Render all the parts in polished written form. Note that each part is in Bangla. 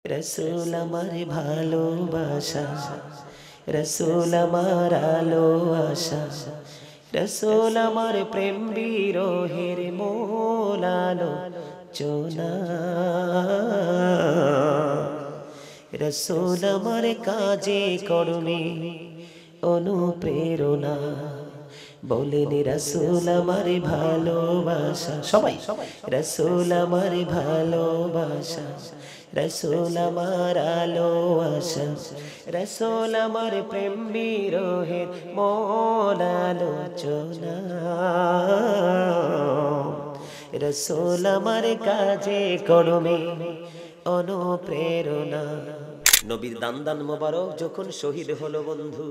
রসুল আমার ভালোবাসা, রসুল আমার আলো আশা, রসুল আমার প্রেম বিরোহের মূল আলোচনা। রসুল আমার কাজে কর্মে অনুপ্রেরণা। বলেন রসুল আমার ভালোবাসা, সবাই রসুল আমার ভালোবাসা, রসুল আমার আলো আশা, রসুল আমার প্রেম বিরোহের মূল আলোচনা। রসুল আমার কাজে কর্মে অনুপ্রেরণা। নবীর দান মোবারক যখন শহীদ হলো বন্ধু,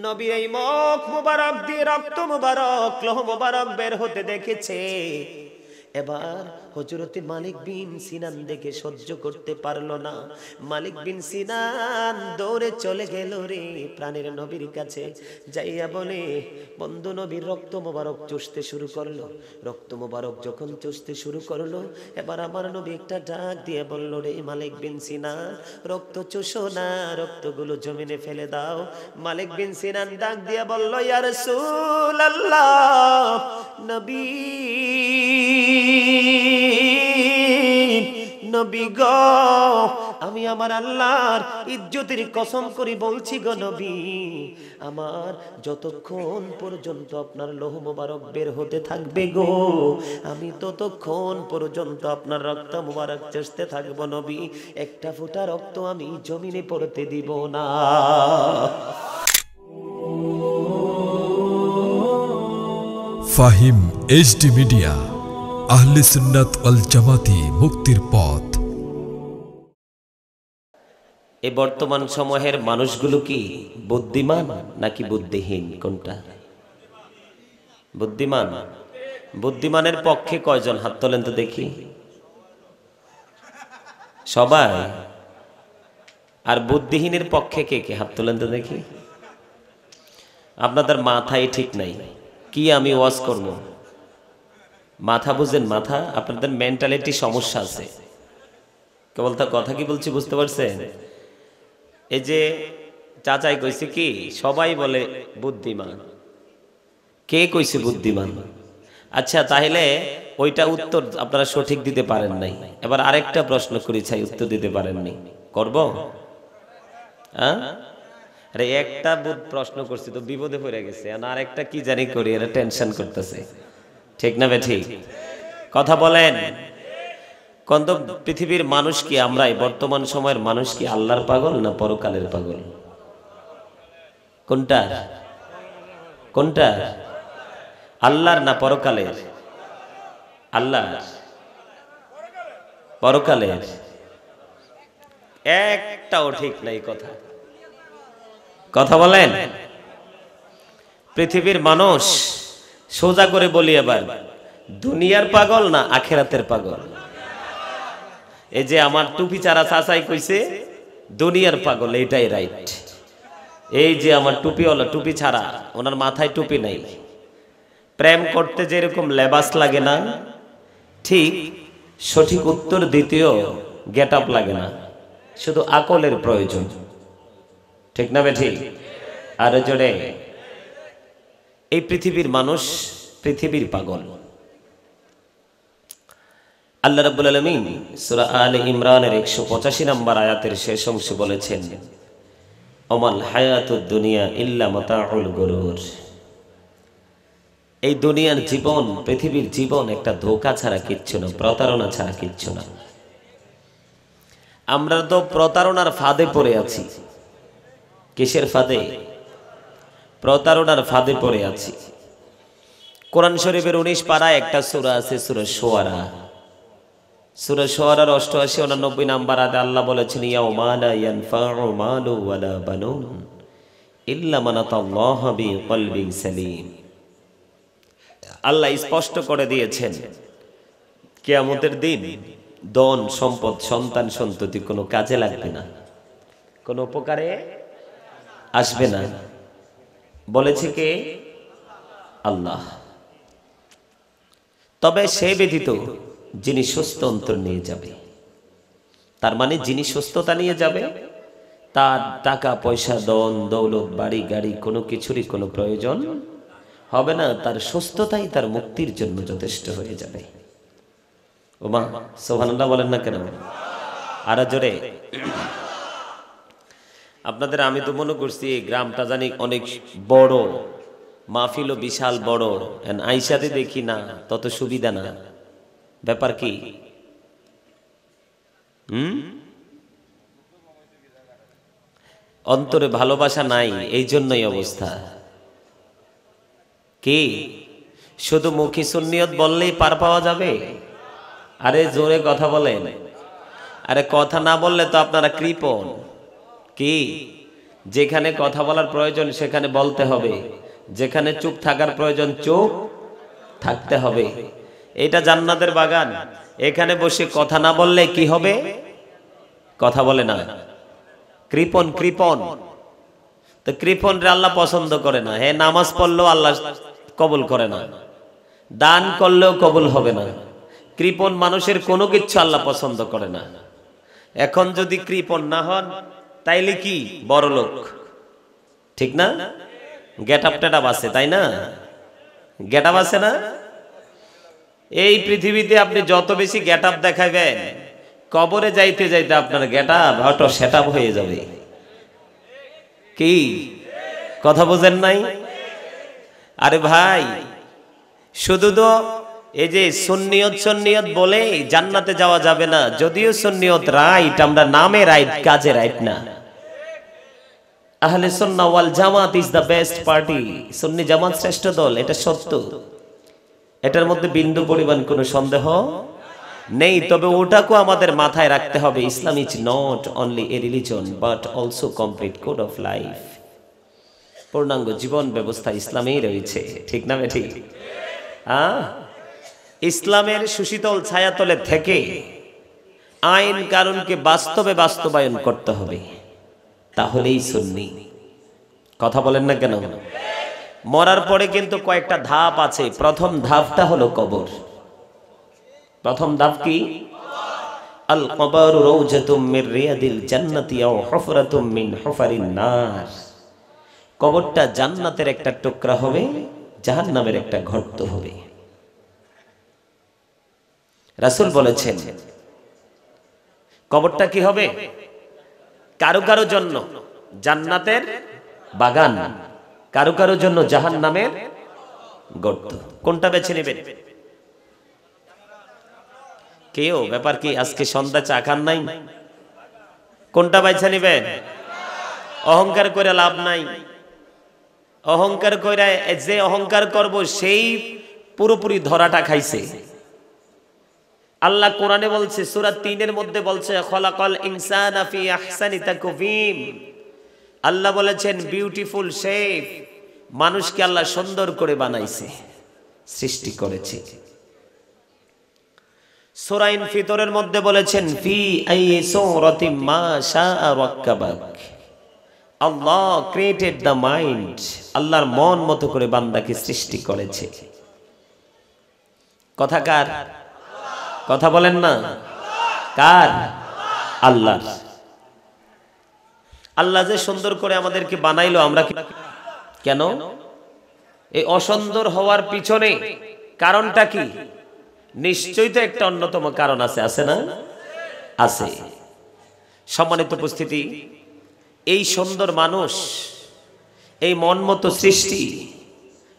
নবীর এই মুখ মুবারক দিয়ে রক্ত মুবারক, লোহ মুবারক বের হতে দেখেছে। এবার হযরত মালিক বিন সিনান দেখে সহ্য করতে পারলো না। মালিক বিন সিনান দৌড়ে চলে গেল রে প্রাণের নবীর কাছে, যাইয়া বলে বন্ধু নবীর রক্ত মোবারক চুষতে শুরু করলো। রক্ত মোবারক যখন চুষতে শুরু করলো, এবার আমার নবী একটা ডাক দিয়ে বলল, রে মালিক বিন সিনান, রক্ত চুষো না, রক্তগুলো জমিনে ফেলে দাও। মালিক বিন সিনান ডাক দিয়ে বলল, ইয়া রাসূলুল্লাহ, নবী নবী গো, আমি আমার আল্লাহর ইজ্জতের কসম করে বলছি গো নবী, আমার যতক্ষণ পর্যন্ত আপনার লোহ মোবারক বের হতে থাকবে গো, আমি ততক্ষণ পর্যন্ত আপনার রক্ত মোবারক চুষতে থাকবো নবী, একটা ফোঁটা রক্ত আমি জমিনে পড়তে দিব না। ফাহিম এইচডি মিডিয়া, আহলে সুন্নাত ওয়াল জামাতি, মুক্তির পথ। এই বর্তমান সময়ের মানুষগুলো কি বুদ্ধিমান নাকি বুদ্ধিহীন? কোনটা বুদ্ধিমান? বুদ্ধিমানের পক্ষে কয়জন হাত তোলেন তো দেখি? সবাই। আর বুদ্ধিহীনের পক্ষে কে কে হাত তোলেন তো দেখি? আপনাদের মাথাই ঠিক নাই। কি আমি ওয়াজ করব? মাথা বুঝেন? মাথা, আপনাদের মেন্টালিটি সমস্যা আছে। কেবল তা কথা কি বলছি বুঝতে পারছেন? এই যে চাচাই কইছে কি, সবাই বলে বুদ্ধিমান, কে কইছে বুদ্ধিমান? আচ্ছা, তাহলে ওইটা উত্তর আপনারা সঠিক দিতে পারেন নাই। এবার আরেকটা প্রশ্ন করি, চাই উত্তর দিতে পারেননি, করব? হ্যাঁ, আরে একটা প্রশ্ন করছি তো বিপদে পড়ে গেছে, আর একটা কি জানি করি, এরা টেনশন করতেছে। ঠিক না বেঠিক? কথা বলেন। কোন তো পৃথিবীর মানুষ কি, আমরা বর্তমান সময়ের মানুষ কি আল্লাহর পাগল না পরকালের পাগল? কোনটা কোনটা? আল্লাহর না পরকালের? আল্লাহ। পরকালের একটাও ঠিক নাই। কথা কথা বলেন। পৃথিবীর মানুষ, সোজা করে বলি এবার, দুনিয়ার পাগল না আখিরাতের পাগল? এই যে আমার টুপি চারা চাচাই কইছে দুনিয়ার পাগল, এইটাই রাইট। এই যে আমার টুপিওয়ালা, টুপি ছাড়া, ওনার মাথায় টুপি নাই। প্রেম করতে যেরকম লেবাস লাগে না, ঠিক সঠিক উত্তর দ্বিতীয় গেট আপ লাগে না, শুধু আকলের প্রয়োজন। ঠিক না বেঠিক? আর জোরে। এই পৃথিবীর মানুষ পৃথিবীর পাগল। আল্লাহ রাব্বুল আলামিন সূরা আলে ইমরানের 185 নম্বর আয়াতের শেষ অংশে বলেছেন, ওমাল হায়াতুদ দুনিয়া ইল্লা মাতাউল গুরুর। এই দুনিয়ার জীবন, পৃথিবীর জীবন একটা ধোঁকা ছাড়া কিচ্ছু না, প্রতারণা ছাড়া কিচ্ছু না। আমরা তো প্রতারণার ফাঁদে পড়ে আছি। কিসের ফাঁদে? প্রতারণার ফাঁদে পড়ে আছি। কোরআন শরীফের 19 পারায় একটা সূরা আছে, সূরা শুআরা। সূরা শুআরার 88-89 নাম্বার আয়াতে আল্লাহ বলেছেন, ইয়াউমা লা ইয়ানফাউ মালু ওয়ালা বানুন ইল্লা মান আতাল্লাহা বিকলবিন সালিম। আল্লাহ স্পষ্ট করে দিয়েছেন, কিয়ামতের দিন ধন সম্পদ সন্তান সন্ততি কোনো কাজে লাগবে না, কোনো উপকারে আসবে না। বলেছে কে? আল্লাহ। তবে সে ব্যতীত যিনি সুস্থ অন্তর নিয়ে যাবে, তার মানে যিনি সুস্থতা নিয়ে যাবে তার টাকা পয়সা ধন দৌলত বাড়ি গাড়ি কোনো কিছুরই কোনো প্রয়োজন হবে না, তার সুস্থতাই তার মুক্তির জন্য যথেষ্ট হয়ে যাবে। ওমা সুবহানাল্লাহ বলেন না কেন? আর জোরে। আপনাদের আমি তো মনে করছি এই গ্রামটা জানি অনেক বড়, মাহফিলও বিশাল বড়, আইসাতে দেখি না তত সুবিধা না। ব্যাপার কি? অন্তরে ভালোবাসা নাই, এই জন্যই অবস্থা। কি শুধু মুখী সুন্নিয়ত বললেই পার পাওয়া যাবে? আরে জোরে কথা বলেন। আরে কথা না বললে তো আপনারা কৃপণ। কি যেখানে কথা বলার প্রয়োজন সেখানে বলতে হবে, যেখানে চুপ থাকার প্রয়োজন চুপ থাকতে হবে। এটা জান্নাতের বাগান, এখানে বসে কথা না বললে কি হবে? কথা বলে না, কৃপণ। কৃপণ তো কৃপণরে আল্লাহ পছন্দ করে না। হ্যাঁ, নামাজ পড়লেও আল্লাহ কবুল করে না, দান করলেও কবুল হবে না। কৃপণ মানুষের কোনো কিছু আল্লাহ পছন্দ করে না। এখন যদি কৃপণ না হন তাইলে কি বড় লোক, ঠিক না? গেট আপ টেট আপ আছে, তাই না? গেট আপ আছে না? এই পৃথিবীতে আপনি যত বেশি গেট আপ দেখাবেন, কবরে যাইতে যাইতে আপনার get up auto set up হয়ে যাবে। কি কথা বোঝেন নাই? আরে ভাই, শুধু তো এই যে সুন্নিয়ত বলে জান্নাতে যাওয়া যাবে না। যদিও সুন্নিয়ত রাইট, আমরা নামে রাইট, কাজে রাইট না। আহলে সুন্নাহ ওয়াল জামাত ইজ দ্য বেস্ট পার্টি। সুন্নি জামাত শ্রেষ্ঠ দল, এটা সত্য, এটার মধ্যে বিন্দু পরিমাণ কোনো সন্দেহ নেই। তবে ওটাকেও আমাদের মাথায় রাখতে হবে, Islam is not only a religion but also complete code of life. পূর্ণাঙ্গ জীবন ব্যবস্থা ইসলামেই রয়েছে, ঠিক না ঠিক? ইসলামের সুশীতল ছায়াতলে থেকে আইন কানুনকে বাস্তবে বাস্তবায়ন করতে হবে, তাহলেই সুন্নি। কথা বলেন না কেন? মরার পরে কিন্তু কয়েকটা ধাপ আছে। প্রথম ধাপটা হলো কবর। প্রথম ধাপ কি? আল কবরু রাউজাতুম মির রিয়াদিল জান্নাতি আও হুফরাতুম মিন হুফারিন নার। কবরটা জান্নাতের একটা টুকরা হবে, জাহান্নামের একটা গর্ত হবে। রাসূল বলেছেন কবরটা কি হবে? কারো কারো জন্য জান্নাতের বাগান, কারো কারো জন্য জাহান্নামের গর্ত। কোনটা বেছে নেবেন কেউ? ব্যাপার কি আজকে সন্ধ্যা চা খান নাই? কোনটা বেছে নেবেন? অহংকার করে লাভ নাই। অহংকার করে যে অহংকার করব সেই পুরোপুরি ধরাটা খাইছে। আল্লাহ কোরআনে বলছে, সূরা ৩-এর মধ্যে বলছে, খলাকাল ইনসানা ফি আহসানি তাকওয়িম। আল্লাহ বলেছেন বিউটিফুল শেপ, মানুষকে আল্লাহ সুন্দর করে বানাইছে, সৃষ্টি করেছে। সূরা ইনফিতরের মধ্যে বলেছেন ফি আইয়ি সূরাতিম মা শাআ রাক্কাবাক। আল্লাহ ক্রিয়েটেড দ্য মাইন্ড, আল্লাহর মন মতো করে বান্দাকে সৃষ্টি করেছে। কথা কার? কথা বলেন না, কার? আল্লাহ। আল্লাহ যে সুন্দর করে আমাদেরকে বানাইলো, আমরা কেন এই অসুন্দর হওয়ার পিছনে কারণটা কি? নিশ্চয়ই তো একটা অন্যতম কারণ আছে, আছে না? আছে। সম্মানিত উপস্থিতি, এই সুন্দর মানুষ, এই মন মতো সৃষ্টি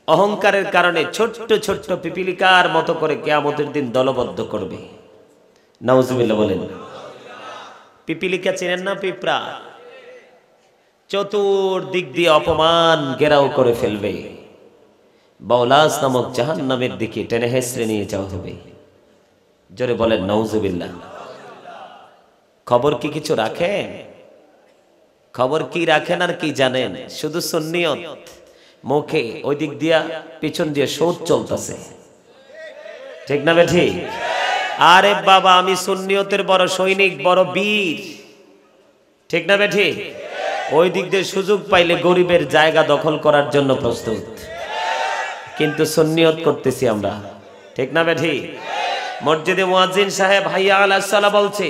অহংকারের কারণে ছোট্ট ছোট্ট পিপিলিকার মতো করে কিয়ামতের দিন দলবদ্ধ করবে। নাউজুবিল্লাহ বলেন। পিপিলিকা চেনেন না? পিঁপড়া চতুর্দিক দিয়ে অপমান ঘেরাও করে ফেলবে। বাউলাস নামক জাহান্নামের দিকে টেনে হেসড়ে নিয়ে যাওয়া হবে। জোরে বলেন নাউজুবিল্লাহ। খবর কি কিছু রাখেন? খবর কি রাখেন আর কি জানেন? শুধু সুন্নিয়ত মুখে, ওই দিক দিয়া পিছন দিয়ে শোধ চলতেছে, ঠিক না বেঠি? আরে বাবা, আমি সুন্নিয়তের বড় সৈনিক, বড় বীর, ঠিক না বেঠি? ওই দিক দিয়ে সুযোগ পাইলে গরিবের জায়গা দখল করার জন্য প্রস্তুত, কিন্তু সুন্নিয়ত করতেছি আমরা, ঠিক না বেঠি? মসজিদে মুয়াজ্জিন সাহেব হাইয়া আলাস সালাহ বলছে,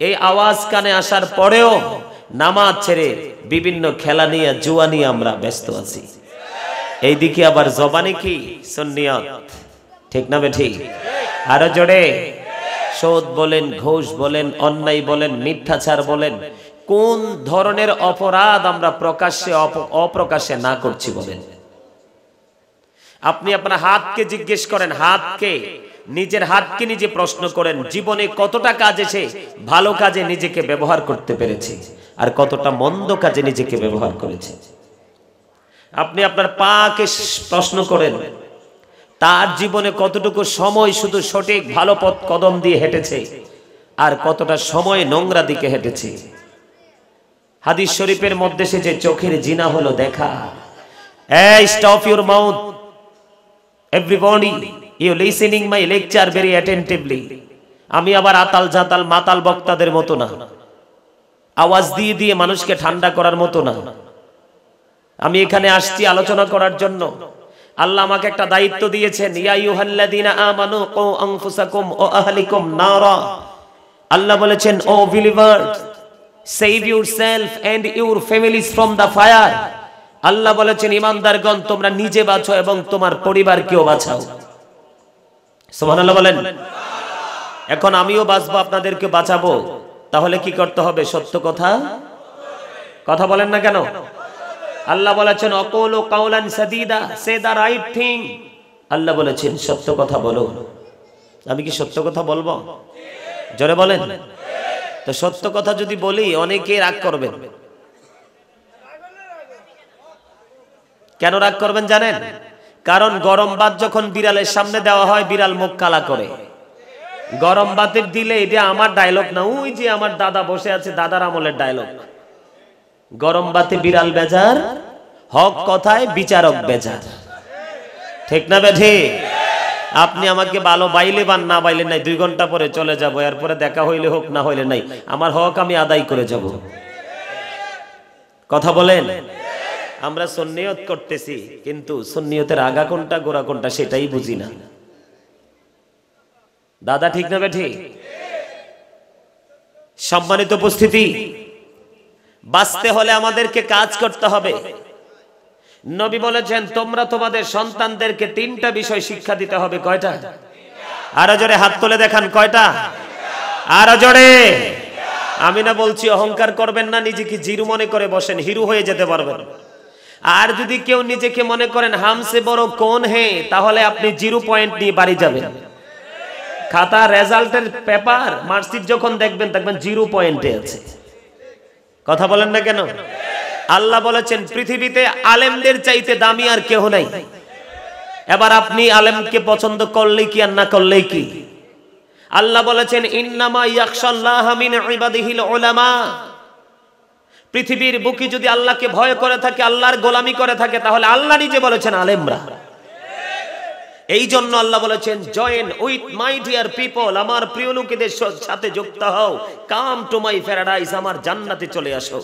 এই আওয়াজ কানে আসার পরেও নামাজ ছেড়ে বিভিন্ন খেলা নিয়ে জুয়া নিয়ে আমরা ব্যস্ত আছি। এইদিকে আবার জবানে কি সুন্নিয়ত, ঠিক না বেঠিক? আরো জোরে। সুদ বলেন, ঘুষ বলেন, অন্যায় বলেন, মিথ্যাচার বলেন, কোন ধরনের অপরাধ আমরা প্রকাশ্যে অপ্রকাশ্যে না করছি বলেন? আপনি আপনার হাতকে জিজ্ঞেস করেন, হাতকে, নিজের হাতকে নিজে প্রশ্ন করেন, জীবনে কতটা কাজে সে ভালো কাজে নিজেকে ব্যবহার করতে পেরেছে আর কতটা মন্দ কাজে নিজেকে ব্যবহার করেছে। আপনি আপনার পাকে প্রশ্ন করেন, তার জীবনে কতটুকু সময় শুধু সঠিক ভালো পথ কদম দিয়ে হেঁটেছে আর কতটা সময় নোংরা দিকে হেঁটেছে। হাদিস শরীফের মধ্যে সে যে চোখের জিনা হলো দেখা। এই stop your mouth everybody, you listening my lecture very attentively. আমি আবার আতাল জাতাল মাতাল বক্তাদের মতো না, আওয়াজ দিয়ে দিয়ে মানুষকে ঠান্ডা করার মতো না। আমি এখানে আসছি আলোচনা করার জন্য। আল্লাহ আমাকে একটা দায়িত্ব দিয়েছেন, ইয়া আইয়ুহাল্লাযীনা আমানু কু আনফুসাকুম ওয়া আহলিকুম নারা। আল্লাহ বলেছেন, O believers, save yourself and your families from the fire. Allah বলেছেন, ঈমানদারগণ তোমরা নিজে বাঁচো এবং তোমার পরিবারকেও বাঁচাও। সুবহানাল্লাহ বলেন। এখন আমিও বাঁচবো, আপনাদেরকে বাঁচাবো, তাহলে কি করতে হবে? সত্য কথা বলেন না কেন? আল্লাহ বলেছেন, অকুলু কাওলান সাদীদা, সে দা রাইট থিং। আল্লাহ বলেছেন সত্য কথা বলো। আমি কি সত্য কথা বলবো? জোরে বলেন। তো সত্য কথা যদি বলি অনেকে রাগ করবেন। কেন রাগ করবেন জানেন? কারণ গরম ভাত যখন বিড়ালের সামনে দেওয়া হয়, বিড়াল মুখ কালা করে। গরম ভাতের দিলে এটা আমার ডায়লগ না, ওই যে আমার দাদা বসে আছে, দাদার আমলের ডায়লগ। গরম ভাতে বিড়াল বেজার, হক কথায় বিচারক বেজার, ঠিক না বেঠি? আপনি আমাকে ভালো বাইলে বান না বাইলে নাই, 2 ঘন্টা পরে চলে যাবো, এরপরে দেখা হইলে হোক না হইলে নাই, আমার হক আমি আদায় করে যাব। কথা বলেন। আমরা সুন্নিয়ত করতেছি, কিন্তু সুন্নিয়তের আগা কোনটা গোড়া কোনটা সেটাই বুঝি না। দাদা ঠিক না বেঠি? সম্মানিত উপস্থিতি, বাঁচতে হলে আমাদেরকে কাজ করতে হবে। নবী বলেছেন, তোমরা তোমাদের সন্তানদেরকে 3টা বিষয় শিক্ষা দিতে হবে। কয়টা? আরো জোরে হাত তুলে দেখান, কয়টা? আরো জোরে। আমি না বলছি অহংকার করবেন না, নিজেকে জিরু মনে করে বসেন, হিরো হয়ে যেতে পারবেন। আর যদি কেউ নিজেকে মনে করেন হামসে বড় কোন হে, তাহলে আপনি 0 পয়েন্ট নিয়ে বাড়ি যাবেন। খাতা রেজাল্টের পেপার মার্কশিট যখন দেখবেন 0 পয়েন্টে আছে। কথা বলেন না কেন? আল্লাহ বলেছেন, পৃথিবীতে আলেমদের চাইতে দামি আর কেউ নাই। এবার আপনি আলেমকে পছন্দ করলেই কি আর না করলেই কি? আল্লাহ বলেছেন, ইন্নামা ইয়াখশাল্লাহা মিন ইবাদিহিল উলামা। পৃথিবীর বুকে যদি আল্লাহকে ভয় করে থাকে, আল্লাহর গোলামি করে থাকে, তাহলে আল্লাহ নিজে বলেছেন আলেমরা। এই জন্য আল্লাহ বলেছেন, join with my dear people, আমার প্রিয় লোকেদের সাথে যুক্ত হও, কাম টু মাই প্যারাডাইস, আমার জান্নাতে চলে আসো।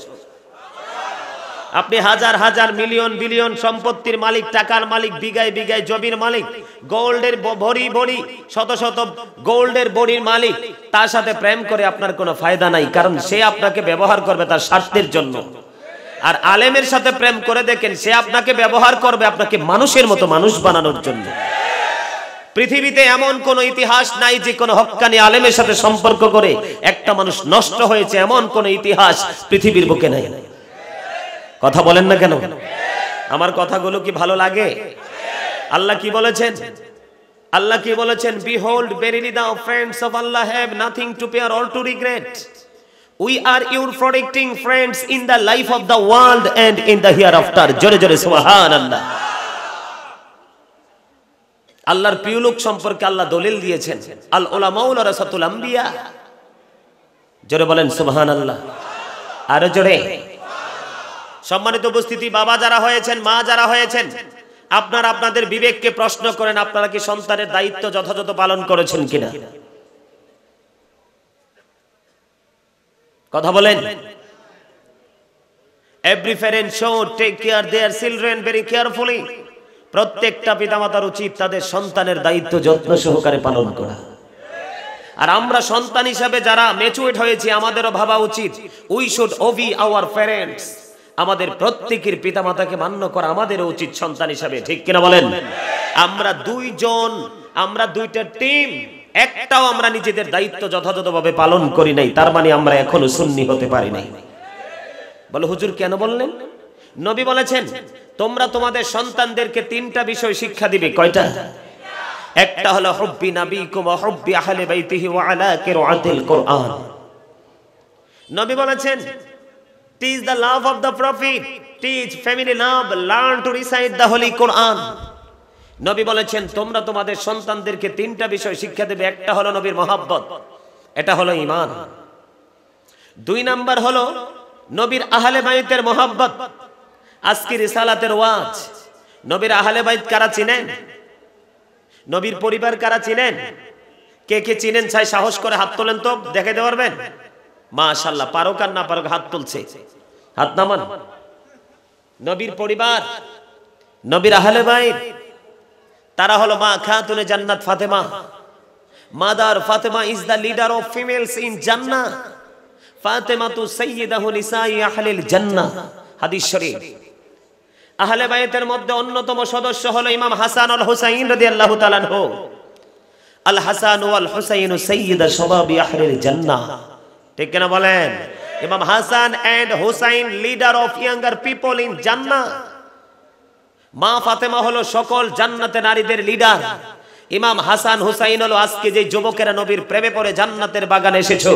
আপনি হাজার হাজার মিলিয়ন বিলিয়ন সম্পত্তির মালিক, টাকার মালিক, বিঘায় বিঘায় জমির মালিক, গোল্ডের ভরি ভরি শত শত গোল্ডের বড়ির মালিক, তার সাথে প্রেম করে আপনার কোনো ফায়দা নাই, কারণ সে আপনাকে ব্যবহার করবে তার স্বার্থের জন্য। আর আলেমের সাথে প্রেম করে দেখেন, সে আপনাকে ব্যবহার করবে আপনাকে মানুষের মতো মানুষ বানানোর জন্য। পৃথিবীতে এমন কোন ইতিহাস নাই যে কোন হক্কানি আলেমের সাথে সম্পর্ক করে একটা মানুষ নষ্ট হয়েছে, এমন কোন ইতিহাস পৃথিবীর বুকে নাই। কথা বলেন না কেন? আমার কথাগুলো কি ভালো লাগে? আল্লাহ কি বলেছেন? আল্লাহ কি বলেছেন? Behold verily the friends of Allah have nothing to fear or to regret. We are your protecting friends in the life of the world and in the hereafter. জোরে জোরে সুবহানাল্লাহ। আল্লাহর প্রিয় লোক সম্পর্কে আল্লাহ দলিল দিয়েছেন, আল উলামা ওয়ারাসাতুল আম্বিয়া। জোরে বলেন সুবহানাল্লাহ। আরো জোরে। সম্মানিত উপস্থিতি, বাবা যারা হয়েছেন, মা যারা হয়েছেন, আপনারা আপনাদের বিবেককে প্রশ্ন করেন, আপনারা কি সন্তানের দায়িত্ব যথাযথ পালন করেছেন কিনা? কথা বলেন। Every parent should take care their children very carefully. প্রত্যেকটা পিতামাতার উচিত তাদের সন্তানের দায়িত্ব যত্ন সহকারে পালন করা। আর আমরা সন্তান হিসাবে যারা ম্যাচুরড হয়েছি আমাদেরও ভাবা উচিত we should Obi our parents. আমাদের প্রত্যেকের পিতামাতাকে মান্য করা আমাদেরও উচিত সন্তান হিসাবে, ঠিক কিনা বলেন? আমরা দুইজন, আমরা দুইটা টিম, একটাও আমরা নিজেদের দায়িত্ব যথাযথভাবে পালন করি নাই, তার মানে আমরা এখনো সুন্নি হতে পারি নাই। বলে হুজুর কেন বললেন? নবী বলেছেন তোমরা তোমাদের সন্তানদেরকে তিনটা বিষয় শিক্ষা দিবে। কয়টা? একটা হলো হুব্বি নাবিকুম ওয়া হুব্বি আহলি বাইতিহি ওয়া আলা কিরাআতিল কুরআন। নবী বলেছেন teach the love of the prophet, teach family love, learn to recite the holy Quran. নবী বলেছেন তোমরা তোমাদের সন্তানদেরকে তিনটা বিষয় শিক্ষা দেবে। একটা হলো নবীর মহব্বত, এটা হলো ঈমান। দুই নাম্বার হলো নবীর আহলে বাইতের মহব্বত। আজকে রিসালাতের ওয়াজ, নবীর আহলে বাইত কারা চিনেন? নবীর পরিবার কারা চিনেন? কে কে চিনেন চাই সাহস করে হাত তোলেন তো, দেখাইতে পারবেন? মাশাআল্লাহ, পারো কার না পারো হাত তুলছে, হাত নামান। নবীর পরিবার, নবীর আহলে বাইত, তারা হলো মা খাতুনে জান্নাত Fatema. Mother Fatema is the leader of females in জান্নাহ। ফাতেমা তু সাইয়্যিদাহু নিসাই আহলিল জান্নাহ, হাদিস শরীফ। আহলে বাইতের মধ্যে অন্যতম সদস্য হলো ইমাম হাসান আল হুসাইন রাদিয়াল্লাহু তাআলা আনহু। আল হাসান ওয়াল হুসাইন সাইয়্যিদা শাবাবি আহলিল জান্নাহ, ঠিক কিনা বলেন? Imam Hasan and Husain leader of younger people in জান্নাহ। মা ফাতেমা হলো সকল জান্নাতে নারীদের লিডার। ইমাম হাসান হুসাইন হলো আজকে যে যুবকেরা নবীর প্রেমে পড়ে জান্নাতের বাগানে এসেছো,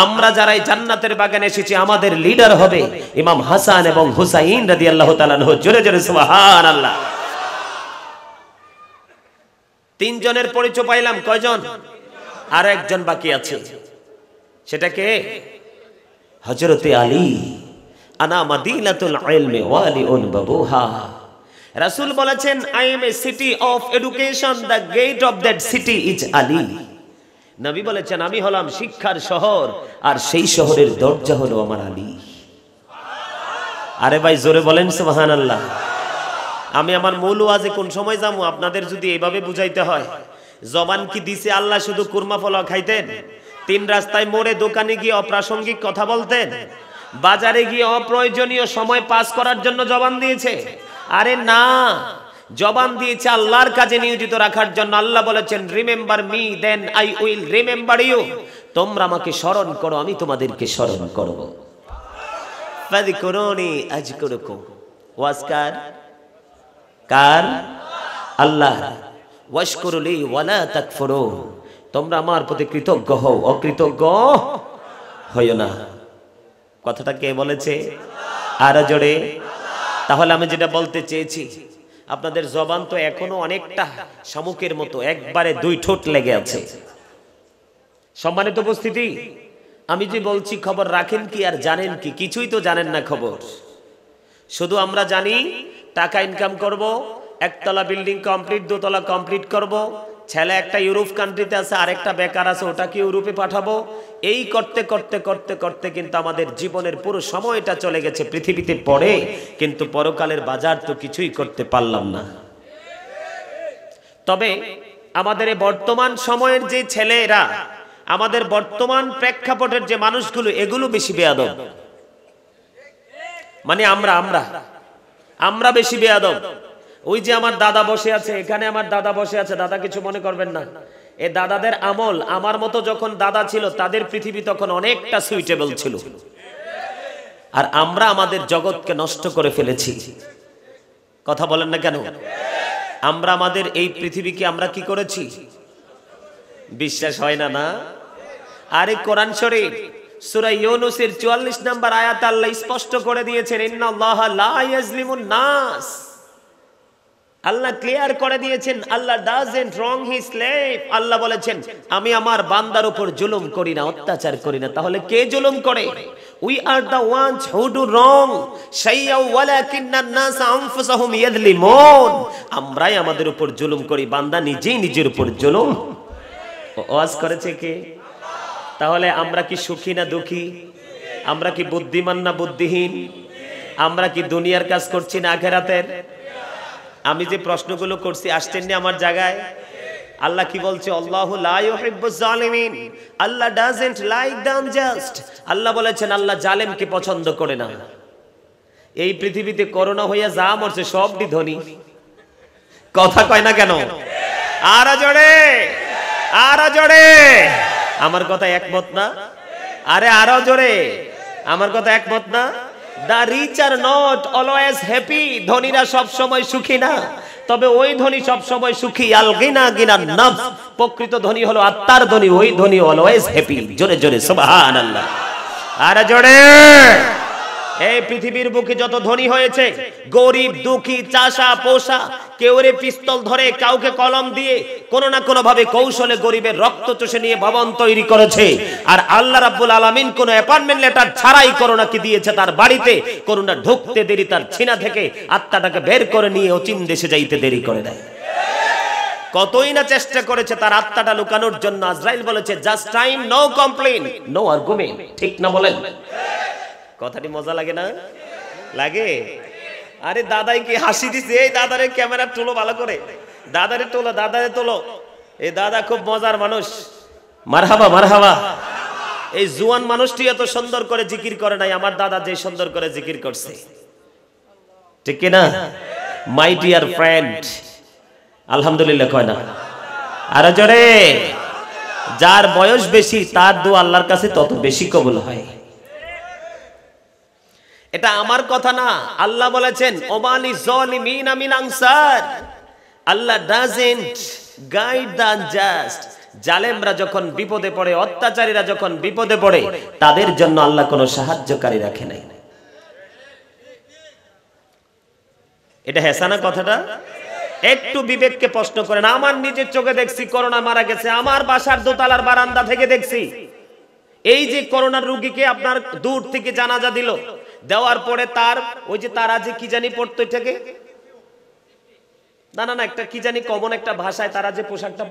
আমরা যারা এই জান্নাতের বাগানে এসেছি আমাদের লিডার হবে ইমাম হাসান এবং হুসাইন রাদিয়াল্লাহু তাআলা আনহু। জোরে জোরে সুবহানাল্লাহ। তিনজনের পরিচয় পাইলাম, কয়জন? আর একজন বাকি আছে, সেটা কে? হযরতে আলী। আনা মাদিনাতুল ইলমি ওয়ালিউন বাবুহা। রাসূল বলেছেন I am a city of education, the gate of that city is Ali. নবী বলেছেন আমি হলাম শিক্ষার শহর আর সেই শহরের দরজা হলো আমার আলী। আরে ভাই জোরে বলেন সুবহানাল্লাহ। আমি আমার মূল ওয়াজে কোন সময় যাবো আপনাদের যদি এইভাবে বুঝাইতে হয়? জবান কি দিছে আল্লাহ শুধু কুরমা পোলাও খাইতেন? তিন রাস্তায় মোড়ে দোকানে গিয়ে অপ্রাসঙ্গিক কথা বলতেন? বাজারে গিয়ে অপ্রয়োজনীয় সময় পাস করার জন্য জবান দিয়েছে? আরে না, জবান দিয়েছে আল্লাহর কাজে নিয়োজিত রাখার জন্য। আল্লাহ বলেছেন remember me then I will remember you. তোমরা আমাকে স্মরণ করো, আমি তোমাদেরকে স্মরণ করব। ফাযকুরুনি আযকুরুকুম। ওয়াজ কার? কার? আল্লাহ। ওয়াশকুরুলি ওয়ালা তাকফুরুন। তোমরা আমার প্রতি কৃতজ্ঞ হও, অকৃতজ্ঞ হইও না। কথাটা কে বলেছে? আর জোরে। তাহলে আমি যেটা বলতে চেয়েছি, আপনাদের জবান তো এখনো অনেকটা শামুকের মতো, একবারে দুই ঠোঁট লেগে আছে। সম্মানিত উপস্থিতি, আমি যে বলছি খবর রাখেন কি আর জানেন কি? কিছুই তো জানেন না খবর। শুধু আমরা জানি টাকা ইনকাম করব, একতলা বিল্ডিং কমপ্লিট, দোতলা কমপ্লিট করব, ছেলে একটা ইউরোপ কান্ট্রিতে আছে, আরেকটা বেকার আছে, ওটাকে ইউরোপে পাঠাবো। এই করতে করতে করতে করতে কিন্তু আমাদের জীবনের পুরো সময়টা চলে গেছে পৃথিবীতে পড়ে, কিন্তু পরকালের বাজার তো কিছুই করতে পারলাম না। তবে আমাদের এই বর্তমান সময়ের যে ছেলেরা, আমাদের বর্তমান প্রেক্ষাপটের যে মানুষগুলো, এগুলো বেশি বেয়াদব। মানে আমরা বেশি বেয়াদব। ওই যে আমার দাদা বসে আছে এখানে, আমার দাদা বসে আছে, দাদা কিছু মনে করবেন না। এই দাদাদের আমল, আমার মতো যখন দাদা ছিল তাদের পৃথিবী তখন অনেকটা সুইটেবল ছিল। আর আমরা আমাদের জগৎকে নষ্ট করে ফেলেছি। কথা বলেন না কেন? আমরা আমাদের এই পৃথিবীকে আমরা কি করেছি? বিশ্বাস হয় না? না। আরে কোরআন শরীফ সূরা ইউনূসের 44 নম্বর আয়াতে আল্লাহ স্পষ্ট করে দিয়েছেন ইন্নাল্লাহা লা ইয়াজলিমুন নাস। আল্লাহ ক্লিয়ার করে দিয়েছেন আল্লাহ ডাজন্ট রং হিজ স্লেভ। আল্লাহ বলেছেন আমি আমার বান্দার উপর জুলুম করি না, অত্যাচার করি না। তাহলে কে জুলুম করে? We are the ones who do wrong শাইআ ওয়ালাকিন্নান নাস আনফুসাহুম ইয়াজলিমুন। আমরাই আমাদের উপর জুলুম করি, বান্দা নিজেই নিজের উপর জুলুম। ওয়াজ করেছে কে? তাহলে আমরা কি সুখী না দুঃখী? আমরা কি বুদ্ধিমান না বুদ্ধিহীন? আমরা কি দুনিয়ার কাজ করছি না আখিরাতের? আমি যে প্রশ্নগুলো করছি আসছেন না আমার জায়গায়? আল্লাহ কি বলছে? আল্লাহু লা ইউহিব্বুজ জালিমিন, আল্লাহ ডাজন্ট লাইক দ্য আনজাস্ট। আল্লাহ বলেছেন আল্লাহ জালেমকে পছন্দ করে না। এই পৃথিবীতে করোনা হইয়া যা মরছে সবটি ধনী। কথা কয় না কেন? আরো জোরে, আরো জোরে। আমার কথা একমত না? আরে আরো জোরে, আমার কথা একমত না? The rich are not always happy, ধনীরা সব সময় সুখী না, তবে ওই ধনী সব সময় সুখী। আল গিনা গিনান নফস, প্রকৃত ধনী হলো আত্মার ধনী, ওই ধনী অলওয়েজ হ্যাপি। জোরে জোরে সুবহানাল্লাহ, আরে জোরে। এই পৃথিবীর বুকে যত ধনী হয়েছে, গরিব দুঃখী চাষা পোষা, কেউ রে পিস্তল ধরে, কাউকে কলম দিয়ে কোন না কোন ভাবে কৌশলে গরিবের রক্ত চষে নিয়ে ভবন তৈরি করেছে। আর আল্লাহ রাব্বুল আলামিন কোন অ্যাপয়েন্টমেন্ট লেটার ছাড়াই করোনাকে দিয়েছে তার বাড়িতে। করোনা ঢুকতে দেরি, তার ছিনা থেকে আত্মাটাকে বের করে নিয়ে অচিন দেশে যাইতে দেরি করে দেয়। কতই না চেষ্টা করেছে তার আত্মাটা লুকানোর জন্য। আজরাইল বলেছে just time, no complain, no argument. ঠিক না বলেন? কথাটি মজা লাগে না? লাগে? আরে দাদাই কি হাসি দিছে? এই দাদারে ক্যামেরা তোলো ভালো করে, দাদারে তোলো, দাদারে তোলো। এই দাদা খুব মজার মানুষ। মারহাবা মারহাবা। এই জুয়ান মানুষটি এত সুন্দর করে জিকির করে নাই, আমার দাদা যে সুন্দর করে জিকির করছে। ঠিক কি না? মাই ডিয়ার ফ্রেন্ড, আলহামদুলিল্লাহ কয় না? আরে জোরে। যার বয়স বেশি তার দোয়া আল্লাহর কাছে তত বেশি কবুল হয়। এটা আমার কথা না, আল্লাহ বলেছেন ওমালি যালিমিনা মিন আনসার। Allah doesn't guide the unjust. জালেমরা যখন বিপদে পড়ে, অত্যাচারীরা যখন বিপদে পড়ে, তাদের জন্য আল্লাহ কোনো সাহায্যকারী রাখে নাই। এটা হেসানা কথাটা? একটু বিবেককে প্রশ্ন করেন। আমার নিজের চোখে দেখছি করোনা মারা গেছে, আমার বাসার দোতলার বারান্দা থেকে দেখছি। এই যে করোনার রোগীকে আপনার দূর থেকে জানাজা দিল, দেওয়ার পরে তার ওই যে তারা যে কি জানি পড়তো, এটাকে না না না একটা কি জানি কমন একটা ভাষায় তারা যে পোশাকটা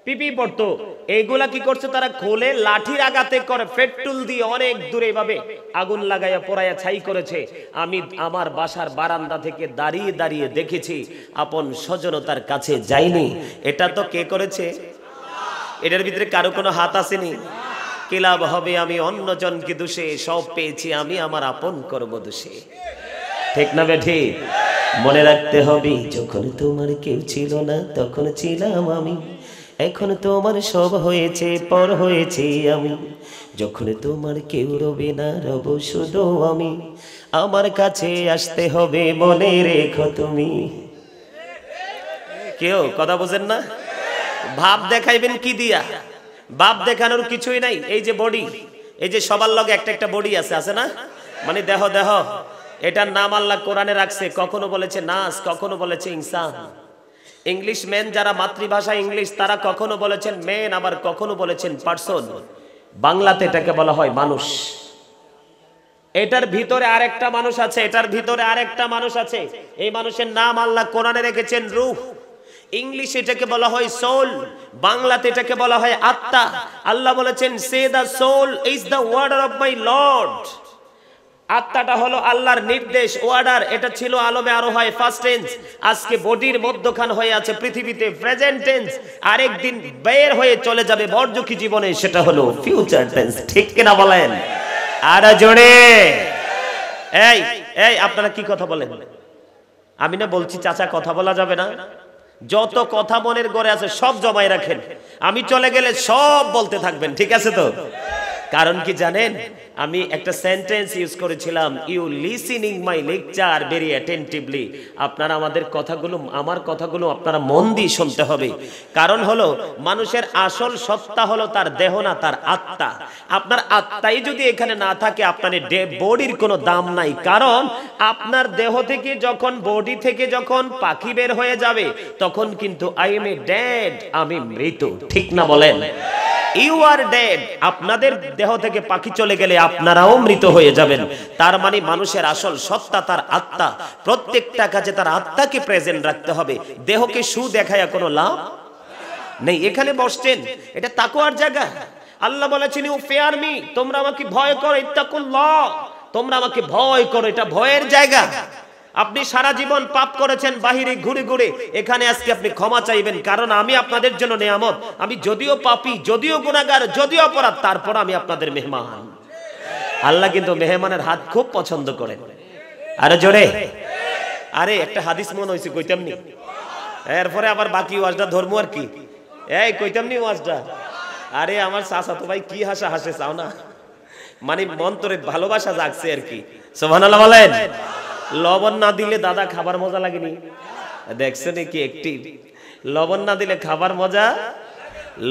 পিপি পড়তো, এইগুলা কি করছে তারা খোলে লাঠির আঘাতে করে, পেট্রোল দিয়ে অনেক দূরে এভাবে আগুন লাগাইয়া পোড়াইয়া ছাই করেছে। আমি আমার বাসার বারান্দা থেকে দাঁড়িয়ে দাঁড়িয়ে দেখেছি, আপন স্বজনতার কাছে যাইনি। এটা তো কে করেছে? এটার ভিতরে কারো কোনো হাত আসেনি? কি লাভ হবে আমি অন্যজনকে দোষে, সব পেয়েছি আমি আমার আপন কর্ম দোষে। ঠিক না বেঠি? মনে রাখতে হবে, যখন তোমার কেউ ছিল না তখন ছিলাম আমি, এখন তোমার সব হয়েছে, পর হয়েছে আমি। যখন তোমার কেউ রবে না, রব শুধু আমি। আমার কাছে আসতে হবে, মনে রেখো তুমি। কেউ কথা বোঝেন না? ভাব দেখাইবেন কি দিয়া? বাপ দেখানোর কিছুই নাই। এই যে বডি, এই যে সবার লগে একটা একটা বডি আছে, আছে না? মানে দেহ দেহ, এটার নাম আল্লাহ কোরআনে রাখছে। কখনো বলেছে নাস, কখনো বলেছে ইনসান। ইংলিশ ম্যান যারা মাতৃভাষা ইংলিশ, তারা কখনো বলেছেন ম্যান, আবার কখনো বলেছেন পারসন। বাংলাতে এটাকে বলা হয় মানুষ। এটার ভিতরে আরেকটা মানুষ আছে, এটার ভিতরে আরেকটা মানুষ আছে। এই মানুষের নাম আল্লাহ কোরআনে রেখেছেন রূহ। ইংলিশ এটাকে বলা হয় সোল, বাংলাতে এটাকে বলা হয় আত্মা। আল্লাহ বলেছেন say the soul is the order of my lord. আত্মাটা হলো আল্লাহর নির্দেশ, অর্ডার। এটা ছিল আলমে আরো হয় ফার্স্ট টেন্স, আজকে বডির মধ্যখান হয়ে আছে পৃথিবীতে প্রেজেন্ট টেন্স। আরেকদিন বের হয়ে চলে যাবে বর্জকি জীবনে, সেটা হলো ফিউচার টেন্স। ঠিক কিনা বলেন? আর জোরে। এই এই আপনারা কি কথা বলেন? আমি না বলছি চাচা কথা বলা যাবে না? যত কথা মনের ঘরে আছে সব জমাই রাখেন, আমি চলে গেলে সব বলতে থাকবেন। ঠিক আছে তো? কারণ কি জানেন, আমি একটা সেন্টেন্স ইউজ করেছিলাম, you listening my lecture very attentively. আপনারা আমাদের কথাগুলো, আমার কথাগুলো আপনারা মন দিয়ে শুনতে হবে। কারণ হলো মানুষের আসল সত্তা হলো তার দেহ না, তার আত্মা। আপনার আত্মাই যদি এখানে না থাকে, আপনার বডির কোনো দাম নাই। কারণ আপনার দেহ থেকে যখন, বডি থেকে যখন পাখি বের হয়ে যাবে, তখন কিন্তু আই এম এ ডেড, আমি মৃত। ঠিক না বলেন? You are dead. আপনাদের দেহ থেকে পাখি চলে গেলে আপনারাও মৃত হয়ে যাবেন। তার মানে মানুষের আসল সত্তা তার আত্মা। প্রত্যেকটা কাজে তার আত্মাকে প্রেজেন্ট রাখতে হবে। দেহকে শু দেখায়া কোনো লাভ নেই। এখানে বসছেন, এটা তাকওয়ার জায়গা। আল্লাহ বলেছেন ইউ ফিয়ার মি, তোমরা আমাকে ভয় করো, ইত্তাকুল্লাহ, তোমরা আমাকে ভয় করো, এটা ভয়ের জায়গা। আপনি সারা জীবন পাপ করেছেন বাহিরে ঘুরে ঘুরে, এখানে আজকে আপনি ক্ষমা চাইবেন, কারণ আমি আপনাদের জন্য নেয়ামত। আমি যদিও পাপী, যদিও গুনাহগার, যদিও অপরাধ, তারপর আমি আপনাদের মেহমান। আল্লাহ কিন্তু মেহমানের হাত খুব পছন্দ করেন। আরে জোরে, আরে একটা হাদিস মনে হয়েছে কইতাম নি, এরপরে আবার বাকি ওয়াজটা ধর্ম আর কি। এই কইতাম নি ওয়াজটা। আরে আমার চাচাতো ভাই কি হাসা হাসে চাও না, মানে মন্তরে ভালোবাসা জাগছে আর কি। সুবহানাল্লাহ বলেন। লবণ না দিলে দাদা খাবার মজা লাগেনি, দেখছেন কি একটি লবণ না দিলে খাবার মজা।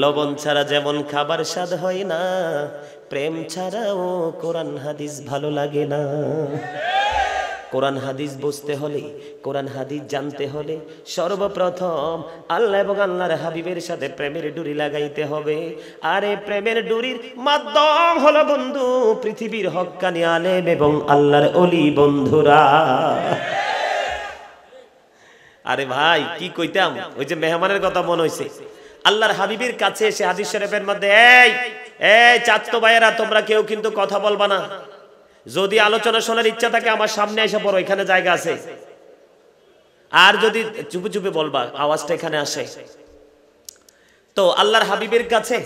লবণ ছাড়া যেমন খাবার স্বাদ হয় না, প্রেম ছাড়াও কোরআন হাদিস ভালো লাগে না। কোরআন হাদিস বুঝতে হলে, কোরআন হাদিস জানতে হলে সর্বপ্রথম আল্লাহ এবং আল্লাহর হাবিবের সাথে প্রেমের ডুরি লাগাইতে হবে। আর এই প্রেমের ডুরির মাধ্যম হলো বন্ধু পৃথিবীর হক্কানি আলেম এবং আল্লাহর ওলি বন্ধুরা। আরে ভাই কি কইতাম, ওই যে মেহমানের কথা মনে হইছে। আল্লাহর হাবিবের কাছে এসে হাদিস শরীফের মধ্যে, এই চাচতো ভাইয়েরা তোমরা কেউ কিন্তু কথা বলবা না, যদি আলোচনা শোনার ইচ্ছা থাকে আমার সামনে এসে পড়ো, এখানে জায়গা আছে। আর যদি চুপে চুপে বলবা, আওয়াজটা এখানে আসে। তো আল্লাহর হাবিবের কাছে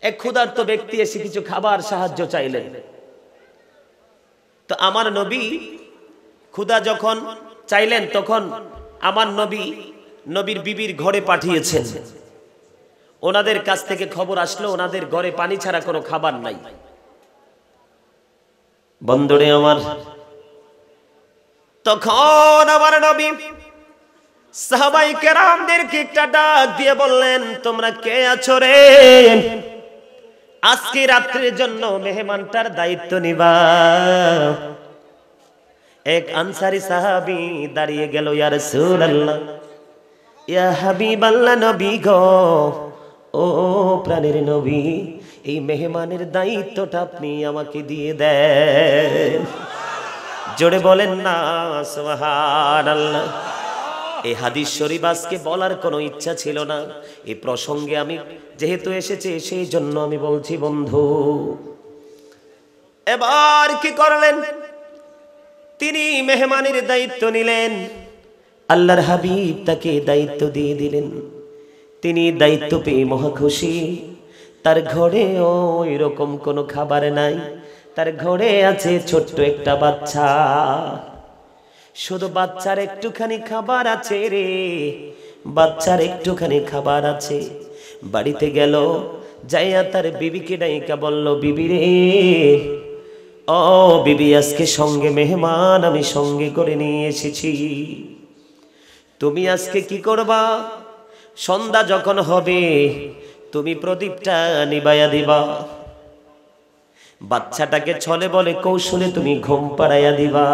এক ক্ষুধার্ত ব্যক্তি এসে কিছু খাবার সাহায্য চাইলেন। তো আমার নবী ক্ষুধা যখন চাইলেন, তখন আমার নবীর বিবির ঘরে পাঠিয়েছেন। ওনাদের কাছ থেকে খবর আসলো ওনাদের ঘরে পানি ছাড়া কোনো খাবার নাই। বন্ধুরে আমার, তখন আমার নবী সাহাবায়ে কেরামদেরকে একটা ডাক দিয়ে বললেন, তোমরা কে আছো রে? আজকে রাত্রির জন্য মেহমানটার দায়িত্ব নিবা। এক আনসারী সাহাবী দাঁড়িয়ে গেল, ইয়া রাসূলুল্লাহ, ইয়া হাবিবাল্লাহ, নবী গো, ও প্রাণের নবী, এই মেহমানের দায়িত্বটা আপনি আমাকে দিয়ে দেন। জোরে বলেন না সুবহানাল্লাহ। এই হাদিস শরীফ আজকে বলার কোনো ইচ্ছা ছিল না, এই প্রসঙ্গে আমি যেহেতু এসেছি সেই জন্য আমি বলছি বন্ধু। এবার কি করলেন, তিনি মেহমানের দায়িত্ব নিলেন। আল্লাহর হাবিব তাকে দায়িত্ব দিয়ে দিলেন। তিনি দায়িত্ব পেয়ে মহা খুশি। তার ঘরে ওই রকম কোনো খাবার নাই, তার ঘরে আছে ছোট্ট একটা বাচ্চা। শুধু বাচ্চার একটুখানি খাবার আছে রে, বাচ্চার একটুখানি খাবার আছে। বাড়িতে গেল, যাইয়া তার বিবিকে ডাইকা বলল, বিবি রে, ও বিবি, আজকে সঙ্গে মেহমান আমি সঙ্গে করে নিয়ে এসেছি। তুমি আজকে কি করবা? সন্ধ্যা যখন হবে তুমি প্রদীপটা নিবাইয়া দিবা, বাচ্চাটাকে ছলে বলে কৌশলে তুমি ঘুম পাড়াইয়া দিবা।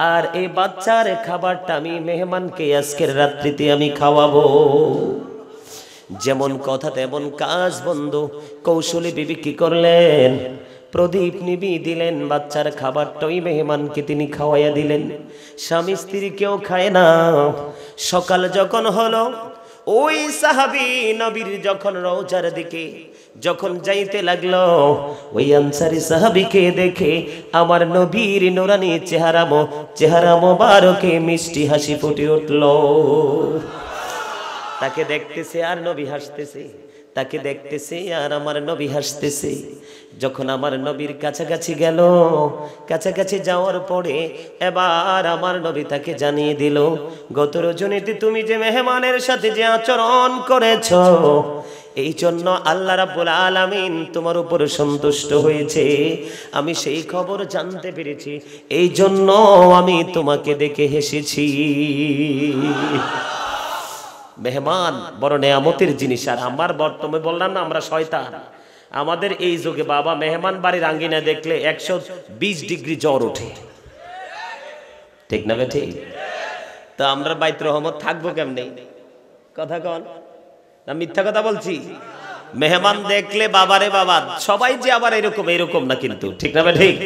আর এই বাচ্চার খাবারটা আমি মেহমানকে আজকের রাত্রিতে আমি খাওয়াবো। যেমন কথা তেমন কাজ বন্ধু। কৌশলে বিবি কি করলেন, প্রদীপ নিবি দিলেন, বাচ্চার খাবারটা ওই মেহমানকে তিনি খাওয়াইয়া দিলেন। স্বামী স্ত্রী কেউ খায় না। সকাল যখন হলো, ওই সাহাবী নবীর যখন রওজার দিকে যখন যাইতে লাগলো, ওই আনসারী সাহাবীকে দেখে আমার নবীর নুরানি চেহারা মোবারকে মিষ্টি হাসি ফুটে উঠল। তাকে দেখতেছে আর নবী হাসতেছে, তাকে দেখতেছে আর আমার নবী হাসতেছে। যখন আমার নবীর কাছাকাছি গেল, কাছাকাছি যাওয়ার পরে এবার আমার নবী তাকে জানিয়ে দিল, গত রজনীতে তুমি যে মেহমানের সাথে যে আচরণ করেছো, এই জন্য আল্লাহ রাব্বুল আলামিন তোমার উপর সন্তুষ্ট হয়েছে। আমি সেই খবর জানতে পেরেছি, এই জন্য আমি তোমাকে দেখে হেসেছি। মেহমান বড় নেয়ামতের জিনিস। আর আমার বর্তমানে বললাম না আমরা শয়তান, আমাদের এই যুগে বাবা মেহমান বাড়ির আঙ্গিনা দেখলে 120 ডিগ্রি জ্বর ওঠে, ঠিক না বেঠি? তো আমরা বাইতুর রহমত থাকবো কেমনে? কথা কন না মিথ্যা কথা বলছি? মেহমান দেখলে বাবারে বাবা, সবাই যে আবার এরকম না কিন্তু, ঠিক না ঠিক?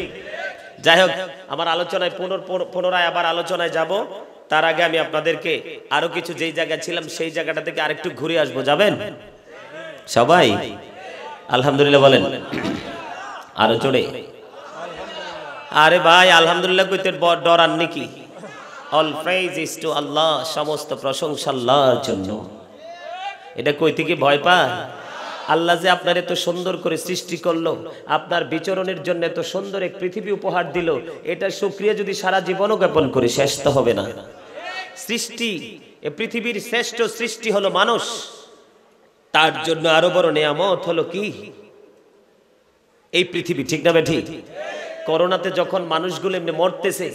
যাই হোক, আমার আলোচনায় পুনরায় আবার আলোচনায় যাব। তার আগে আমি আপনাদেরকে আরো কিছু যেই জায়গায় ছিলাম সেই জায়গাটা থেকে আরেকটু ঘুরে আসবো। যাবেন সবাই? আলহামদুলিল্লাহ বলেন আরো জোরে। আরে ভাই আলহামদুলিল্লাহ কইতে ডরান নাকি? অল প্রেজ ইজ টু আল্লাহ, সমস্ত প্রশংসা আল্লাহর জন্য। এটা কইতে কি ভয় পায়? আল্লাহ যে আপনার এত সুন্দর করে সৃষ্টি করলো, আপনার বিচরণের জন্য এত সুন্দর এক পৃথিবী উপহার দিল, এটা শুকরিয়া যদি সারা জীবনও জ্ঞাপন করি শেষ তো হবে না। সৃষ্টি, এ পৃথিবীর শ্রেষ্ঠ সৃষ্টি হলো মানুষ, তার জন্য আরো বড় নিয়ামত হলো কি এই পৃথিবী, ঠিক না ঠিক? করোনাতে যখন মানুষগুলো এমনি মরতেছে,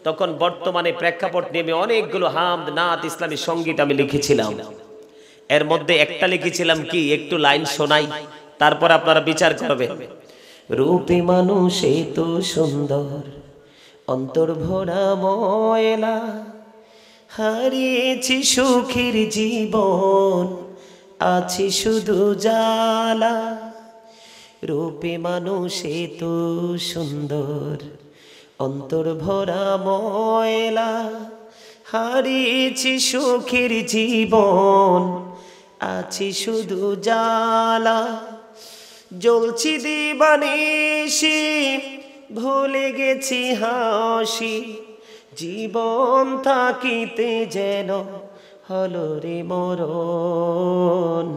তখন বর্তমানে প্রেক্ষাপট নিয়ে আমি অনেকগুলো হামদ নাত ইসলামী সঙ্গীত আমি লিখেছিলাম। এর মধ্যে একটা লিখেছিলাম কি, একটু লাইন শোনাই, তারপর আপনারা বিচার করবেন। রূপে মানুষ এত সুন্দর, অন্তর ভরা ময়লা, হারিয়েছি সুখের জীবন, আছি শুধু জ্বালা। রূপে মানুষ এত সুন্দর, অন্তর ভরা ময়লা, হারিয়েছি সুখের জীবন, আছি শুধু জ্বালা। জ্বলছি দিবানিশি, ভুলে গেছি হাসি, জীবন থাকিতে যেন হলো রে মরণ।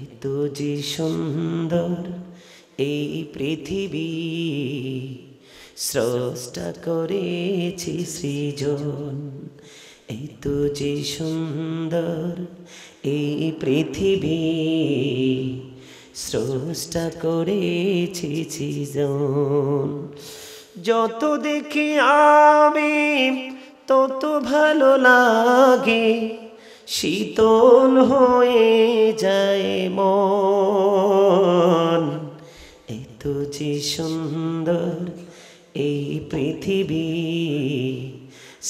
এত যে সুন্দর এই পৃথিবী, স্রষ্টা করেছি সৃজন। এত যে সুন্দর এই পৃথিবী, স্রষ্টা করেছি সৃজন। যত দেখি আমি তত ভালো লাগে, শীতল হয়ে যায় মন। এত যে সুন্দর এই পৃথিবী,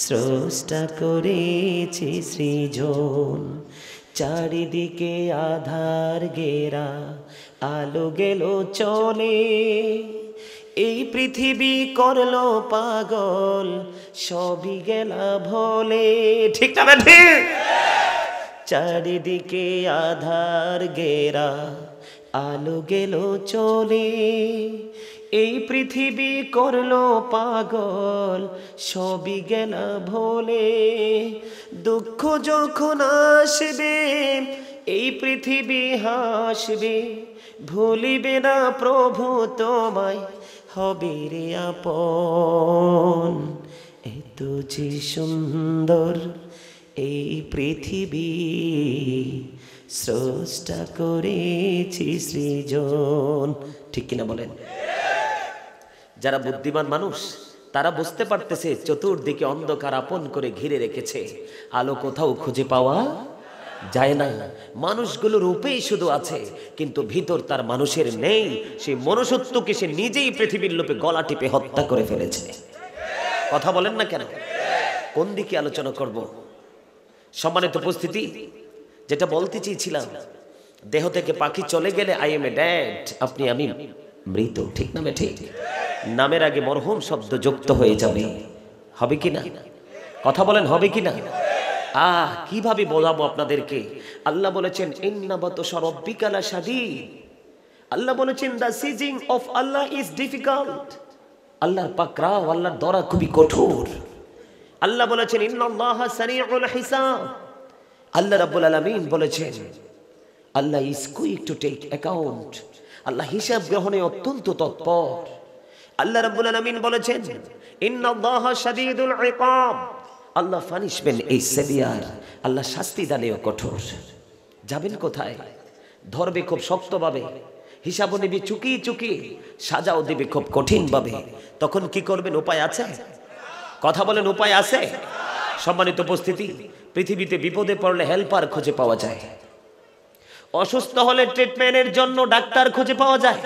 স্রষ্টা করেছি সৃজন। চারিদিকে আধার ঘেরা, আলো গেল চলে, এই পৃথিবী করলো পাগল, সবই গেলা ভোলে, ঠিক না ঠিক? চারিদিকে আধার ঘেরা, আলো গেল চলে, এই পৃথিবী করলো পাগল, সবই গেলা ভোলে। দুঃখ যখন আসবে, এই পৃথিবী হাসবে, ভুলিবে না প্রভু তোমায়, হবে রে আপন। এত যে সুন্দর এই পৃথিবী, স্রষ্টা করেছি সৃজন, ঠিক কিনা বলেন? যারা বুদ্ধিমান মানুষ তারা বুঝতে পারতেছে চতুর্দিকে অন্ধকার আপন করে ঘিরে রেখেছে, আলো কোথাও খুঁজে পাওয়া যায় না। মানুষগুলো রূপেই শুধু আছে, কিন্তু ভিতর তার মানুষের নেই। সেই মনুষ্যত্বকে সে নিজেই পৃথিবীর লোপে গলা টিপে হত্যা করে ফেলেছে। কথা বলেন না কেন? কোন দিকে আলোচনা করব? সম্মানিত উপস্থিতি, যেটা বলতে চেয়েছিলাম, দেহ থেকে পাখি চলে গেলে আই এম এ ড্যাড, আপনি আমি মৃত, ঠিক না ঠিক? নামের আগে মরহুম শব্দ যুক্ত হয়ে যাবে, হবে কি না? কথা বলেন, হবে কি না? কিভাবে বোঝাবো আপনাদেরকে? আল্লাহ বলেছেন ইন্না বাতশা রাব্বিকা লাশাদীদ। আল্লাহ বলেছেন the seizing of Allah is difficult. আল্লাহর পাকড়াও, আল্লাহর দরা খুবই কঠোর। আল্লাহ বলেছেন ইন্নাল্লাহা সারিউল হিসাব। আল্লাহ রাব্বুল আলামিন বলেছেন Allah is quick to take account. Allah হিসাব গ্রহণে অত্যন্ত তৎপর। আল্লাহ রাব্বুল আলামিন বলেছেন ইন্নাল্লাহা শাদীদুল ইকাব। আল্লাহ পানিশমেন্ট এই সেভিয়ার, আল্লাহ শাস্তি দানেও কঠোর। যাবেন কোথায়? ধরবে খুব শক্তভাবে, হিসাবও নিবি চুকিয়ে চুকিয়ে, সাজাও দিবে খুব কঠিনভাবে। তখন কি করবেন? উপায় আছে? কথা বলেন, উপায় আছে? সম্মানিত উপস্থিতি, পৃথিবীতে বিপদে পড়লে হেল্পার খুঁজে পাওয়া যায়, অসুস্থ হলে ট্রিটমেন্টের জন্য ডাক্তার খুঁজে পাওয়া যায়,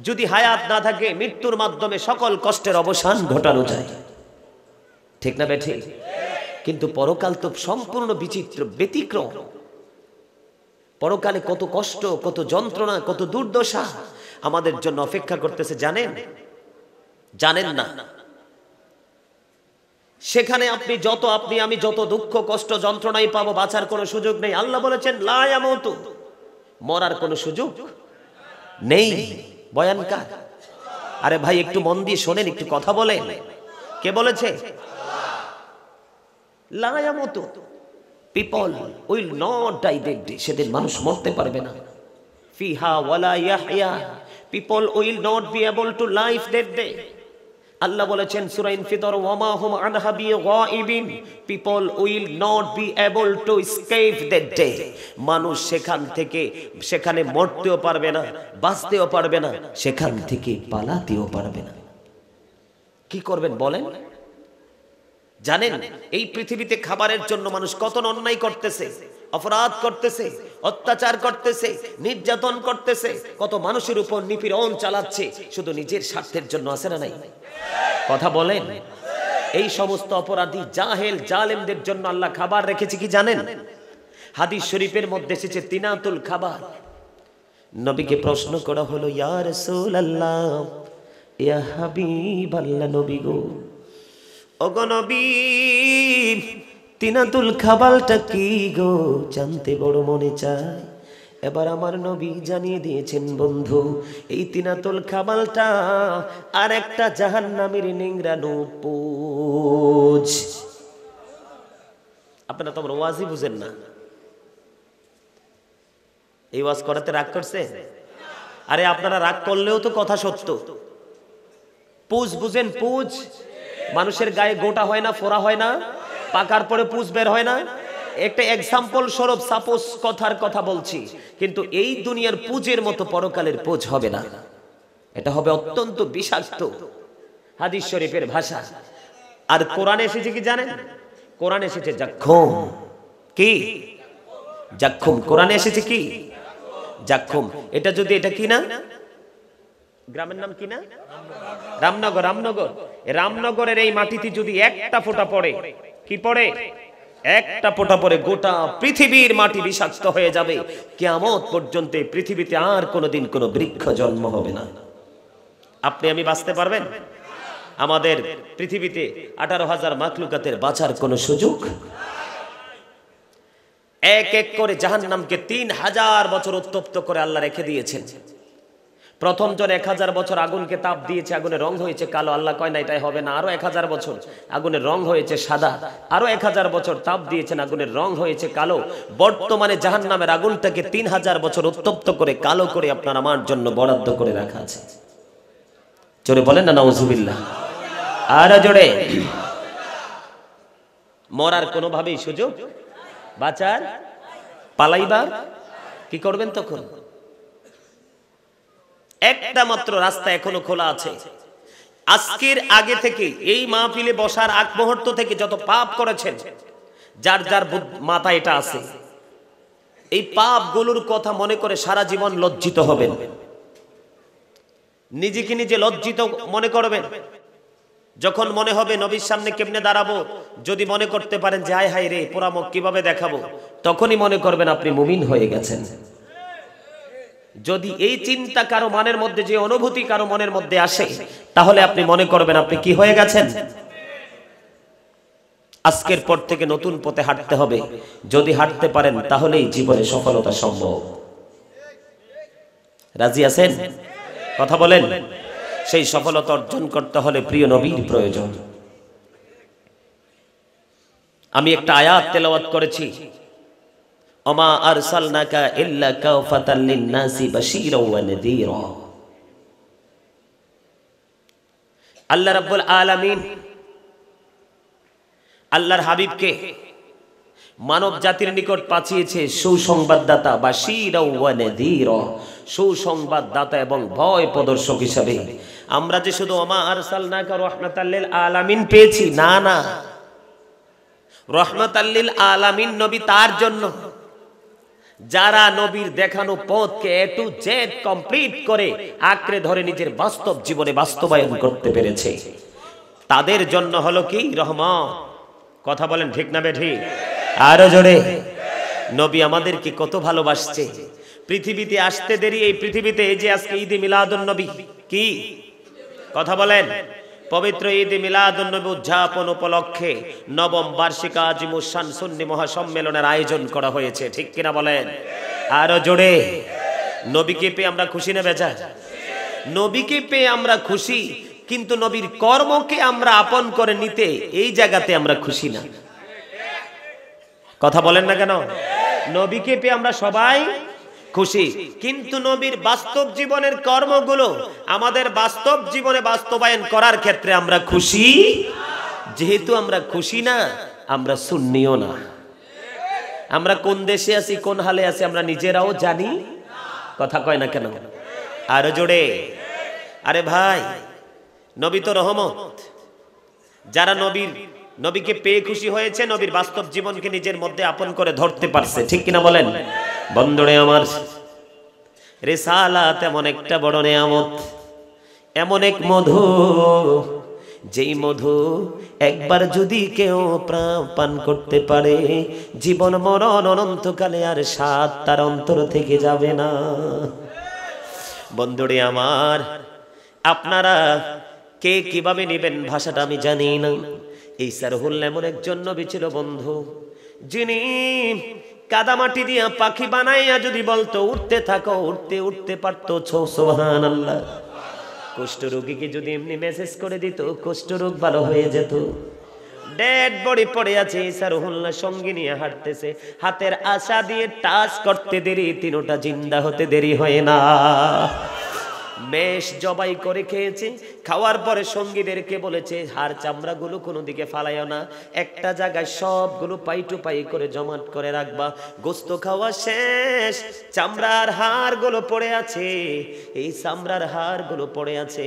যদি হায়াত না থাকে মৃত্যুর মাধ্যমে সকল কষ্টের অবসান ঘটানো যায়, ঠিক না বেঠিক? কিন্তু পরকাল তো সম্পূর্ণ বিচিত্র, ব্যতিক্রম। পরকালে কত কষ্ট, কত যন্ত্রণা, কত দুর্দশা আমাদের জন্য অপেক্ষা করতেছে, জানেন? জানেন না? সেখানে আপনি আমি যত দুঃখ কষ্ট যন্ত্রণাই পাবো, বাঁচার কোনো সুযোগ নেই। আল্লাহ বলেছেন লা ইয়ামুতু, মরার কোনো সুযোগ নেই। বয়ান কার? আরে ভাই একটু মন দিয়ে শোনেন, একটু কথা বলেন। কে বলেছে? লা ইয়ামুতু, people will not die that day, সেদিন মানুষ মরতে পারবে না। ফিহা ওয়ালা ইয়াহইয়া, people will not be able to live that day. Allah বলেছেন সূরা ইনফিতর, ওয়ামা হুম আনহা বিগাইবিন, people will not be able to escape that day. মানুষ সেখানে মরতেও পারবে না, বাঁচতেও পারবে না, সেখান থেকে পালাতেও পারবে না। কি করবেন বলেন? জানেন এই পৃথিবীতে খাবারের জন্য মানুষ কত অন্যায় করতেছে, অপরাধ করতেছে, অত্যাচার করতেছে, নির্যাতন করতেছে, কত মানুষের উপর নিপীড়ন চালাচ্ছে, শুধু নিজের স্বার্থের জন্য। আছে না নাই? কথা বলেন। এই সমস্ত অপরাধী জাহেল জালেমদের জন্য আল্লাহ খাবার রেখেছে কি জানেন? হাদিস শরীফের মধ্যে এসেছে তিনাতুল খাবার। নবীকে প্রশ্ন করা হলো, ইয়া রাসূলুল্লাহ, ইয়া হাবিবাল্লাহ, নবী গো, ওগো নবী, তিনাতুল খাবারটা কি গো, জানতে বড় মনে চায়। এবার আমার নবী জানিয়ে দিয়েছেন, বন্ধু, এই তিনাতুল খাবারটা আর একটা জাহান্নামের নিংড়ানো পুঁজ। আপনারা তো ওয়াজই বুঝেন না। এই ওয়াজ করাতে রাগ করছে? আরে আপনারা রাগ করলেও তো কথা সত্য। পুঁজ বুঝেন? পুঁজ মানুষের গায়ে গোটা হয় না, ফোড়া হয় না, পাকার পরে পুঁজ বের হয় না। একটা এক্সাম্পল স্বরূপ সাপোজ কথার কথা বলছি, কিন্তু এই দুনিয়ার পুঁজের মতো পরকালের পুঁজ হবে না। এটা হবে অত্যন্ত বিষাক্ত, হাদিস শরীফের ভাষা। আর কোরআনে এসেছে কি জানেন? কোরআনে এসেছে জাক্কুম। কি জাক্কুম? কোরআনে এসেছে কি জাক্কুম? এটা যদি এটা কি না, গ্রামের নাম কি না, রামনগর। রামনগর, রামনগরের এই মাটিতে যদি একটা ফোঁটা পড়ে, কি পড়ে? একটা ফোঁটা পড়ে, গোটা পৃথিবীর মাটি বিষাক্ত হয়ে যাবে। কিয়ামত পর্যন্ত পৃথিবীতে আর কোনোদিন কোনো বৃক্ষ জন্ম হবে না। আপনি আমি বাঁচতে পারবেন? আমাদের পৃথিবীতে 18,000 মাখলুকাতের বাঁচার কোনো সুযোগ? এক এক করে জাহান্নামকে 3000 বছর উত্তপ্ত করে আল্লাহ রেখে দিয়েছেন। প্রথম জন 1000 বছর আগুনকে তাপ দিয়েছে, আগুনের রং হয়েছে কালো। আল্লাহ কয় না এটাই হবে না, আরো 1000 বছর আগুনের রং হয়েছে সাদা। আরো 1000 বছর তাপ দিয়েছেন, আগুনের রং হয়েছে কালো। বর্তমানে জাহান্নামের আগুনটাকে 3000 বছর উত্তপ্ত করে কালো করে আপনার আমার জন্য বরাদ্দ করে রাখা আছে। জোরে বলেন না নাউজুবিল্লাহ। আর জোরে। মরার কোনোভাবেই সুযোগ, বাঁচার, পালাইবার কি করবেন তখন? একটা মাত্র রাস্তা এখনো খোলা আছে। আজকের আগে থেকে, এই মাহফিলে বসার আগ মুহূর্ত থেকে যত পাপ করেছেন, যার যার মাথায় এটা আছে, এই পাপগুলোর কথা মনে করে সারা জীবন লজ্জিত হবেন। নিজেকে নিজে লজ্জিত মনে করবেন। যখন মনে হবে নবীর সামনে কেমনে দাঁড়াবো, যদি মনে করতে পারেন যে হায় হায় রে, পোড়া মুখ কিভাবে দেখাবো, তখনই মনে করবেন আপনি মুমিন হয়ে গেছেন। যদি এই চিন্তা কারো মনের মধ্যে, যে অনুভূতি কারো মনের মধ্যে আসে, তাহলে আপনি মনে করবেন আপনি কি হয়ে গেছেন। আজকের পর থেকে নতুন পথে হাঁটতে হবে। যদি হাঁটতে পারেন তাহলেই জীবনে সফলতা সম্ভব। রাজি আছেন? কথা বলেন। সেই সফলতা অর্জন করতে হলে প্রিয় নবীর প্রয়োজন। আমি একটা আয়াত তেলাওয়াত করেছি, ওমা আরসালনাকা ইল্লা কাফাতাল লিন-নাসি বাশীরা ওয়া নাযীরা। আল্লাহ রাব্বুল আলামিন আল্লাহর হাবিবকে মানব জাতির নিকট পাঠিয়েছে সুসংবাদদাতা, বাশীরা ওয়া নাযীরা, সুসংবাদদাতা এবং ভয় প্রদর্শক হিসাবে। আমরা যে শুধু ওমা আরসালনাকা রাহমাতাল লিল আলামিন পেয়েছি, না না, রাহমাতাল লিল আলামিন নবী তার জন্য যারা নবীর দেখানো পথকে এ টু জেড কমপ্লিট করে আঁকড়ে ধরে নিজের বাস্তব জীবনে বাস্তবায়ন করতে পেরেছে, তাদের জন্য হলো কি রহমত। কথা বলেন ঠিক না বেঠিক? আরো জোরে। নবী আমাদেরকে কত ভালোবাসছে। পৃথিবীতে আসতে দেরি, এই পৃথিবীতে এই যে আজকে ঈদে মিলাদুন নবী, কি কথা বলেন, পবিত্র ঈদে মিলাদুন নবী উদযাপন উপলক্ষে নবম বার্ষিক আজিমুস শান সুন্নি মহাসম্মেলনের আয়োজন করা হয়েছে, ঠিক কিনা বলেন? আরো জোরে। নবীকে পেয়ে আমরা খুশি না বেজার? নবীকে পেয়ে আমরা খুশি, কিন্তু নবীর কর্মকে আমরা আপন করে নিতে এই জায়গাতে আমরা খুশি না। কথা বলেন না কেন? নবীকে পেয়ে আমরা সবাই খুশি, কিন্তু নবীর বাস্তব জীবনের কর্মগুলো আমাদের বাস্তব জীবনে বাস্তবায়ন করার ক্ষেত্রে আমরা খুশি। যেহেতু আমরা খুশি না, আমরা সুন্নিও না। আমরা কোন দেশে আছি, কোন হালে আছি আমরা নিজেরাও জানি। কথা কয় না কেন? আরো জোরে। আরে ভাই, নবী তো রহমত। যারা নবীকে পেয়ে খুশি হয়েছে, নবীর বাস্তব জীবনকে নিজের মধ্যে আপন করে ধরতে পারছে, ঠিক কিনা বলেন? বন্ধুরে আমার, রিসালাত এমন একটা বড় নিয়ামত, এমন এক মধু, যেই মধু একবার যদি কেউ পান করতে পারে, জীবন মরণ অনন্তকালে আর স্বাদ তার অন্তর থেকে যাবে না। বন্ধুরে আমার, আপনারা কে কিভাবে নেবেন ভাষাটা আমি জানি না। ঈসা রুহুল্লাহ এমন একজন নবী ছিল বন্ধু, যিনি কাদামাটি দিয়া পাখি বানাইয়া যদি বলতো উঠতে থাকো, উঠতে উঠতে পারতো। সুবহানাল্লাহ। কুষ্ঠ রোগীকে যদি এমনি মেসেজ করে দিত, কুষ্ঠ রোগ ভালো হয়ে যেত। ডেড বডি পড়ে আছে, ঈসা রুহুল্লাহ সঙ্গী নিয়ে হাঁটতেছে, হাতের আশা দিয়ে টাচ করতে দেরি, তিনোটা জিন্দা হতে দেরি হয় না। মেষ জবাই করে খেয়েছে, খাওয়ার পরে সঙ্গীদেরকে বলেছে হাড় চামড়াগুলো কোনো দিকে ফালাইও না, একটা জায়গায় সবগুলো পাই টু পাই করে জমাট করে রাখবা। গোস্ত খাওয়া শেষ, চামড়ার হাড়গুলো পড়ে আছে, এই চামড়ার হাড়গুলো পড়ে আছে।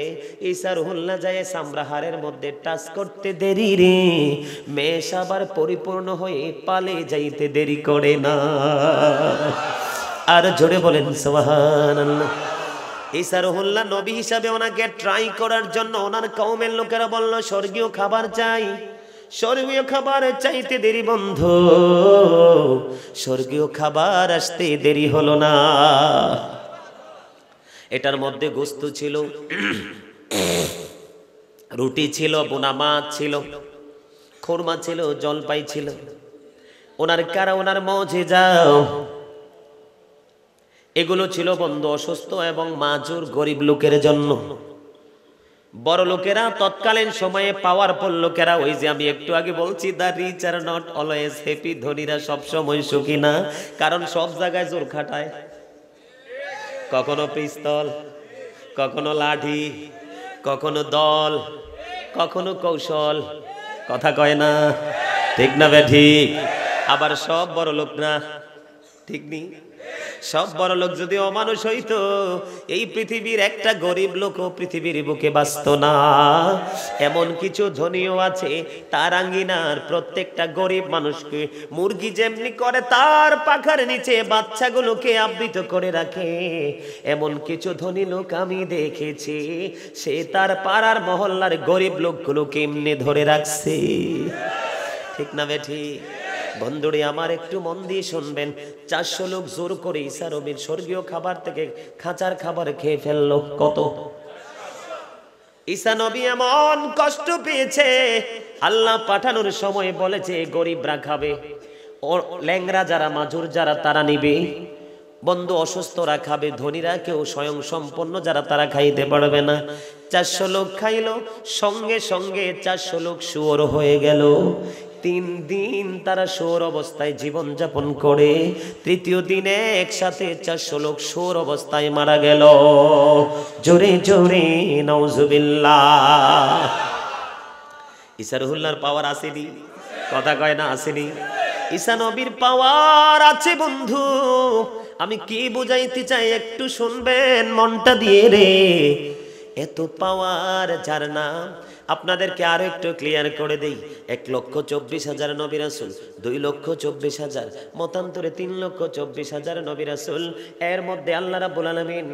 ঈসা রুহুল্লাহ যায় চামড়া হাড়ের মধ্যে টাচ করতে দেরি রে, মেষ আবার পরিপূর্ণ হয়ে পালে যাইতে দেরি করে না। আর জোরে বলেন সুবহানাল্লাহ। ঈসা রুহুল্লাহ নবী হিসাবে ওনাকে ট্রাই করার জন্য ওনার কওমের লোকেরা বলল স্বর্গীয় খাবার চাই। স্বর্গীয় খাবার চাইতে দেরি বন্ধু, স্বর্গীয় খাবার আসতে দেরি হলো না। এটার মধ্যে গোস্ত ছিল, রুটি ছিল, বোনা মাছ ছিল, খুরমা ছিল, জলপাই ছিল। ওনার কারা, ওনার মজে যাও, এগুলো ছিল বন্ধু অসুস্থ এবং মাজুর গরিব লোকের জন্য। বড় লোকেরা তৎকালীন সময়ে পাওয়ারফুল লোকেরা, ওই যে আমি একটু আগে বলছি the rich are not always happy, ধনীরা সব সময় সুখী না, কারণ সব জায়গায় জোর খাটায়। কখনো পিস্তল, কখনো লাঠি, কখনো দল, কখনো কৌশল। কথা কয় না, ঠিক না বে ঠিক? আবার সব বড় লোক না, ঠিক নেই? সব বড় লোক যদি অমানুষ হইতো, এই পৃথিবীর একটা গরিব লোকও পৃথিবীর বুকে বাঁচত না। এমন কিছু ধনীও আছে, তার আঙ্গিনার প্রত্যেকটা গরিব মানুষকে মুরগি যেমনি করে তার পাখার নিচে বাচ্চাগুলোকে আবৃত করে রাখে, এমন কিছু ধনী লোক আমি দেখেছি, সে তার পাড়ার মহল্লার গরিব লোকগুলোকে এমনি ধরে রাখছে। ঠিক না বেঠি? বন্ধুরে আমার, একটু মন দিয়ে শুনবেন। 400 লোক জোর করে ঈসা নবীর স্বর্গীয় খাবার থেকে খাঁচার খাবার খেয়ে ফেললো। কত? ঈসা নবী এমন কষ্ট পেয়েছে, আল্লাহ পাঠানোর সময় বলেছে গরিবরা খাবে, ও ল্যাংরা যারা, মাজুর যারা, তারা নিবে। বন্ধু অসুস্থরা খাবে, ধনীরা কেউ স্বয়ং সম্পন্ন যারা তারা খাইতে পারবে না। 400 লোক খাইলো, সঙ্গে সঙ্গে 400 লোক শুয়োর হয়ে গেল। 3 দিন তারা শুয়োর অবস্থায় জীবন যাপন করে, তৃতীয় দিনে একসাথে 400 লোক শুয়োর অবস্থায় মারা গেল। জোরে জোরে নাউজুবিল্লাহ। ঈসা রুহুল্লাহর পাওয়ার আসেনি? কথা কয় না আসেনি? ঈসা নবীর পাওয়ার আছে বন্ধু। আমি কি বুঝাইতে চাই একটু শুনবেন মনটা দিয়ে রে। এত পাওয়ার যার নাম, আপনাদেরকে আরো একটু ক্লিয়ার করে দেই। 1,24,000 নবী রাসূল, 2,24,000, মতান্তরে 3,24,000 নবী রাসূল। এর মধ্যে আল্লাহ রাব্বুল আলামিন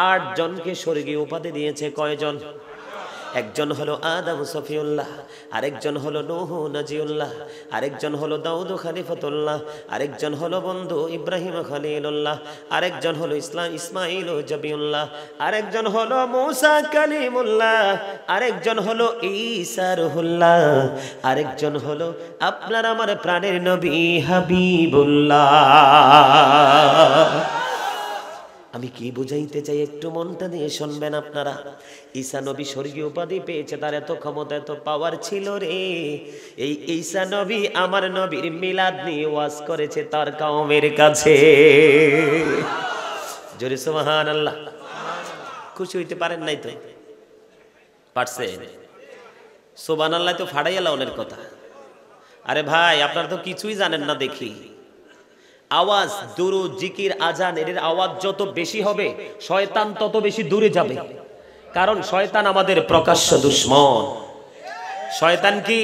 8 জনকে স্বর্গীয় উপাধি দিয়েছে। কয়জন? একজন হলো আদম সফিউল্লাহ, আরেকজন হলো নূহ নাজিউল্লাহ, আরেকজন হলো দাউদ খলিফাতুল্লাহ, আরেকজন হলো বন্ধু ইব্রাহিম খলিলুল্লাহ, আরেকজন হলো ইসমাঈল জবিউল্লাহ, আরেকজন হলো মূসা কালিমুল্লাহ, আরেকজন হলো ঈসা রুহুল্লাহ, আরেকজন হলো আপনার আমার প্রাণের নবী হাবিবুল্লাহ। আমি কি বুঝাইতে চাই একটু মনটা দিয়ে শুনবেন আপনারা। ঈসা নবী স্বর্গীয় উপাধি পেয়েছে, তার এত ক্ষমতা এত পাওয়ার ছিল রে। এই ঈসা নবী আমার নবীর মিলাদ নিয়ে ওয়াজ করেছে তার কওমের কাছে। জোরে সুবহানাল্লাহ। খুশি হইতে পারেন নাই তো? পারছেন? সুবহানাল্লাহ তো ফাড়াইয়া লাউনের কথা। আরে ভাই আপনারা তো কিছুই জানেন না দেখি। আওয়াজ, দুরূদ, জিকির, আজান এর আওয়াজ যত বেশি হবে শয়তান তত বেশি দূরে যাবে। কারণ শয়তান আমাদের প্রকাশ্য দুশমন। শয়তান কি?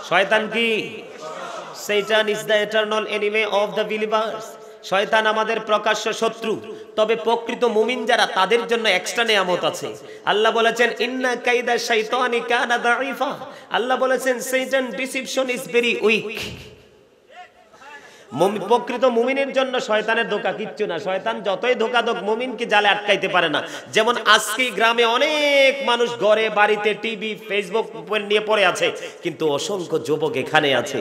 শয়তান কি? Satan is the eternal enemy of the believers. শয়তান আমাদের প্রকাশ্য শত্রু। তবে প্রকৃত মুমিন যারা তাদের জন্য এক্সট্রা নিয়ামত আছে। আল্লাহ বলেছেন ইন্না কাইদা শাইতানি কানা দাঈফা। আল্লাহ বলেছেন Satan deception is very weak. প্রকৃত মুমিনের জন্য শয়তানের ধোঁকা কিচ্ছু না। শয়তান যতই ধোঁকা দেখ মুমিনকে জালে আটকাইতে পারে না। যেমন আজকে গ্রামে অনেক মানুষ ঘরে বাড়িতে টিভি ফেসবুক নিয়ে পড়ে আছে, কিন্তু অসংখ্য যুবক এখানে আছে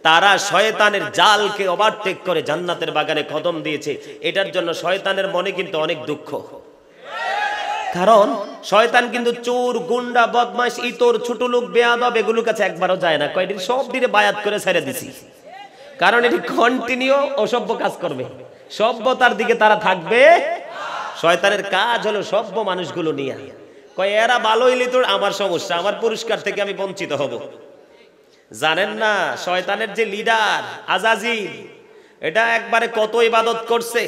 তারা শয়তানের জালকে ওভারটেক করে জান্নাতের বাগানে কদম দিয়েছে। এটার জন্য শয়তানের মনে কিন্তু অনেক দুঃখ। কারণ শয়তান কিন্তু চোর, গুন্ডা, বদমাশ, ইতর, ছোট লোক, বেয়াদব এগুলোর কাছে একবারও যায় না। কয়দিন সব দিনে বায়াত করে ছেড়ে দিছি। কারণ এটি কন্টিনিউ অসভ্য কাজ করবে, সভ্যতার দিকে তারা থাকবে। শয়তানের কাজ হলো সভ্য মানুষগুলো নিয়ে কয় এরা ভালো হইলে তো আমার সমস্যা, আমার পুরস্কার থেকে আমি বঞ্চিত হব। জানেন না শয়তানের যে লিডার আজাজিল, এটা একবারে কত ইবাদত করছে,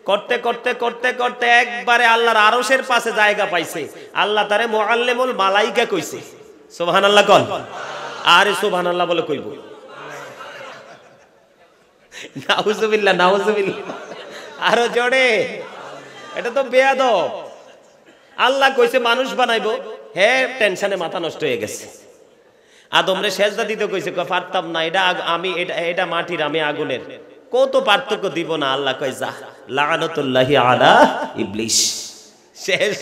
করতে করতে করতে করতে একবারে আল্লাহর আরশের পাশে জায়গা পাইছে। আল্লাহ তারে মুআল্লিমুল মালাইকা কইছে। সুবহানাল্লাহ কোন? আরে সুবহানাল্লাহ বলে কইব। নাউজুবিল্লাহ, নাউজুবিল্লাহ, আরো জোরে। এটা তো বেয়াদব। আল্লাহ কইছে মানুষ বানাইবো, হে টেনশনে মাথা নষ্ট হয়ে গেছে। আদমরে সেজদা দিতে কইছে, কয় পারতাম না, এটা আমি, এটা মাটির, আমি আগুনের, কত পার্থক্য দিব না। আল্লাহ কয় যা, লাআনাতুল্লাহি আলা ইবলিস। শেষ।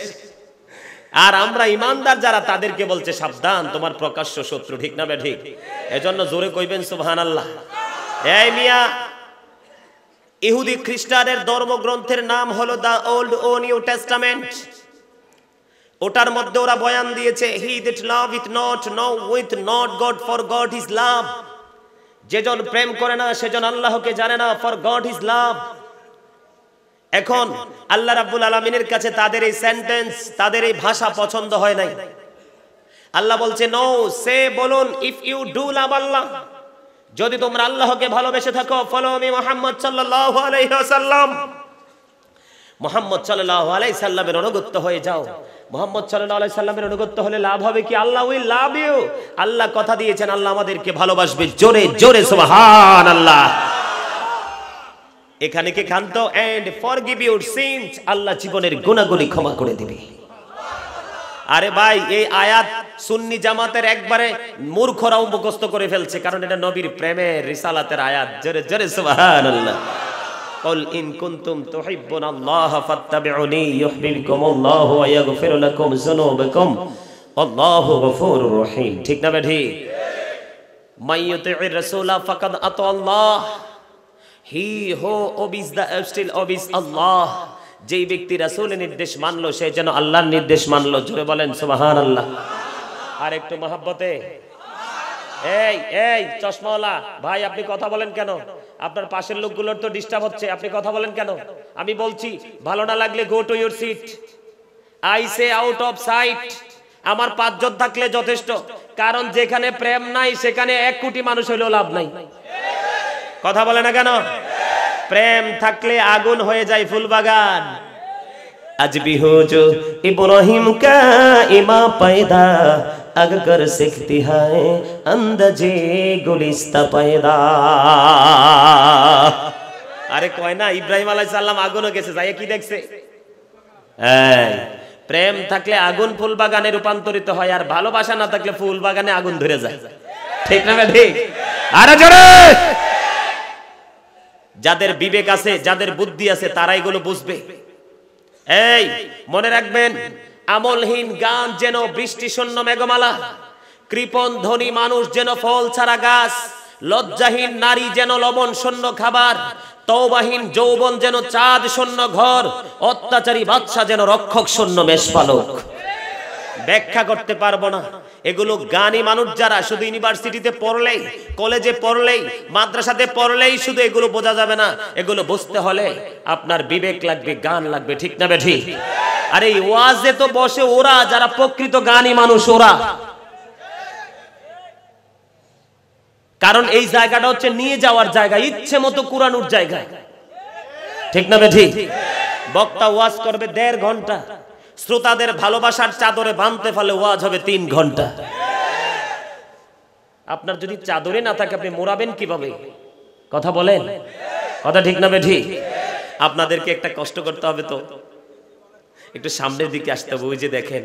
আর আমরা ইমানদার যারা তাদেরকে বলছে সাবধান, তোমার প্রকাশ্য শত্রু। ঠিক না বে ঠিক? এজন্য জোরে কইবেন সুবহানাল্লাহ। এই মিয়া, ইহুদি খ্রিস্টানের ধর্মগ্রন্থের নাম হলো দা ওল্ড ও নিউ টেস্টামেন্ট। ওটার মধ্যে ওরা বয়ান দিয়েছে হি দ্যাট লাভeth not knoweth not God, for God is love. যেজন প্রেম করে না সেজন আল্লাহকে জানে না, for God is love. এখন আল্লাহ রাব্বুল আলামিনের কাছে তাদের এই সেন্টেন্স, তাদের এই ভাষা পছন্দ হয় নাই। আল্লাহ বলছে নো, সে বলুন ইফ ইউ ডু লাভ আল্লাহ, যদি তোমরা আল্লাহকে ভালোবেসে থাকো, ফলো মি মুহাম্মদ সাল্লাল্লাহু আলাইহি ওয়াসাল্লাম, মুহাম্মদ সাল্লাল্লাহু আলাইহি সাল্লামের অনুগত হয়ে যাও। মুহাম্মদ সাল্লাল্লাহু আলাইহি সাল্লামের অনুগত হলে লাভ হবে কি? আল্লাহ উইল লাভ ইউ। আল্লাহ কথা দিয়েছেন আল্লাহ আমাদেরকে ভালোবাসবে। জোরে জোরে সুবহানাল্লাহ। এখানে কি খান্ত এন্ড ফরগিভ ইউর সিনস, আল্লাহ জীবনের গুনাহগুলি ক্ষমা করে দিবে। আরে ভাই, এই আয়াত সুন্নি জামাতের একবারে মূর্খরাও মুখস্থ করে ফেলছে, কারণ এটা নবীর প্রেমের রিসালাতের আয়াত। জোরে জোরে সুবহানাল্লাহ। قل إن كنتم تحبون الله فاتبعوني يحببكم الله ويغفر لكم ذنوبكم والله غفور رحيم। ঠিক না বেঠি? মান ইউতি'র রাসূলা ফাকাদ আতা আল্লাহ, হি হু ওবিস দা স্টিল ওবিস আল্লাহ। যেই ব্যক্তি রাসূলের নির্দেশ মানলো সে যেন আল্লাহর নির্দেশ মানলো। জোরে বলেন সুবহানাল্লাহ। আর একটু মহব্বতে। এই এই চশমাওয়ালা ভাই, আপনি কথা বলেন কেন? আপনার পাশের লোকগুলোর তো ডিস্টার্ব হচ্ছে, আপনি কথা বলেন কেন? আমি বলছি ভালো না লাগলে go to your seat. I say out of sight. আমার 5 জন থাকলে যথেষ্ট, কারণ যেখানে প্রেম নাই সেখানে 1 কোটি মানুষ হলেও লাভ নাই। কথা বলে না কেন? প্রেম থাকলে আগুন হয়ে যায় ফুলবাগান। আজ भी हो जो इब्राहिम का इमा पैदा, अगर सीखती है अंदाजे गुलिस्ता पैदा। আরে কয় না ইব্রাহিম আলাইহিস সালাম আগুনও গেছে, যাই কি দেখছে? এই প্রেম থাকলে আগুন ফুলবাগানে রূপান্তরিত হয়, আর ভালোবাসা না থাকলে ফুলবাগানে আগুন ধরে যায়। ঠিক না ঠিক? আরে জোরে। যাদের বিবেক আছে, যাদের বুদ্ধি আছে, তারা এগুলো বুঝবে। এই মনে রাখবেন, আমলহীন গান যেন বৃষ্টি শূন্য মেঘমালা, কৃপণ ধনী মানুষ যেন ফল ছাড়া গাছ, লজ্জাহীন নারী যেন লবণ শূন্য খাবার, তওবাহীন যৌবন যেন চাঁদ শূন্য ঘর, অত্যাচারী বাদশা যেন রক্ষক শূন্য মেষপালক। ব্যাখ্যা করতে পারবো না এগুলো। জ্ঞানী মানুষ যারা, শুধু ইউনিভার্সিটিতে পড়লেই, কলেজে পড়লেই, মাদ্রাসাতে পড়লেই শুধু এগুলো বোঝা যাবে না। এগুলো বুঝতে হলে আপনার বিবেক লাগবে, জ্ঞান লাগবে, ঠিক না বেঠি? আরে এই ওয়াজে তো বসে ওরা যারা প্রকৃত জ্ঞানী মানুষ, ওরা। কারণ এই জায়গাটা হচ্ছে নিয়ে যাওয়ার জায়গা, ইচ্ছে মতো কুরানোর জায়গা, ঠিক না বেঠি? বক্তা ওয়াজ করবে 1.5 ঘন্টা, শ্রোতাদের ভালোবাসার চাদরে বাঁধতে ফেলে ওয়াজ হবে 3 ঘন্টা। আপনার যদি চাদরে না থাকে আপনি মোড়াবেন কিভাবে? কথা বলেন, কথা ঠিক না বেঠি? আপনাদেরকে একটা কষ্ট করতে হবে, তো একটু সামনের দিকে আসতে হবে। ওই যে দেখেন,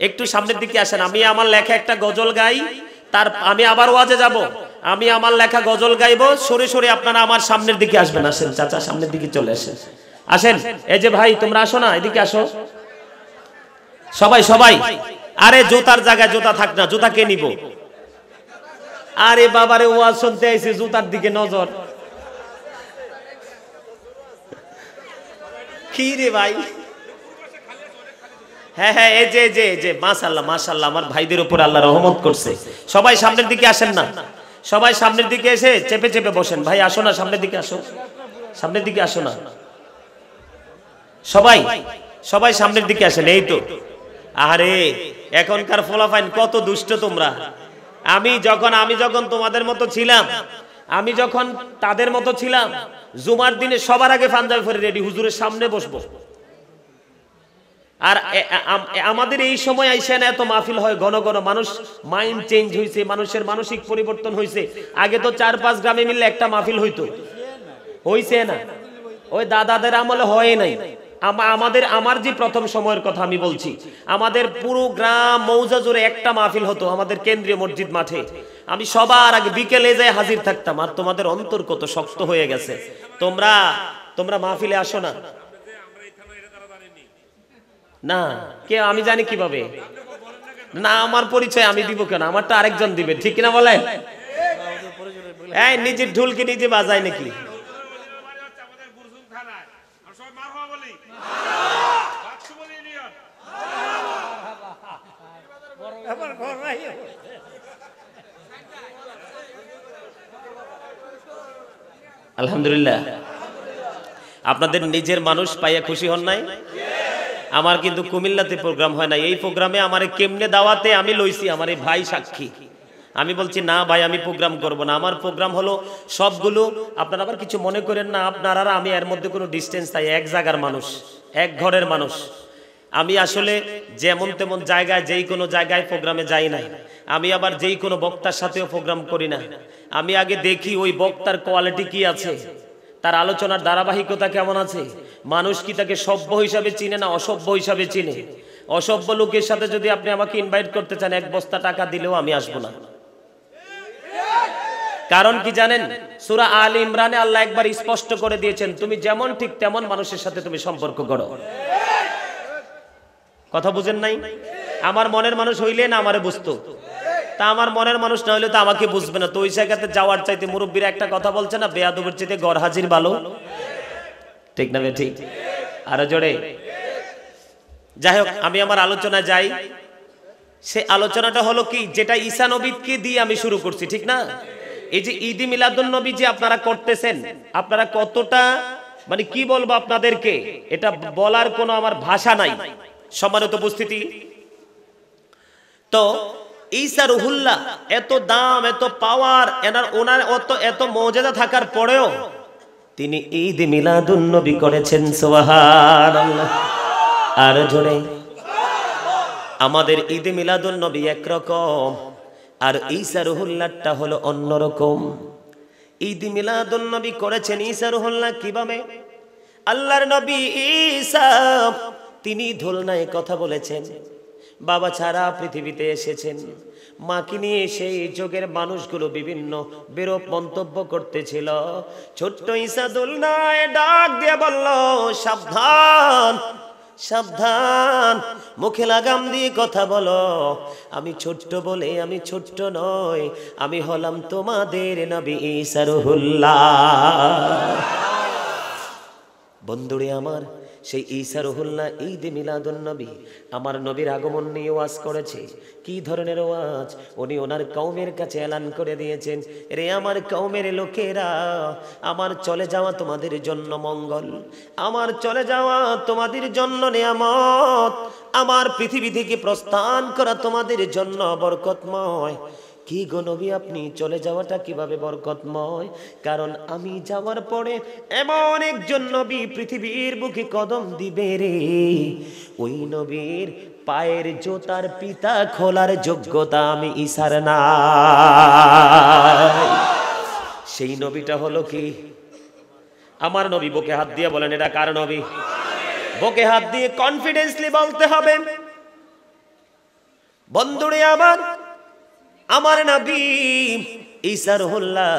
একটু সামনের দিকে আসেন। আমি আমার লেখা একটা গজল গাই, আমি আবার ওয়াজে যাব, আমি আমার লেখা গজল গাইবো, সরে সরে আপনারা আমার সামনের দিকে আসবেন। আসেন চাচা, সামনের দিকে চলে আসেন, আসেন। এই যে ভাই, তোমরা আসো না, এদিকে আসো সবাই সবাই। আরে জুতার জায়গায় জুতা থাক না, জুতা কে নিব? আরে বাবারে, ওয়াজ শুনতে আইছে, জুতার দিকে নজর। কি রে ভাই? হ্যাঁ হ্যাঁ, এই যে যে যে মাশাআল্লাহ মাশাআল্লাহ, আমার ভাইদের উপর আল্লাহ রহমত করছে। সবাই সামনের দিকে আসেন না, সবাই সামনের দিকে এসে চেপে চেপে বসেন। ভাই আসো না, সামনের দিকে আসো, সামনের দিকে আসো না, সবাই সবাই সামনের দিকে আসেন। এই তো, আরে এখনকার ফলাফাইন কত দুষ্ট তোমরা। আমি যখন তোমাদের মতো ছিলাম, আমি যখন তাদের মতো ছিলাম, জুমার দিনে সবার আগে পাঞ্জাবি পরে রেডি, হুজুরের সামনে বসবো। আর আমাদের এই সময় আইসেন এত মাহফিল হয়, ঘন ঘন মানুষ, মাইন্ড চেঞ্জ হয়েছে, মানুষের মানসিক পরিবর্তন হয়েছে। আগে তো 4-5 গ্রামে মিললে একটা মাহফিল হইতো, হইছে না? ওই দাদাদের আমলে হয় নাই। আমার যে প্রথম সময়ের কথা আমি বলছি, আমাদের পুরো গ্রাম মৌজা জুড়ে একটা মাহফিল হতো আমাদের কেন্দ্রীয় মসজিদ মাঠে। আমি সবার আগে বিকেলে যাই হাজির থাকতাম। আর তোমাদের অন্তর কত শক্ত হয়ে গেছে, তোমরা মাহফিলে আসো না। না কে, আমি জানি কিভাবে? না, আমার পরিচয় আমি দিব কেন? আমারটা আরেকজন দিবে, ঠিক না বলেন? এই নিজের ঢুলকে নিজে বাজায় নাকি? আলহামদুলিল্লাহ, আপনাদের নিজের মানুষ পাইয়া খুশি হন নাই? আমার কিন্তু কুমিল্লাতে প্রোগ্রাম হয় না। এই প্রোগ্রামে আমার কেমনে দাওয়াতে আমি লইছি, আমার এই ভাই সাক্ষী। আমি বলছি না ভাই, আমি প্রোগ্রাম করব না। আমার প্রোগ্রাম হলো সবগুলো, আপনারা আবার কিছু মনে করেন না, আপনারা আমি এর মধ্যে কোনো ডিস্টেন্স নাই। এক জায়গার মানুষ, এক ঘরের মানুষ। আমি আসলে যেমন তেমন জায়গায়, যেই কোনো জায়গায় প্রোগ্রামে যাই না। আমি আবার যেই কোনো বক্তার সাথেও প্রোগ্রাম করি না। আমি আগে দেখি ওই বক্তার কোয়ালিটি কি আছে, তার আলোচনার ধারাবাহিকতা কেমন আছে, মানুষ কি তাকে সভ্য হিসাবে চিনে না অসভ্য হিসাবে চিনে। অসভ্য লোকের সাথে যদি আপনি আমাকে ইনভাইট করতে চান, 1 বস্তা টাকা দিলেও আমি আসবো না। কারণ কি জানেন? সূরা আলে ইমরানে আল্লাহ একবার স্পষ্ট করে দিয়েছেন, তুমি যেমন ঠিক তেমন মানুষের সাথে তুমি সম্পর্ক করো। কথা বুঝেন নাই? আমার মনের মানুষ হইলে না আমারে বুঝতো, তা আমার মনের মানুষ না হইলে তো আমাকে বুঝবে না। তো ওই জায়গাতে যাওয়ার চাইতে, মুরব্বীরা একটা কথা বলছে না, বেয়াদবের চাইতে গড় হাজির ভালো, ঠিক না? ঠিক, আরো জোরে। যাই হোক, আমি আমার আলোচনা যাই। সে আলোচনাটা হলো কি, যেটা ঈসা নবীকে দিয়ে আমি শুরু করছি, ঠিক না? এই যে ঈদে মিলাদুন নবী যে আপনারা করতেছেন, আপনারা কতটা, মানে কি বলবো আপনাদেরকে, এটা বলার কোনো আমার ভাষা নাই। সম্মানিত উপস্থিতি, তো ঈসা রুহুল্লাহ এত দাম, এত পাওয়ার, ওনার এত মর্যাদা থাকার পরেও তিনি ঈদ মিলাদুন নবী করেছেন। সুবহানাল্লাহ, আর জোরে। আমাদের ঈদ মিলাদুন নবী একরকম, আর ঈসা রুহুল্লাহটা হলো অন্যরকম। ঈদ মিলাদুন নবী করেছেন ঈসা রুহুল্লাহ কিভাবে? আল্লাহর নবী ঈসা তিনি দোলনায় কথা বলেছেন, বাবা ছাড়া পৃথিবীতে এসেছেন। মাকে নিয়ে সেই যুগের মানুষগুলো বিভিন্ন বিরূপ মন্তব্য করতেছিল। ছোট্ট ঈসা দোলনায় ডাক দিয়ে বলল, সাবধান, সাবধান, মুখে লাগাম দিয়ে কথা বলো। আমি ছোট্ট বলে আমি ছোট্ট নই, আমি হলাম তোমাদের নবী ঈসা রুহুল্লাহ। বন্ধুরে আমার, সেই ঈসা রুহুল্লাহ ঈদে মিলাদুন নবী আমার নবীর আগমন নিয়ে ওয়াজ করেছে। কি ধরনের ওয়াজ? উনি ওনার কওমের কাছে এলান করে দিয়েছেন, রে আমার কওমের লোকেরা, আমার চলে যাওয়া তোমাদের জন্য মঙ্গল, আমার চলে যাওয়া তোমাদের জন্য নিয়ামত, আমার পৃথিবী থেকে প্রস্থান করা তোমাদের জন্য বরকতময়। কি গো নবী, আপনি চলে যাওয়াটা কিভাবে বরকতময়? কারণ আমি যাওয়ার পরে এমন একজন নবী পৃথিবীর বুকে কদম দিবে রে, ওই নবীর পায়ের জোতার পিতা খোলার যোগ্যতা আমি ঈসার নাই। সেই নবীটা হলো কি? আমার নবী। বুকে হাত দিয়ে বলেন, এটা কার নবী? বুকে হাত দিয়ে কনফিডেন্সলি বলতে হবে। বন্ধুরে আমার নবী ঈসা রুহুল্লাহ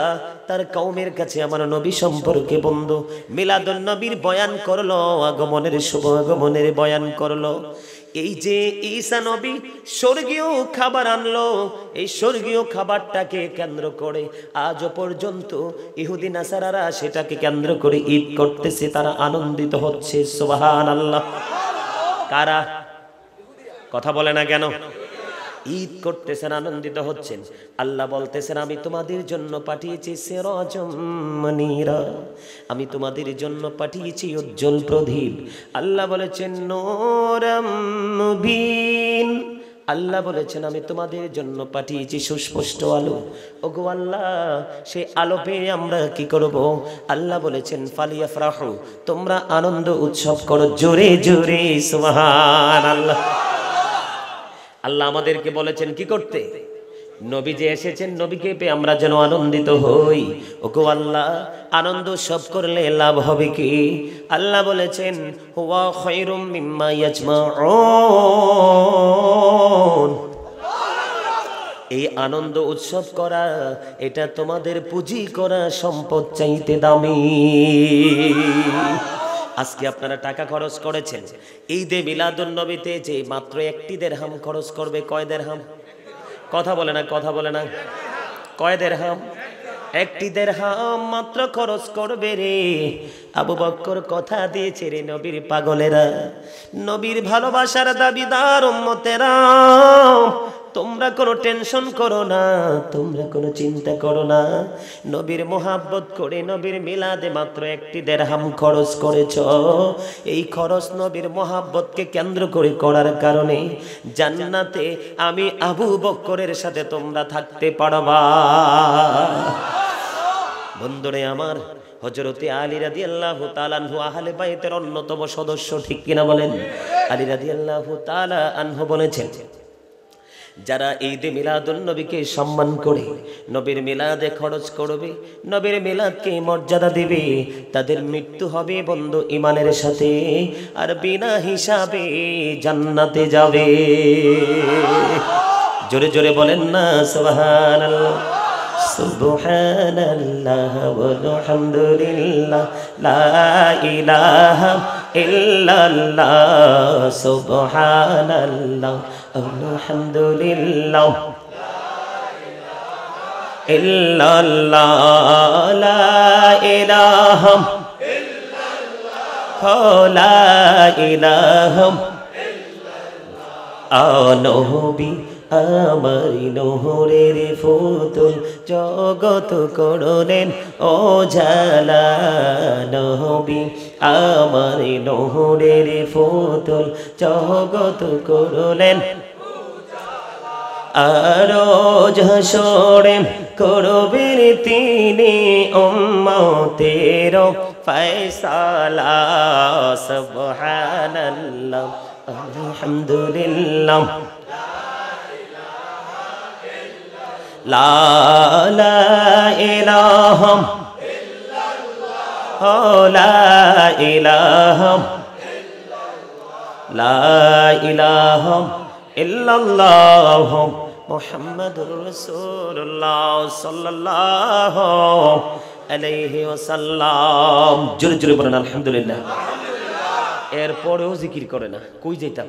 তার কওমের কাছে আমার নবী সম্পর্কে বন্ধু মিলাদুন নবীর বয়ান করলো, আগমনের শুভ আগমনের বয়ান করলো। এই যে ঈসা নবী স্বর্গীয় খাবার আনলো, এই স্বর্গীয় খাবারটাকে কেন্দ্র করে আজও পর্যন্ত ইহুদি নাসারারা সেটাকে কেন্দ্র করে ঈদ করতেছে, তারা আনন্দিত হচ্ছে। সুবহানাল্লাহ। কারা? কথা বলে না কেন? ঈদ করতেছেন, আনন্দিত হচ্ছেন। আল্লাহ বলতেছেন, আমি তোমাদের জন্য পাঠিয়েছি সিরাজুম মুনীরা, আমি তোমাদের জন্য পাঠিয়েছি উজ্জ্বল প্রদীপ। আল্লাহ বলেছেন নূরাম মুবিন, আল্লাহ বলেছেন আমি তোমাদের জন্য পাঠিয়েছি সুস্পষ্ট আলো। ওগো আল্লাহ, সেই আলো পেয়ে আমরা কি করব? আল্লাহ বলেছেন ফালিয়াফরাহু, তোমরা আনন্দ উৎসব করো জোরে জোরে। সুবহানাল্লাহ। আল্লাহ আমাদেরকে বলেছেন কি করতে? নবী যে এসেছেন, নবীকে পেয়ে আমরা যেন আনন্দিত হই। ওগো আল্লাহ, আনন্দ সব করলে লাভ হবে কি? আল্লাহ বলেছেন হুয়া খায়রুম মিম্মা ইয়াজমাউন, এই আনন্দ উৎসব করা এটা তোমাদের পুঁজি করা সম্পদ চাইতে দামি। আজকে আপনারা টাকা খরচ করেছেন ঈদে মিলাদুন নবীতে, যে মাত্র একটি দিরহাম খরচ করবে। কয় দিরহাম? কথা বলে না, কথা বলে না। কয় দিরহাম? একটি দিরহাম মাত্র খরচ করবে রে। আবু বকর কথা দিয়েছে রে, নবীর পাগলেরা, নবীর ভালোবাসার দাবিদার উম্মতেরা, তোমরা কোনো টেনশন করো না, তোমরা কোনো চিন্তা করো না। নবীর মোহাব্বত করে নবীর মিলাদে মাত্র একটি দিরহাম খরচ করেছ। এই খরচ নবীর মোহাব্বতকে কেন্দ্র করে করার কারণে জান্নাতে আমি আবু বকরের সাথে তোমরা থাকতে পারবা। বন্ধুরে আমার, হযরতে আলী রাদিয়াল্লাহু তাআলা আনহু আহলে বাইতের অন্যতম সদস্য, ঠিক কিনা বলেন? আলী রাদিয়াল্লাহু তাআলা আনহু বলেছেন, যারা ঈদে মিলাদুন নবীকে সম্মান করে নবীর মিলাদে খরচ করবে, নবীর মিলাদকে মর্যাদা দিবে, তাদের মৃত্যু হবে বন্ধু ঈমানের সাথে, আর বিনা হিসাবে জান্নাতে যাবে। জোরে জোরে বলেন না সুবহানাল্লাহ। সুবহানাল্লাহ ওয়ালহামদুলিল্লাহ লা ইলাহা ইল্লাল্লাহ, সুবহানাল্লাহ আলহামদুলিল্লাহ ইল্লাল্লাহ লা ইলাহা ইল্লাল্লাহ লা ইলাহা ইল্লাল্লাহ। নবী আমার নহরের ফুতুল জগত করলেন ও জালা, নবী আমার নহরের ফুতুল জগত করলেন আরো হাসরে করবেন তিনি উম্মতের ফয়সালা। সুবহানাল্লাহ আলহামদুলিল্লাহ লা ইলাহা ইল্লাল্লাহ লা ইলাহা ইল্লাল্লাহ মুহাম্মাদুর রাসূলুল্লাহ সাল্লাল্লাহু আলাইহি ওয়াসাল্লাম। জোরে জোরে বলেন আলহামদুলিল্লাহ। এরপরেও জিকির করে না। কই যেতাম?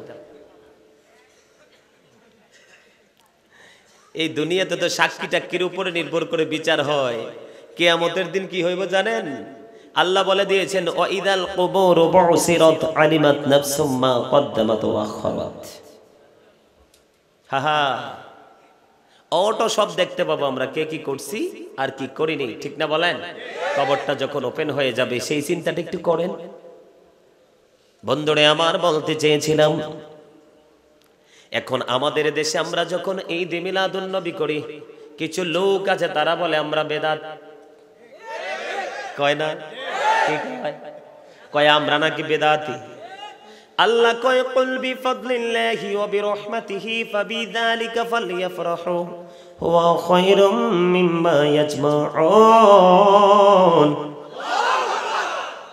এই দুনিয়াতে তো সাক্ষী টাক্ষীর উপরে নির্ভর করে বিচার হয়। কিয়ামতের দিন কি হইব জানেন? আল্লাহ বলে দিয়েছেন, ওয়াইদাল কুবুরু বুসিরাত আলিমাত নাফসুম মা কদ্দামাত ওয়া আখারাত। হাহা, অটো সব দেখতে পাবো আমরা, কে কি করছি আর কি করিনি, ঠিক না বলেন? কবরটা যখন ওপেন হয়ে যাবে সেই চিন্তাটা একটু করেন। বন্ধুরে আমার, বলতে চেয়েছিলাম, এখন আমাদের দেশে আমরা যখন এই ঈদে মিলাদুন নবী করি, কিছু লোক আছে তারা বলে আমরা বেদাত। কয় না? কি কয়? কয় আমরা নাকি বেদাতি। আল্লাহ কয়, কুল বিফাদলিল্লাহি ওয়া বিরহমাতিহি ফাবিযালিকা ফালইফরাহু হুয়া খায়রুম মিম্মা ইয়াজমাউন।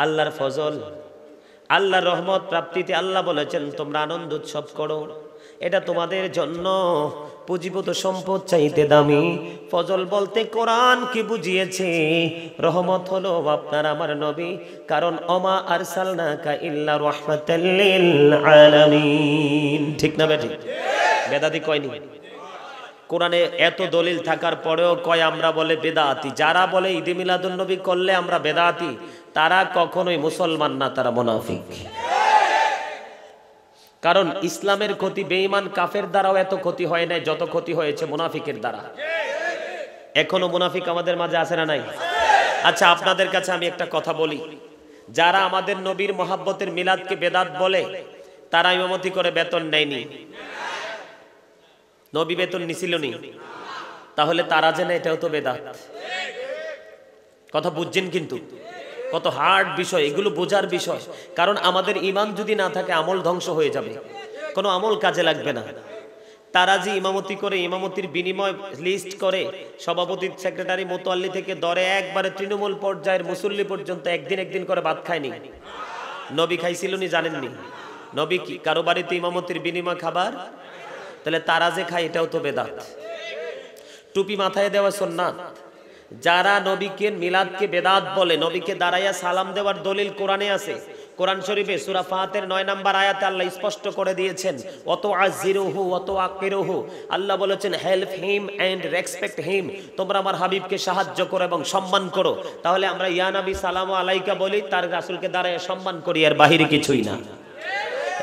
আল্লাহর ফজল, আল্লাহর রহমত প্রাপ্তিতে আল্লাহ বলেছেন তোমরা আনন্দ উৎসব করো, এটা তোমাদের জন্য পুঁজিভূত সম্পদ চাইতে দামি। ফজল বলতে কোরআন কি বুঝিয়েছে? রহমত হলো আপনার আমার নবী, কারণ ওমা আরসালনাকা ইল্লা রাহমাতাল লিল আলামিন। ঠিক না বেঠিক? বেদাতি কয়নি? কোরআনে এত দলিল থাকার পরেও কয় আমরা বলে বেদাতি। যারা বলে ঈদে মিলাদুন নবী করলে আমরা বেদাতি, তারা কখনোই মুসলমান না, তারা মুনাফিক। কারণ ইসলামের ক্ষতি বেঈমান কাফের দ্বারাও এত ক্ষতি হয় নাই যত ক্ষতি হয়েছে মুনাফিকের দ্বারা। এখনো মুনাফিক আমাদের মাঝে আছে না নাই? আচ্ছা, আপনাদের কাছে আমি একটা কথা বলি, যারা আমাদের নবীর মহাব্বতের মিলাদকে বেদাত বলে, তারা ইমামতি করে বেতন নেয়নি। নবী বেতন নিছিল নি? তাহলে তারা যে না, এটাও তো বেদাত। কথা বুঝছেন? কিন্তু কত হার্ড বিষয় এগুলো, বোঝার বিষয়। কারণ আমাদের ঈমান যদি না থাকে আমল ধ্বংস হয়ে যাবে, কোনো আমল কাজে লাগবে না। তারা যে ইমামতি করে, ইমামতির বিনিময় লিস্ট করে, সভাপতি, সেক্রেটারি, মোতাল্লি থেকে ধরে একবারে তৃণমূল পর্যায়ের মুসল্লি পর্যন্ত একদিন করে ভাত খায়নি। নবী খাইছিল নি জানেননি? নবী কি কারো বাড়িতে ইমামতির বিনিময় খাবার? তাহলে তারা যে খায় এটাও তো বেদাত। টুপি মাথায় দেওয়া সুন্নাত। যারা নবীকে মিলাদকে বেদাত বলে, নবীকে দাঁড়াইয়া সালাম দেওয়ার দলিল কোরআনে আছে। কোরআন শরীফে সূরা ফাতির 9 নম্বর আয়াতে আল্লাহ স্পষ্ট করে দিয়েছেন, ওয়াতো আজিরুহু ওয়াতো আকিরুহু। আল্লাহ বলেছেন help him and respect him, তোমরা আমার হাবিবকে সাহায্য করো এবং সম্মান করো। তাহলে আমরা ইয়া নবী সালামু আলাইকা বলি, তার রাসূলকে দাঁড়াইয়া সম্মান করি, এর বাহিরে কিছুই না।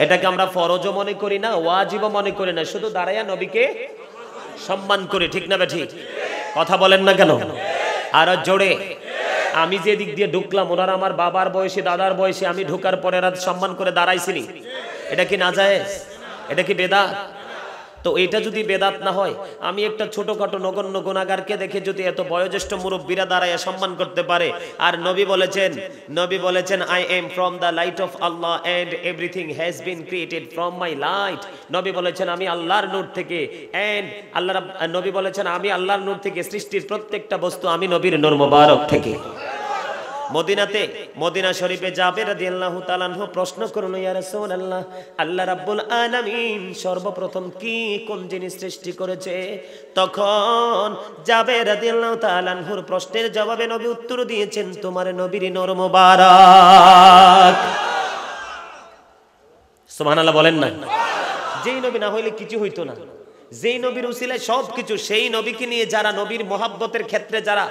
এটাকে আমরা ফরজও মনে করি না, ওয়াজিবও মনে করি না, শুধু দাঁড়াইয়া নবীকে সম্মান করি। ঠিক না বেঠিক? কথা বলেন না কেন? আর জোরে। আমি যে দিক দিয়ে ঢুকলাম, ওনারা আমার বাবার বয়সী, দাদার বয়সী, আমি ঢুকার পরে এরা সম্মান করে দাঁড়াইছিনি। এটা কি নাজায়েজ? এটা কি বেদাত? তো এটা যদি বেদাত না হয়, আমি একটা ছোটখাটো নগণ্য গুনাহগারকে দেখে যদি এত বয়োজ্যেষ্ঠ মুরব্বীরা দাঁড়ায় সম্মান করতে পারে, আর নবী বলেছেন I am from the light of Allah and everything has been created from my light. নবী বলেছেন আমি আল্লাহর নূর থেকে, এন্ড নবী বলেছেন আমি আল্লাহর নূর থেকে, সৃষ্টির প্রত্যেকটা বস্তু আমি নবীর নূর মোবারক থেকে। মদিনা শরীফে জাবের রাদিয়াল্লাহু তাআলা আনহু প্রশ্ন করলেন, ইয়া রাসূলুল্লাহ, আল্লাহ রাব্বুল আলামিন সর্বপ্রথম কোন জিনিস সৃষ্টি করেছে? তখন জাবের রাদিয়াল্লাহু তাআলা আনহুর প্রশ্নের জবাবে নবী উত্তর দিয়েছেন, তোমার নবীর নূর মোবারক। সুবহানাল্লাহ বলেন না? যেই নবী না হইলে কিছু হইতো না, যেই নবীর উসিলায় সবকিছু, সেই নবীকে নিয়ে যারা নবীর মহাব্বতের ক্ষেত্রে যারা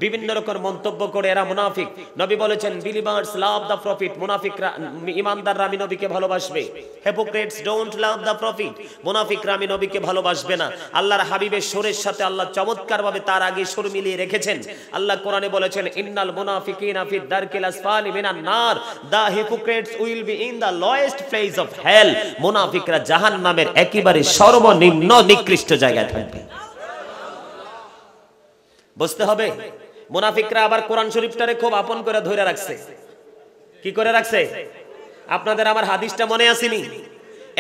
বিভিন্ন রকম মন্তব্য করে, এরা মুনাফিক। নবী বলেছেন বিলিভার্স লাভ দ্য প্রফিট, মুনাফিকরা, ঈমানদাররা আমি নবীকে ভালোবাসবে। Hypocrites don't love the profit, মুনাফিকরা আমি নবীকে ভালোবাসবে না। আল্লাহর হাবিবের সুরের সাথে আল্লাহ চমৎকারভাবে তার আগে সুর মিলিয়ে রেখেছেন। আল্লাহ কোরআনে বলেছেন ইন্নাল মুনাফিকিনা ফি দারকিল আসফালি মিনান নার, the hypocrites will be in the lowest place of hell. মুনাফিকরা জাহান্নামের একেবারে সর্বনিম্ন নিকৃষ্ট জায়গায় থাকবে। বুঝতে হবে। মুনাফিকরা আবার কোরআন শরীফটারে খুব আপন করে ধরে রাখছে। কি করে রাখছে? আপনাদের আমার হাদিসটা মনে আসেনি?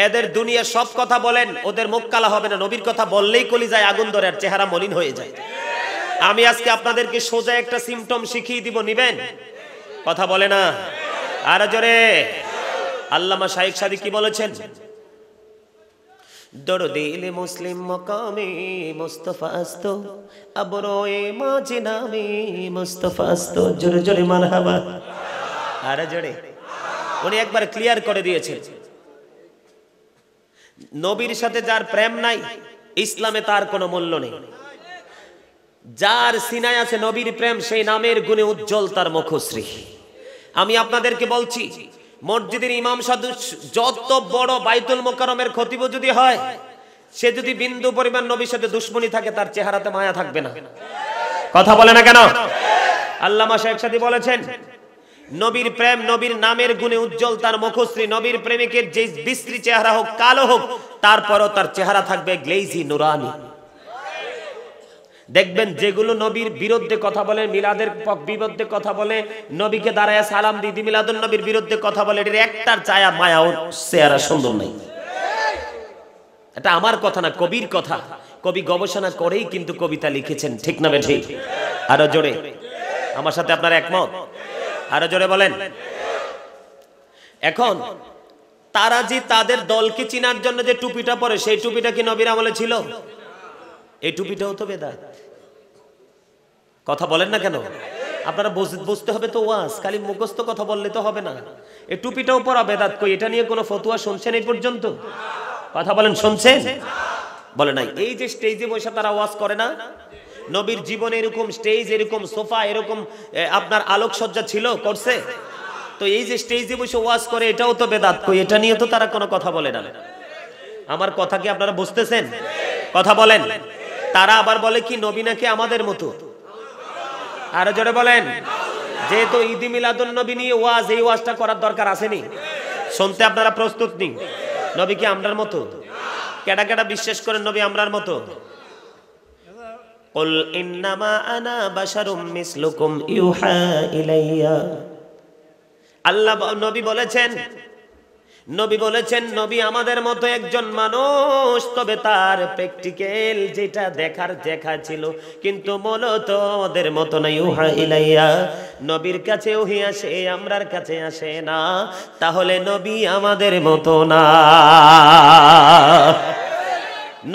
এদের দুনিয়া সব কথা বলেন, ওদের মুখ কালা হবে না, নবীর কথা বললেই কলিজায় আগুন ধরে আর চেহারা মলিন হয়ে যায়। আমি আজকে আপনাদেরকে সোজা একটা সিম্পটম শিখিয়ে দিব, নিবেন? কথা বলে না? আর জোরে। আল্লামা শাইখ সাদি কি বলেছেন? দরদিল মুসলিম মকামে মুস্তাফা আস্তো, আবরোয়ে মাঝে নামে মুস্তাফা আস্তো। জোরে জোরে মারহাবা। আর জোরে। উনি একবার ক্লিয়ার করে দিয়েছেন, নবীর সাথে যার প্রেম নাই ইসলামে তার কোনো মূল্য নেই। যার সিনায় আছে নবীর প্রেম, সেই নামের গুণে উজ্জ্বল তার মুখশ্রী। আমি আপনাদেরকে বলছি, মসজিদের ইমাম সাধু যত বড় বাইতুল মোকাররমের খতিব যদি হয়, সে যদি বিন্দু পরিমাণ নবীর সাথে দুশ্মনী থাকে, তার চেহারাতে মায়া থাকবে না। কথা বলে না কেন? আল্লামা শেখ সাদী বলেছেন, নবীর প্রেম নবীর নামের গুণে উজ্জ্বল তার মুখশ্রী। নবীর প্রেমিকের যে বিশ্রী চেহারা হোক, কালো হোক, তারপরও তার চেহারা থাকবে গ্লেজি নুরানি। দেখবেন যেগুলো নবীর বিরুদ্ধে কথা বলে, মিলাদের বিরুদ্ধে কথা বলে, নবীকে দাঁড়ায় সালাম দিদি মিলাদুন নবীর বিরুদ্ধে কথা বলে, এর একটার ছায়া মায়া ও চেহারা সুন্দর নেই। এটা আমার কথা না, কবির কথা। কবি গবেষণা করেই কিন্তু কবিতা লিখেছেন, ঠিক না বেঠিক? আরো জোরে, আমার সাথে আপনারা একমত? আরো জোরে বলেন। এখন তারা যে তাদের দলকে চিনার জন্য যে টুপিটা পরে, সেই টুপিটা কি নবীর আমলে ছিল? এই টুপিটাও তো বেদাত। কথা বলেন না কেন? আপনারা বুঝতে হবে তো, ওয়াজ খালি মুখস্থ কথা বললে তো হবে না। এই টুপিটাও পরা বেদাত। কই এটা নিয়ে কোনো ফতোয়া শুনছেন এই পর্যন্ত? কথা বলেন, শুনছেন? বলে নাই। এই যে স্টেজে বসে তারা ওয়াজ করে না, নবীর জীবনে এরকম স্টেজ, এরকম সোফা, এরকম আপনার আলোকসজ্জা ছিল, করছে? তো এই যে স্টেজে বসে ওয়াজ করে, এটাও তো বেদাত। কই এটা নিয়ে তো তারা কোনো কথা বলে না। আমার কথা কি আপনারা বুঝতেছেন? কথা বলেন। তারা আবার বলে কি নবী নাকি আমাদের মতো। আরো জোরে বলেন। যেহেতু ঈদে মিলাদুন নবী নিয়ে ওয়াজ, এই ওয়াজটা করার দরকার আসেনি? শুনতে আপনারা প্রস্তুত নেই? নবী কি আমরার মতো? কেডা কেডা বিশ্বাস করেন নবী আমরার মতো? কুল ইন্নামা আনা বাশারুম মিসলুকুম ইউহা ইলাইয়া। আল্লাহ নবী বলেছেন, নবী আমাদের মতো একজন মানুষ, তবে তার প্র্যাকটিক্যাল যেটা দেখা ছিল, কিন্তু মূলত ওদের মতো না। ইউহা ইলাইয়া, নবীর কাছে ওহী আসে, আমরার কাছে আসে না। তাহলে নবী আমাদের মতো না।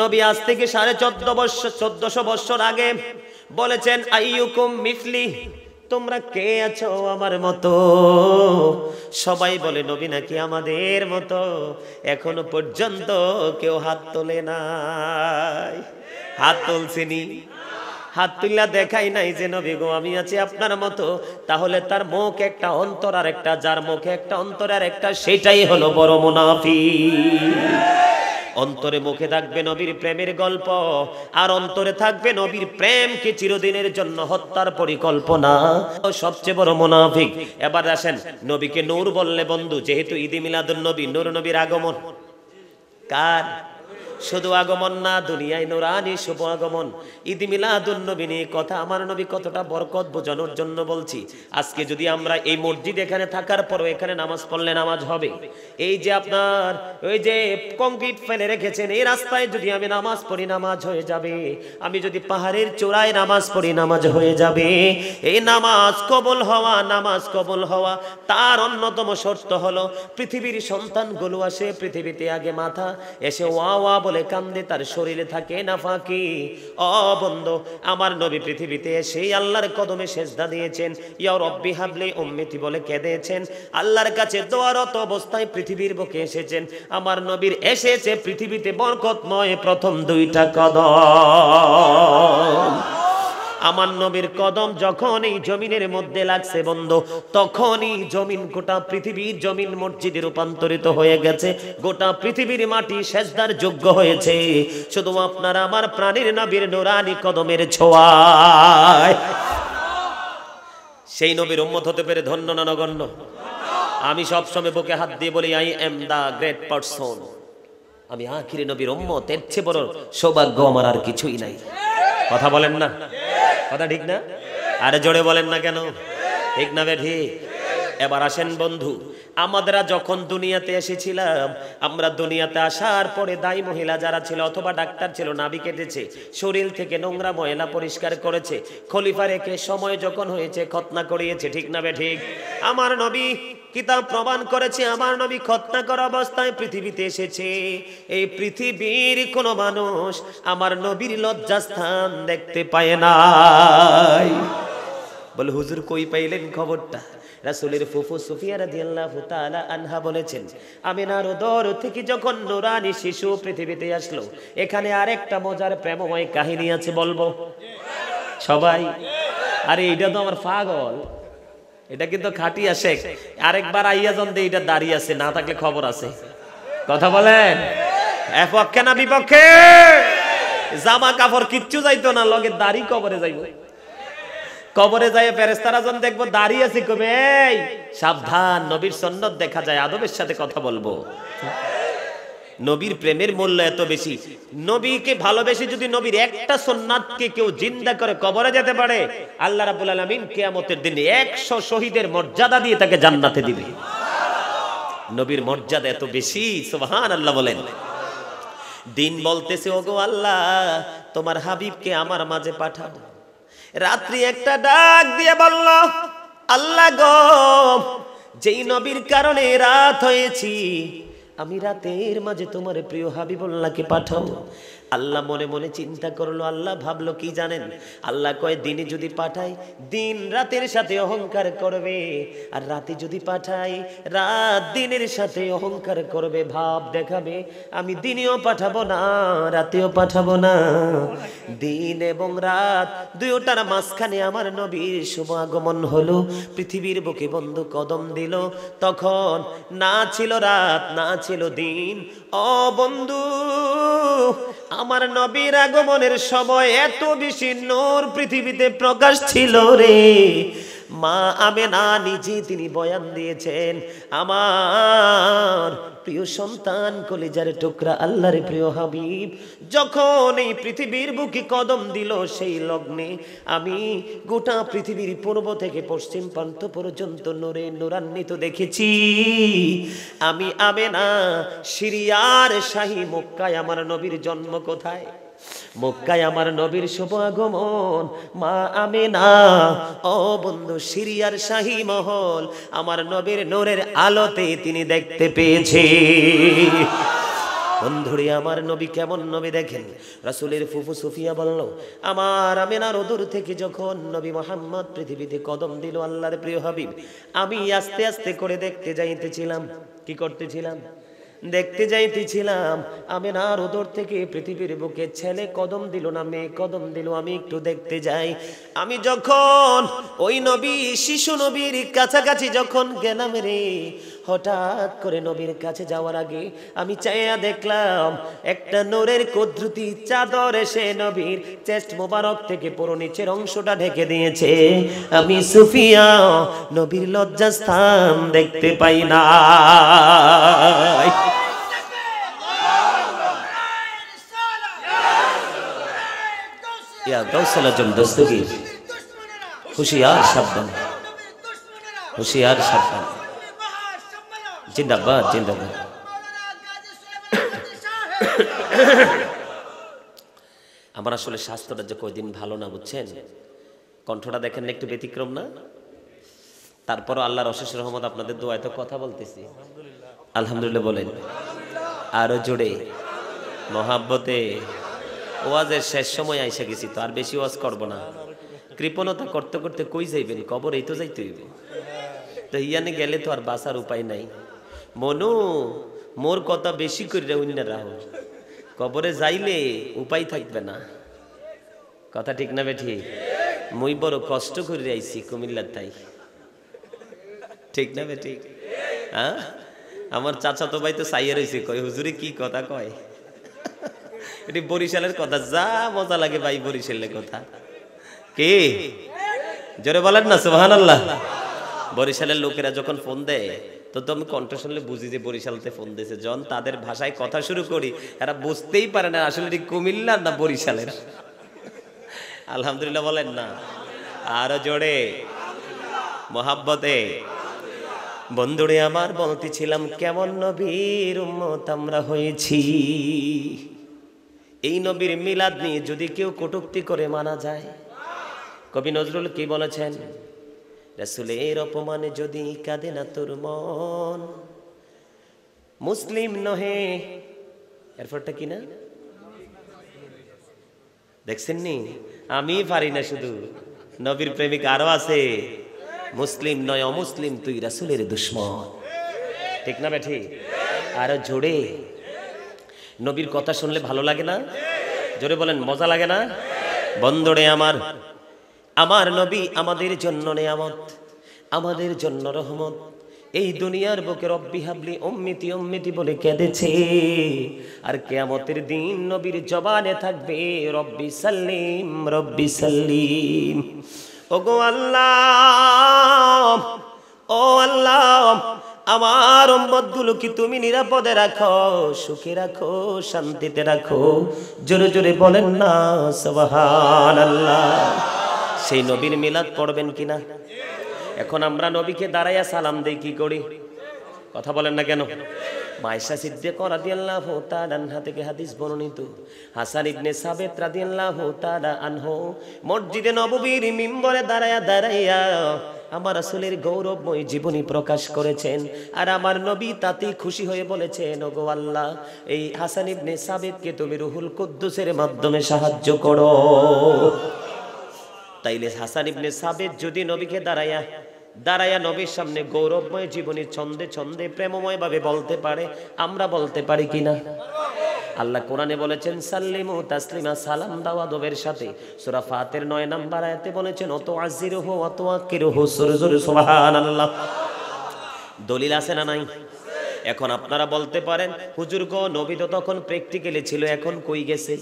নবী আজ থেকে 1450 বছর আগে বলেছেন, আইয়ুকুম মিসলি, তোমরা কে আছো আমার মতো? সবাই বলে নবী নাকি আমাদের মতো। এখনো পর্যন্ত কেউ হাত তোলে নাই। হাত তুলছেনি? হাত তুললা দেখাই নাই যে নবী গো আমি আছি আপনার মতো। তাহলে তার মুখ একটা, অন্তর আর একটা। যার মুখে একটা, অন্তর আর একটা, সেটাই হলো বড় মুনাফিক। অন্তরে মুখে থাকবে নবীর প্রেমের গল্প, আর অন্তরে থাকবে নবীর প্রেমকে চিরদিনের জন্য হত্যার পরিকল্পনা। সবচেয়ে বড় মুনাফিক। এবার আসেন, নবীকে নূর বললে বন্ধু, যেহেতু ঈদে মিলাদুন নবী, নূর নবীর আগমন কার? শুধু আগমন না, দুনিয়ায় নুরানি শুভ আগমন। ঈদ মিলাদুন নবী নিয়ে কথা, আমার নবী কতটা বরকত বোঝানোর জন্য বলছি। আজকে যদি আমরা এই মসজিদ এখানে থাকার পরও এখানে নামাজ পড়লে নামাজ হবে। এই যে আপনার ওই যে কংক্রিট ফেলে রেখেছেন, এই রাস্তায় যদি আমি নামাজ পড়ি, নামাজ হয়ে যাবে। আমি যদি পাহাড়ের চূড়ায় নামাজ পড়ি, নামাজ হয়ে যাবে। এই নামাজ কবুল হওয়া তার অন্যতম শর্ত হলো, পৃথিবীর সন্তানগুলো আসে পৃথিবীতে আগে মাথা, এসে ওয়া ওয়া বলে কান্দে, তার শরীরে থাকে নাফাকি। ও বন্ধু, আমার নবী পৃথিবীতে এসে আল্লাহর কদমে সেজদা দিয়েছেন, ইয়া রব্বি হাবলি উম্মতি বলে কেঁদেছেন। আল্লাহর কাছে দোয়ারত অবস্থায় পৃথিবীর বুকে এসেছেন। আমার নবীর এসেছে পৃথিবীতে বরকতময় প্রথম 2টা কদম। আমার নবীর কদম যখন এই জমিনের মধ্যে লাগছে বন্ধু, তখনই জমিন, গোটা পৃথিবীর জমিন মসজিদে রূপান্তরিত হয়ে গেছে। গোটা পৃথিবীর মাটি সেজদার যোগ্য হয়েছে শুধু আপনার আমার প্রাণীর নবীর নুরানি কদমের ছোঁয়ায়। সেই নবীর উম্মত হতে পেরে ধন্য না নগণ্য? আমি সবসময় বুকে হাত দিয়ে বলি, I am the great person. আমি আখিরি নবীর উম্মত। এর চেয়ে বড় সৌভাগ্য আমার আর কিছুই নাই। কথা বলেন না? কথা ঠিক না? আরে জোরে বলেন না কেন? ঠিক না বে ঠিক? এবার আসেন বন্ধু, আমরা যখন দুনিয়াতে এসেছিলাম, আমরা দুনিয়াতে আসার পরে দায়ী মহিলা যারা ছিল অথবা ডাক্তার ছিল, নাভি কেটেছে, শরীর থেকে নোংরা ময়লা পরিষ্কার করেছে, খলিফা রেখে সময় যখন হয়েছে খতনা করিয়েছে, ঠিক না বে ঠিক? আমার নবী কিতাব প্রমাণ করেছে, আমার নবী খতনা করা অবস্থায় পৃথিবীতে এসেছে। এই পৃথিবীর কোন মানুষ আমার নবীর লজ্জাস্থান দেখতে পায় নাই। বলে হুজুর কই পাইলেন খবরটা? রাসূলের ফুফু সুফিয়া রাদিয়াল্লাহু তাআলা আনহা বলেছেন, আমিনার উদর থেকে যখন নূরানী শিশু পৃথিবীতে আসলো, এখানে আরেকটা মজার প্রেমময় কাহিনী আছে, বলবো সবাই? আরে এটা তো আমার পাগল, এটা কিন্তু খাটিয়া শেখ। আরেকবার আইয়া জন দে, এটা দাঁড়িয়ে আছে, না থাকলে খবর আছে। কথা বলেন, পক্ষে না বিপক্ষে? জামা কাপড় কিচ্ছু যাইতো না, লগে দাড়ি কবরে যাইব। কবরে যায় ফেরেশতারা জন দেখবো দাঁড়িয়ে আছে, কবে এই সাবধান, নবীর সুন্নাত দেখা যায়, আদবের সাথে কথা বলবো। নবীর প্রেমের মূল্য এত বেশি, নবীকে ভালোবেসে যদি নবীর একটা সুন্নাতকে কেউ জিন্দা করে কবরে যেতে পারে, আল্লাহ রাব্বুল আলামিন কিয়ামতের দিনে 100 শহীদের মর্যাদা দিয়ে তাকে জান্নাতে দিবে। নবীর মর্যাদা এত বেশি, সুবহানাল্লাহ বলেন। দিন বলতেছে, ওগো আল্লাহ, তোমার হাবিবকে আমার মাঝে পাঠাও। রাত্রি একটা ডাক দিয়ে বলল, আল্লাহ গো, যেই নবীর কারণে রাত হয়েছি, আমি রাতের মাঝে তোমার প্রিয় হাবিবুল্লাহকে পাঠাও। আল্লাহ মনে মনে চিন্তা করলো, আল্লাহ ভাবলো কি জানেন? আল্লাহ কয়, দিনে যদি পাঠাই, দিন রাতের সাথে অহংকার করবে, আর রাতে যদি পাঠাই, রাত দিনের সাথে অহংকার করবে, ভাব দেখাবে। আমি দিনেও পাঠাবো না, রাতেও পাঠাবো না। দিন এবং রাত দুইটার মাঝখানে আমার নবীর শুভ আগমন হলো, পৃথিবীর বুকে বন্ধু কদম দিল। তখন না ছিল রাত, না ছিল দিন। ও বন্ধু, আমার নবীর আগমনের সময় এত বেশি নূর পৃথিবীতে প্রকাশ ছিল রে। মা আমেনা নিজে তিনি বয়ান দিয়েছেন, আমার প্রিয় সন্তান, কলিজার টুকরা আল্লাহর প্রিয় হাবিব যখন এই পৃথিবীর বুকে কদম দিল, সেই লগ্নে আমি গোটা পৃথিবীর পূর্ব থেকে পশ্চিম প্রান্ত পর্যন্ত নূরে নূরান্বিত দেখেছি। আমি আমেনা, সিরিয়ার শাহী মক্কায় আমার নবীর জন্ম কোথায়? মক্কায় আমার নবীর শুভ আগমন। মা আমেনা, ও বন্ধু, সিরিয়ার শাহী মহল আমার নবীর নূরের আলোতে তিনি দেখতে পেয়েছে। বন্ধুরে, আমার নবী কেমন নবী দেখেন। রাসূলের ফুফু সুফিয়া বলল, আমার আমেনার উদর থেকে যখন নবী মুহাম্মদ পৃথিবীতে কদম দিল, আল্লাহর প্রিয় হাবিব, আমি আস্তে আস্তে করে দেখতে যাইতেছিলাম। কি করতেছিলাম? দেখতে যাইতেছিলাম। আমেনার উদর থেকে পৃথিবীর বুকে ছেলে কদম দিল না মেয়ে কদম দিল, আমি একটু দেখতে যাই। আমি যখন ওই নবী, শিশু নবীর কাছাকাছি যখন গেলাম রে, হঠাৎ করে নবীর কাছে যাওয়ার আগে আমি চাইয়া দেখলাম একটা নূরের কুদরতি চাদর এসে নবীর চেস্ট মোবারক থেকে পুরো নিচের অংশটা ঢেকে দিয়েছে। আমি সুফিয়া নবীর লজ্জাস্থান দেখতে পাই না। হুশিয়ার সাবধান, হুশিয়ার সাবধান। জিন্দাবাদ, জিন্দাবাদ। আমার আসলে স্বাস্থ্যটা যে কয়দিন ভালো না, বুঝছেন? কণ্ঠটা দেখেন একটু ব্যতিক্রম না? তারপরও আল্লাহর অশেষ রহমত, আপনাদের দোয়ায় তো কথা বলতেছি। আলহামদুলিল্লাহ বলেন, আরো জোরে মহাব্বতে। ওয়াজের শেষ সময় আইসা গেছি তো, আর বেশি ওয়াজ করবো না। কৃপণতা করতে করতে কই যাইবেন? কবর এই তো যাইতে হইবে। তো ইয়ানে গেলে তো আর বাঁচার উপায় নাই। মনু, মোর কথা বেশি করে উন্না রাহো, কবরে যাইলে উপায় থাকবে না। কথা ঠিক না বেঠি? মুই বড় কষ্ট করে আইছি কুমিল্লার, তাই ঠিক না বেঠি? হ্যাঁ, আমার চাচা তো ভাই তো চাইয়া রয়েছে, কয় হুজুরে কি কথা কয়। এটি বরিশালের কথা, যা মজা লাগে ভাই বরিশালের কথা। কি জোরে বলেন না সুবহানাল্লাহ। বরিশালের লোকেরা যখন ফোন দেয় তো আমি কণ্ঠ শুনলে বুঝি যে বরিশালতে ফোন দিয়েছে। যখন তাদের ভাষায় কথা শুরু করি, এরা বুঝতেই পারে না আসলে এটি কুমিল্লার না বরিশালের। আলহামদুলিল্লাহ বলেন না, আরো জোরে মহাব্বতে। বন্ধুরে আমার, বলতেছিলাম কেমন নবীর উম্মত আমরা হয়েছি। এই নবীর মিলাদ নিয়ে যদি কেউ কটূক্তি করে মানা যায়, কবি নজরুল কি বলেছেন? রাসূলের অপমানে যদি কাঁদে না তোর মন, মুসলিম নহে। এরপরটা কি না দেখছেন নি? আমি পারি না শুধু নবীর প্রেমিক আরো আছে, মুসলিম নয় অমুসলিম তুই রাসূলের দুশমন, ঠিক না বেঠি? আরো জোরে, নবীর কথা শুনলে ভালো লাগে না? জোরে বলেন, মজা লাগে না? বন্ধুরে আমার, আমার নবী আমাদের জন্য নেয়ামত, আমাদের জন্য রহমত। এই দুনিয়ার বুকে রব্বি হাবলি উম্মতি উম্মতি বলে কেঁদেছে, আর কিয়ামতের দিন নবীর জবানে থাকবে রব্বি সাল্লিম রব্বি সাল্লিম। ওগো আল্লাহ, ও আল্লাহ, আমার উম্মতগুলো কি তুমি নিরাপদে রাখো, সুখে রাখো, শান্তিতে রাখো। জোরে জোরে বলেন না সুবহানাল্লাহ। সেই নবীর মিলাদ পড়বেন কিনা? এখন আমরা নবীকে দাঁড়াইয়া সালাম দেই, কি করি? কথা বলেন না কেন? মায়েশা সিদ্দিকা রাদিয়াল্লাহু তাআলা আনহা থেকে হাদিস বর্ণিত, হাসান ইবনে সাবিত রাদিয়াল্লাহু তাআলা আনহু মসজিদে নববীর মিম্বরে দাঁড়াইয়া আমার রাসূলের গৌরবময় জীবনী প্রকাশ করেছেন। আর আমার নবী তাতে খুশি হয়ে বলেছেন, ওগো আল্লাহ, এই হাসান ইবনে সাবিতকে তুমি রুহুল কুদ্দুসের মাধ্যমে সাহায্য করো। তাইলে হাসান ইবনে সাবিত যদি নবীকে দাঁড়াইয়া নবীর সামনে গৌরবময় জীবনী ছন্দে ছন্দে প্রেমময় ভাবে বলতে পারে, আমরা বলতে পারি কিনা? আল্লাহ কোরআনে বলেছেন সাল্লিমু তাসলিমা, সালাম দাও আদবের সাথে। সূরা ফাতির 9 নম্বর আয়াতে বলেছেন অত আজিরহু অত আকিরহু, জোরে জোরে সুবহানাল্লাহ। দলিল আছে না নাই? এখন আপনারা বলতে পারেন, হুজুর গো, নবী তো তখন প্র্যাকটিক্যালি ছিল, এখন কই গেছে?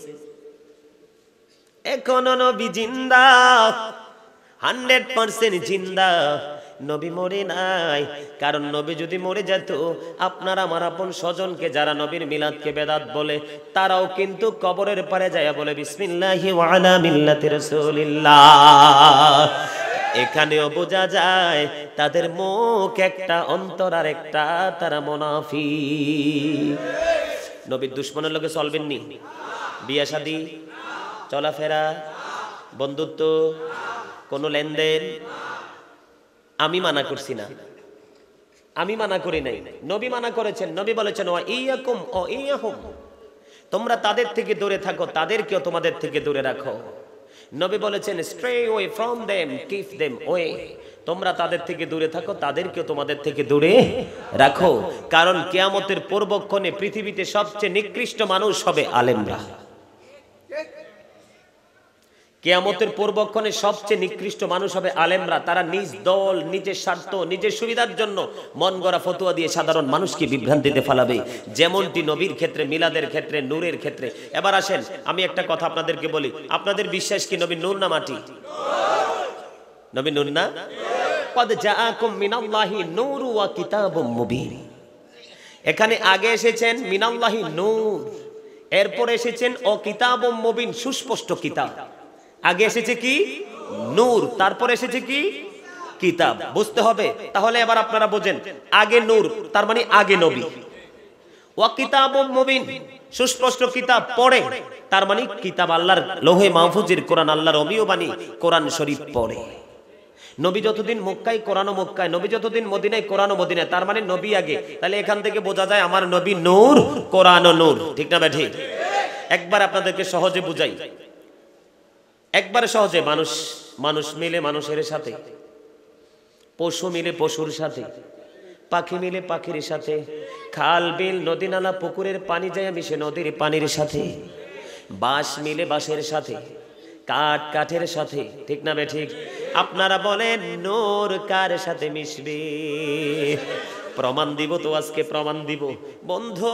এখনো নবী জিন্দা, 100% জিন্দা। নবী মরে নাই, কারণ নবী যদি মরে যেত, আপনার আমার আপন স্বজনকে যারা নবীর মিলাদকে বেদাত বলে, তারাও কিন্তু কবরের পারে যায় বলে বিসমিল্লাহি ওয়া আলা মিল্লাতি রাসূলিল্লাহ। এখানেও বোঝা যায় তাদের মুখ একটা, অন্তর আর একটা, তারা মুনাফিক। নবীর দুশমনের লোকে চলবেন নি? বিয়া শাদী, চলাফেরা, বন্ধুত্ব, কোন লেনদেন? আমি মানা করছি না, আমি মানা করি নাই, নবী মানা করেছেন। নবী বলেছেন ওয়া ইয়াকুম ও ইয়াহুম, তোমরা তাদের থেকে দূরে থাকো, তাদেরকেও তোমাদের থেকে দূরে রাখো। নবী বলেছেন stray away from them, keep them away, তোমরা তাদের থেকে দূরে থাকো, তাদেরকেও তোমাদের থেকে দূরে রাখো। কারণ কিয়ামতের পূর্বক্ষণে পৃথিবীতে সবচেয়ে নিকৃষ্ট মানুষ হবে আলেমরা। কিয়ামতের পূর্বক্ষণে সবচেয়ে নিকৃষ্ট মানুষ হবে আলেমরা। তারা নিজ দল, নিজের স্বার্থ, নিজের সুবিধার জন্য মন গড়া ফতোয়া দিয়ে সাধারণ মানুষকে বিভ্রান্তিতে ফেলাবে, যেমনটি নবীর ক্ষেত্রে, মিলাদের ক্ষেত্রে, নূরের ক্ষেত্রে। এবার আসেন, আমি একটা কথা আপনাদেরকে বলি, আপনাদের বিশ্বাস কি নবী নূর না মাটি? নবী নূর না? ক্বাদ জাআকুম মিনাল্লাহি নূরু ওয়া কিতাবুম মুবিন। এখানে আগে এসেছেন মিনাল্লাহি নূর, এরপর এসেছেন ও কিতাবুম মুবিন, সুস্পষ্ট কিতাব। আগে এসেছে কি? নূর, তারপর এসেছে কি? কিতাব। বুঝতে হবে। তাহলে এবার আপনারা বোঝেন, আগে নূর তার মানে আগে নবী, ওয়া কিতাবুম মুবিন সুস্পষ্ট কিতাব, পড়ে তার মানে কিতাব আল্লাহর লৌহে মাহফুজের কোরআন, আল্লাহর অমীয় বাণী কোরআন শরীফ পড়ে। নবী যতদিন মক্কায় কোরআনও মক্কায়, নবী যতদিন মদিনায় কোরআনও মদিনায়, তার মানে নবী আগে। তাহলে এখান থেকে বোঝা যায় আমার নবী নূর, কোরআনও নূর, ঠিক না বেঠি? একবার আপনাদেরকে সহজে বুঝাই, একবারে সহজে। মানুষ মিলে মানুষের সাথে, পশু মিলে পশুর সাথে, পাখি মিলে পাখির সাথে, খাল বিল নদী নালা পুকুরের পানি যায় মিশে নদীর পানির সাথে, বাঁশ মিলে বাঁশের সাথে, কাঠ কাঠের সাথে, ঠিক না বেঠিক? আপনারা বলেন নূর কার সাথে মিশবে? প্রমাণ দিব তো, আজকে প্রমাণ দিব। বন্ধু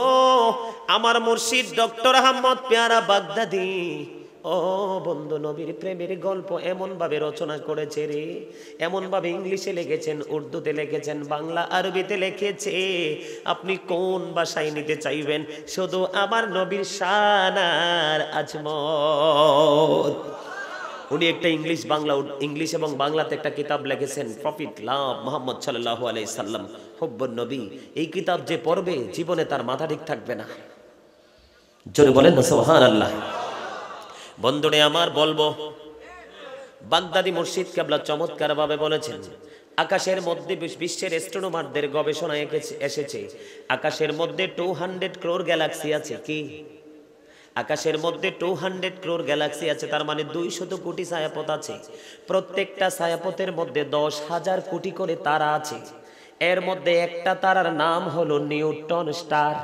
আমার মুর্শিদ ডক্টর আহমদ পেয়ারা বাগদাদি, ও বন্ধু, নবীর প্রেমের গল্প এমন ভাবে রচনা করেছে রে, এমন ভাবে ইংলিশে লিখেছেন, উর্দুতে লিখেছেন, বাংলা আরবিতে লিখেছে। আপনি কোন ভাষায় নিতে চাইবেন? শুধু আমার নবীর শান আর আজমত। উনি একটা ইংলিশ এবং বাংলাতে একটা কিতাব লিখেছেন, প্রফিট লাভ মুহাম্মদ সাল্লাল্লাহু আলাইহি সাল্লাম, হুব্বুন নবী। এই কিতাব যে পড়বে জীবনে তার মাথা ঠিক থাকবে না। জোরে বলেন না সুবহানাল্লাহ। বন্ধুরে আমার, বলবো, বাগদাদি মুর্শিদ কেবলা চমৎকার ভাবে বলেছেন, আকাশের মধ্যে বিশ্বের অ্যাস্ট্রোনমারদের গবেষণায় এসেছে, আকাশের মধ্যে 200 ক্রোর গ্যালাক্সি আছে। কি? আকাশের মধ্যে 200 crore গ্যালাক্সি আছে, তার মানে 200 কোটি ছায়াপথ আছে। প্রত্যেকটা ছায়াপথের মধ্যে 10,000 কোটি করে তারা আছে। এর মধ্যে একটা তারার নাম হলো নিউটন স্টার।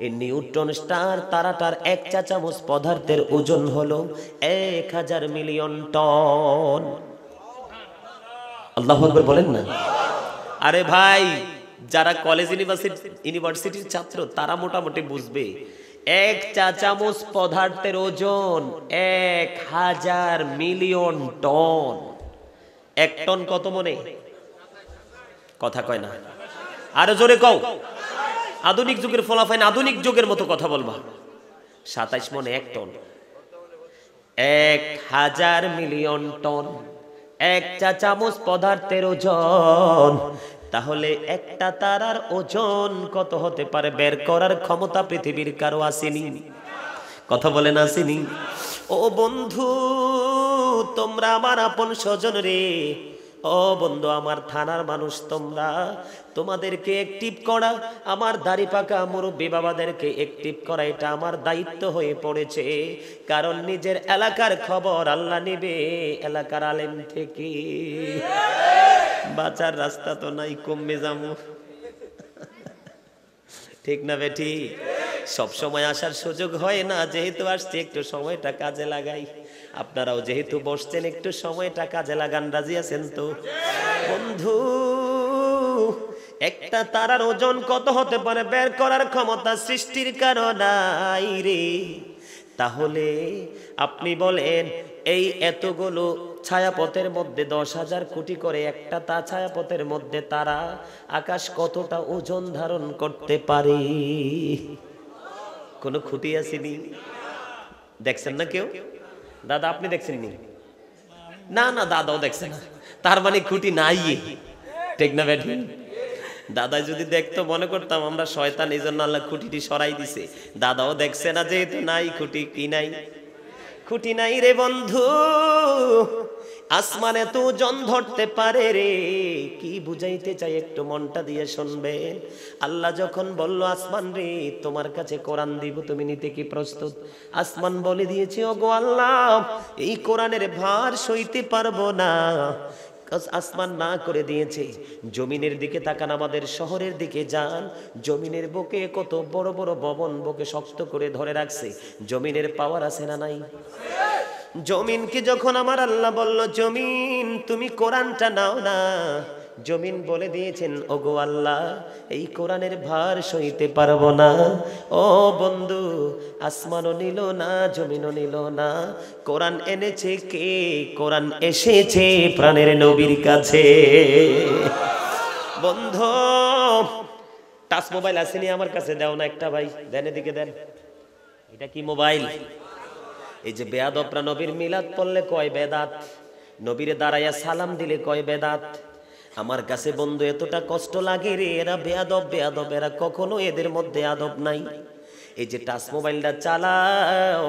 এই নিউটন স্টার তারাটার 1 চা চামচ পদার্থের ওজন হলো 1000 মিলিয়ন টন। আল্লাহু আকবার বলেন না। আরে ভাই, যারা কলেজ ইউনিভার্সিটির ছাত্র তারা মোটামুটি বুঝবে। 1 চা চামচ পদার্থের ওজন 1000 মিলিয়ন টন। 1 টন কত মনে? কথা কয় না, আরো জোরে কও। আধুনিক যুগের ফলাফল আধুনিক যুগের মতো কথা বলবা। 27 মনে 1 টন। 1000 মিলিয়ন টন 1 চা চামচ পদার্থের ওজন। তাহলে একটা তারার ওজন কত হতে পারে বের করার ক্ষমতা পৃথিবীর কারো আসেনি। কথা বলেন আসেনি? ও বন্ধু, তোমরা আমার আপন স্বজন রে। ও বন্ধু, আমার থানার মানুষ তোমরা, তোমাদেরকে অ্যাক্টিভ করা, আমার দাড়ি পাকা মুরব্বী বাবাদেরকে অ্যাক্টিভ করা, এটা আমার দায়িত্ব হয়ে পড়েছে। কারণ নিজের এলাকার খবর আল্লাহ নিবে এলাকার আলেম থেকে। বাঁচার রাস্তা তো নাই, কমবে যাবো। ঠিক না বেঠি? সব সময় আসার সুযোগ হয় না, যেহেতু আসছে একটু সময়টা কাজে লাগাই। আপনারাও যেহেতু বসছেন একটু সময়টা কাজে লাগান। রাজি আছেন তো? বন্ধু, একটা তারার ওজন কত হতে পারে বের করার ক্ষমতা সৃষ্টির কারণ নাই রে। তাহলে আপনি বলেন, এই এতগুলো ছায়াপথের মধ্যে 10,000 কোটি করে একটা ছায়াপথের মধ্যে তারা, আকাশ কতটা ওজন ধারণ করতে পারে? কোনো খুঁটি আসেনি? দেখছেন না কেউ? দাদা আপনি দেখছেন নি? না না, দাদাও দেখছে না, তার মানে খুঁটি নাই। ঠিক না বেঠি? দাদা যদি দেখতো মনে করতাম আমরা শয়তান, এই জন্য আল্লাহ খুঁটিটি সরাই দিছে। দাদাও দেখছে না, যেহেতু নাই খুঁটি। কি নাই? খুঁটি নাই রে বন্ধু। আসমানে তো ওজন ধরতে পারে রে। কি বুঝাইতে চাই একটু মনটা দিয়ে শুনবেন। আল্লাহ যখন বলল, আসমান রে তোমার কাছে কোরআন দিব, তুমি নিতে কি প্রস্তুত? আসমান বলে দিয়েছে, ওগো আল্লাহ, এই কোরআনের ভার সইতে পারবো না। আসমান না করে দিয়েছে। জমিনের দিকে তাকান, আমাদের শহরের দিকে যান। জমিনের বুকে কত বড় বড় ভবন বুকে শক্ত করে ধরে রাখছে। জমিনের পাওয়ার আছে না নাই? জমিনকে যখন আমার আল্লাহ বলল, জমিন তুমি কোরআনটা নাও না, জমিন বলে দিয়েছেন, ওগো আল্লাহ, এই কোরআনের ভার সইতে পারবো না। ও বন্ধু, আসমানও নিল না, জমিনও নিল না। কোরআন এনেছে কে? কোরআন এসেছে প্রাণের নবীর কাছে। বন্ধু, টাচ মোবাইল আসেনি আমার কাছে? দাও না একটা ভাই, দেন, এদিকে দেন। এটা কি মোবাইল? এই যে বেয়াদবরা নবীর মিলাদ পড়লে কয় বেদাত, নবীরে দাঁড়াইয়া সালাম দিলে কয় বেদাত। আমার কাছে বন্ধু এতটা কষ্ট লাগে রে, এরা বেয়াদব বেয়াদব, এরা কখনো এদের মধ্যে আদব নাই। এই যে টাচ মোবাইলটা চালাও,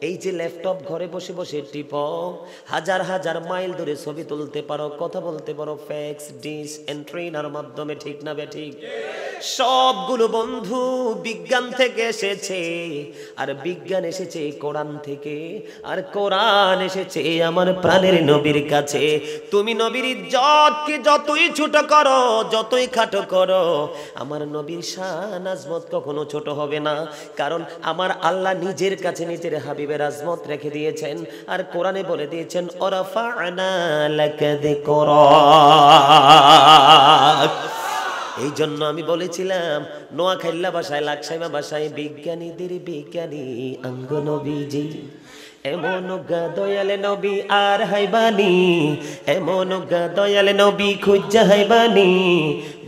এই যে ল্যাপটপ ঘরে বসে বসে টিপো, হাজার হাজার মাইল দূরে ছবি তুলতে পারো, কথা বলতে পারো ফ্যাক্স, ডিশ, এন্ট্রিনার মাধ্যমে। ঠিক না বে ঠিক? সবগুলো বন্ধু বিজ্ঞান থেকে এসেছে, আর বিজ্ঞান এসেছে কোরআন থেকে, আর কোরআন এসেছে আমার প্রাণের নবীর কাছে। তুমি নবীর ইজ্জতকে যতই ছোট করো, যতই খাটো করো, আমার নবীর শান আজমত কখনো ছোট হবে না। কারণ আমার আল্লাহ নিজের কাছে নিজের হাবিবের আজমত রেখে দিয়েছেন, আর কোরআনে বলে দিয়েছেন, ওরাফা'না লাকা যিকরাক। এই জন্য আমি বলেছিলাম, নোয়াখাইল্লা ভাষায়, লাকসাইমা ভাষায়, বিজ্ঞানীদের বিজ্ঞানী আঙ্গ নবীজি। এমন দয়ালে নবী আর হাইবানি, এমন দয়ালে নবী খুঁজা হাইবানি,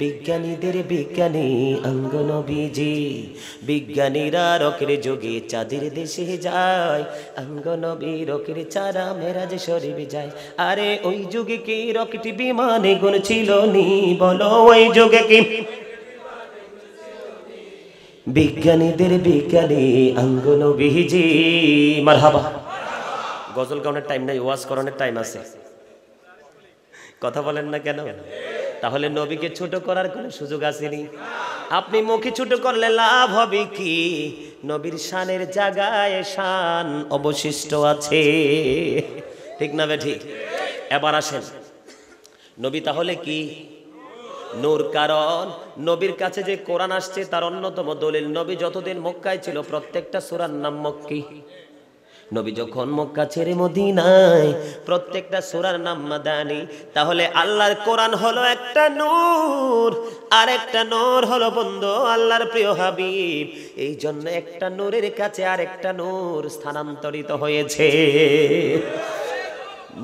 বিজ্ঞানীদের বিজ্ঞানী আঙ্গ নবীজি। বিজ্ঞানীরা রকের যোগে চাঁদের দেশে যায়, আঙ্গ নবী রকের চারা মেরাজ শরীফ যায়। আরে ওই যুগে কি রকেট বিমানে গুণ ছিল নি? বলো ওই যুগে কি? বিজ্ঞানীদের বিজ্ঞানী আঙ্গ নবীজি। মারহাবা। গজল গানের টাইম নাই, ওয়াজ করানোর টাইম আছে। কথা বলেন না কেন? তাহলে নবীকে ছোট করার কোনো সুযোগ আসেনি। আপনি মুখে ছোট করলে লাভ হবে কি? নবীর শানের জায়গায় শান অবশিষ্ট আছে। ঠিক না বেঠিক? এবার আসেন, নবী তাহলে কি? নূর। কারণ নবীর কাছে যে কোরআন আসছে তার অন্যতম দলিল, নবী যতদিন মক্কায় ছিল প্রত্যেকটা সূরার নাম মক্কি। নবী যখন মক্কা ছেড়ে মদিনায় প্রত্যেকটা সূরার নাম মাদানী। তাহলে আল্লাহর কোরআন হলো একটা নূর, আর একটা নূর হলো বন্ধু আল্লাহর প্রিয় হাবিব। এই জন্য একটা নূরের কাছে আর একটা নূর স্থানান্তরিত হয়েছে।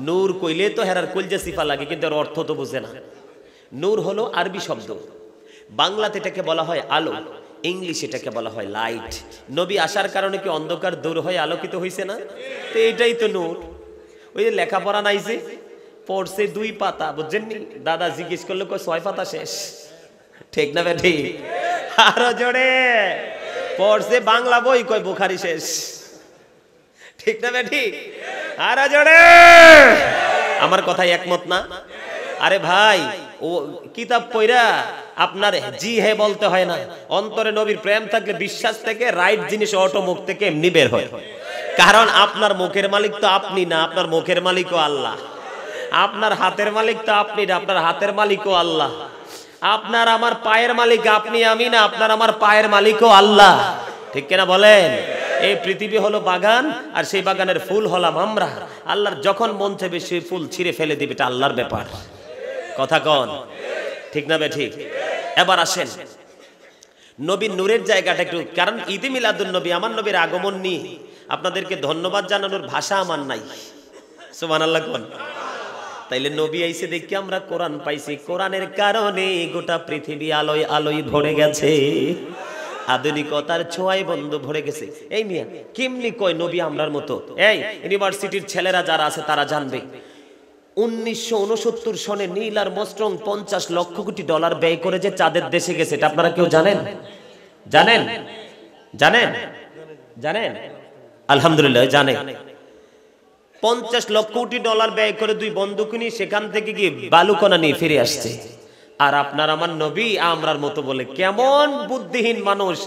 নূর কইলে তো হেরার কলজা সিফা লাগে, কিন্তু এর অর্থ তো বুঝে না। নূর হলো আরবি শব্দ, বাংলাতে এটাকে বলা হয় আলো, ইংলিশ এটাকে বলা হয় লাইট। নবী আসার কারণে কি অন্ধকার দূর হয়ে আলোকিত হয়েছে না? তো এটাই তো নূর। ওই যে লেখাপড়া নাই যে পড়ছে 2 পাতা, বুঝছেননি? দাদা জিজ্ঞেস করলো 6 পাতা শেষ। ঠিক না বেঠি? আরো জোরে পড়ছে বাংলা বই, কয় বুখারী শেষ। ঠিক না বেঠি? আরো জোরে। আমার কথাই একমত না? আরে ভাই, ও কিতাব পড়া আপনার জি হে বলতে হয় না। অন্তরে নবীর প্রেম থাকলে বিশ্বাস থেকে রাইট জিনিস অটো মুখ থেকে এমনি বের হয়। কারণ আপনার মুখের মালিক তো আপনি না, আপনার মুখের মালিকও আল্লাহ। আপনার হাতের মালিক তো আপনি না, আপনার হাতের মালিকও আল্লাহ। আপনার আমার পায়ের মালিক আপনি, আমি না, আপনার আমার পায়ের মালিকও আল্লাহ। ঠিক কিনা বলেন? এই পৃথিবী হলো বাগান, আর সেই বাগানের ফুল হলাম আমরা। আল্লাহর যখন মন চাইবে সেই ফুল ছিঁড়ে ফেলে দিবে, এটা আল্লাহর ব্যাপার। কথা কন ঠিক না বে ঠিক? এবার আসেন নবীর নূরের জায়গাটা একটু, কারণ ঈদে মিলাদুন নবী, আমার নবীর আগমন নিয়ে আপনাদেরকে ধন্যবাদ জানানোর ভাষা আমার নাই। সুবহানাল্লাহ কোন। তাইলে নবী আইছে দেখি আমরা কোরআন পাইছি, কোরআনের কারণে গোটা পৃথিবী আলোয় আলোয় ভরে গেছে, আধুনিকতার ছোঁয়ায় বন্ধু ভরে গেছে। এই মিয়া কেমনি কয় নবী আমরার মতো? এই ইউনিভার্সিটির ছেলেরা যারা আছে তারা জানবে, 1969 সনে Neil Armstrong 50 lakh crore dollar ব্যয় করে যে চাঁদের দেশে গেছে, এটা আপনারা কেউ জানেন? জানেন? জানেন? জানেন? আলহামদুলিল্লাহ জানেন। 50 লক্ষ কোটি ডলার ব্যয় করে 2 বন্দুক নিয়ে সেখান থেকে গিয়ে বালুকণা নিয়ে ফিরে আসছে। আর আপনার আমার নবী আমরার মতো বলে, কেমন বুদ্ধিহীন মানুষ!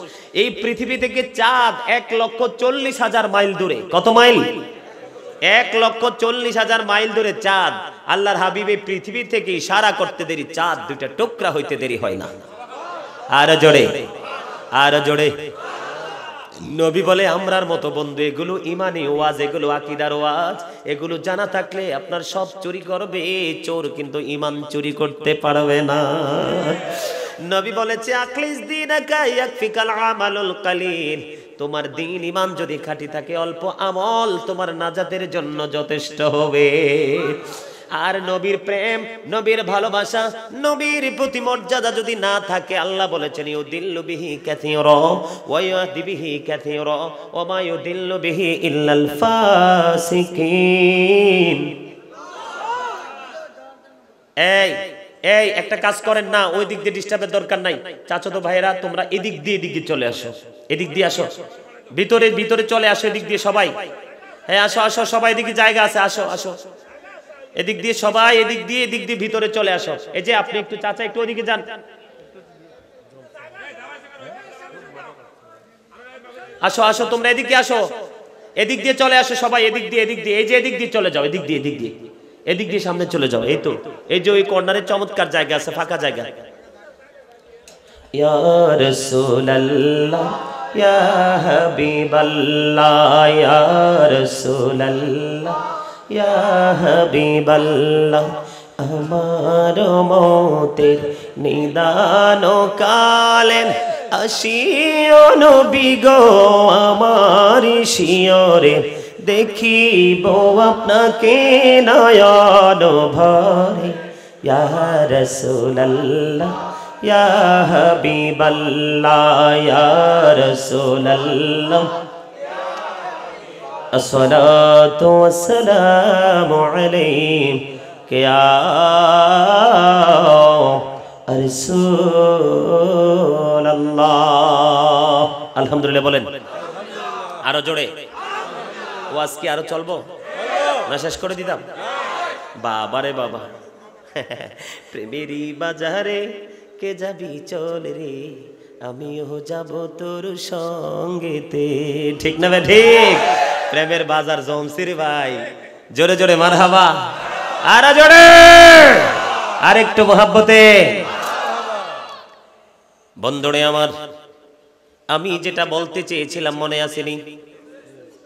এই পৃথিবী থেকে চাঁদ 1,40,000 মাইল দূরে। কত মাইল? 1,40,000 মাইল দূরে চাঁদ। আল্লাহর হাবিব এই পৃথিবী থেকে ইশারা করতে দেরি, চাঁদ 2টা টুকরা হইতে দেরি হয় না। আর জোরে, আর জোরে। নবী বলে আমরার মতো বন্ধু, এগুলো ইমানি ওয়াজ, এগুলো আকীদার ওয়াজ, এগুলো জানা থাকলে আপনার সব চুরি করবে চোর, কিন্তু ঈমান চুরি করতে পারবে না। নবী বলেছে আখলিস দীনাকা ইয়াকফিকাল আমালুল কালিল, তোমার দ্বীন ঈমান যদি খাঁটি থাকে অল্প আমল তোমার নাজাতের জন্য যথেষ্ট হবে। আর নবীর প্রেম, নবীর ভালোবাসা, নবীর প্রতি মর্যাদা যদি না থাকে, আল্লাহ বলেছেন ইউদিল্লু বিহি কাসীরা ওয়া ইয়াহদি বিহি কাসীরা ওয়া মা ইউদিল্লু বিহি ইল্লাল ফাসিকিন। এই একটা কাজ করেন না, ওই দিক দিয়ে ডিস্টার্বের দরকার নাই। চাচাতো ভাইরা তোমরা এদিক দিয়ে চলে আসো, এদিক দিয়ে আসো, ভিতরে চলে আসো, এদিক দিয়ে সবাই। হ্যাঁ আসো আসো সবাই, এদিকে জায়গা আছে, আসো আসো এদিক দিয়ে সবাই, এদিক দিয়ে ভিতরে চলে আসো। এই যে আপনি একটু চাচা একটু ওদিকে যান, আসো আসো তোমরা এদিকে আসো, এদিক দিয়ে চলে আসো সবাই, এদিক দিয়ে এই যে এদিক দিয়ে চলে যাও, এদিক দিয়ে সামনে চলে যাও। এই তো এই যে ওই কর্নারে চমৎকার জায়গা আছে, ফাঁকা জায়গা। ইয়া রাসূলুল্লাহ ইয়া হাবিবাল্লাহ ইয়া রাসূলুল্লাহ ইয়া হাবিবাল্লাহ, আমার মতের নিদান কালে আসিও নবী গো আমার শিয়রে, দেখিব আপনাকে নয়ন ভরে। ইয়া রাসূলুল্লাহ ইয়া হাবিবাল্লাহ ইয়া রাসূলুল্লাহ, আসসালাতু ওয়াসসালামু আলাইকা ইয়া রাসূলুল্লাহ। আলহামদুলিল্লাহ বলেন আরো জোরে। ওয়াজ কি আরো চলবো না শেষ করে দিতাম? বাবারে বাবা, প্রেমেরই বাজারে কে যাবি চল রে, আমিও যাব তোর সঙ্গেতে। ঠিক না ভাই? ঠিক। প্রেমের বাজার জমছে রে ভাই, জোরে জোরে মারহাবা, আর জোরে আর একটু মহাব্বতে। বন্ধুরে আমার, আমি যেটা বলতে চেয়েছিলাম মনে আসেনি?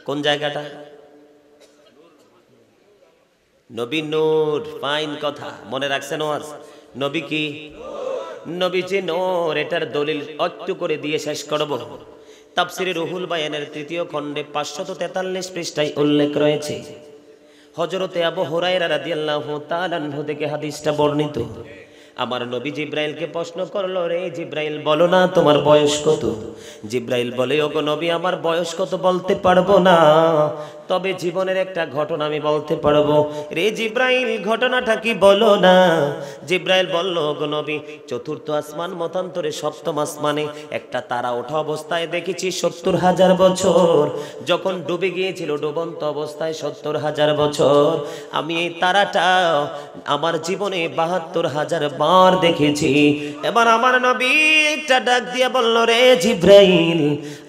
কোন জায়গাটা? নবী নূর। ফাইন কথা, মনে রাখছেন ওয়াজ? নবী কি? নবী যে নূর, এটার দলিল একটু করে দিয়ে শেষ করব। তাফসিরে রুহুল বায়ানের ৩য় খণ্ডে ৫৪৩ পৃষ্ঠায় উল্লেখ রয়েছে। হযরতে আবু হুরায়রা রাদিয়াল্লাহু তাআলা আনহু থেকে হাদিসটা বর্ণিত। আমার নবী জিব্রাইলকে প্রশ্ন করলো, রে জিব্রাইল বলো না তোমার বয়স কত? জিব্রাইল বলে, ওগো নবী আমার বয়স কত বলতে পারবো না, তবে জীবনের একটা ঘটনা আমি বলতে পারবো। রে জিব্রাইল ঘটনাটা কি বলো না? জিব্রাইল বলল, ওগো নবী চতুর্থ আসমান মতান্তরে সপ্তম আসমানে একটা তারা ওঠা অবস্থায় দেখেছি ৭০,০০০ বছর। যখন ডুবে গিয়েছিল ডুবন্ত অবস্থায় ৭০,০০০ বছর, আমি এই তারাটা আমার জীবনে ৭২,০০০ বার দেখেছি। এবার আমার নবী একটা ডাক দিয়ে বলল, রে জিব্রাইল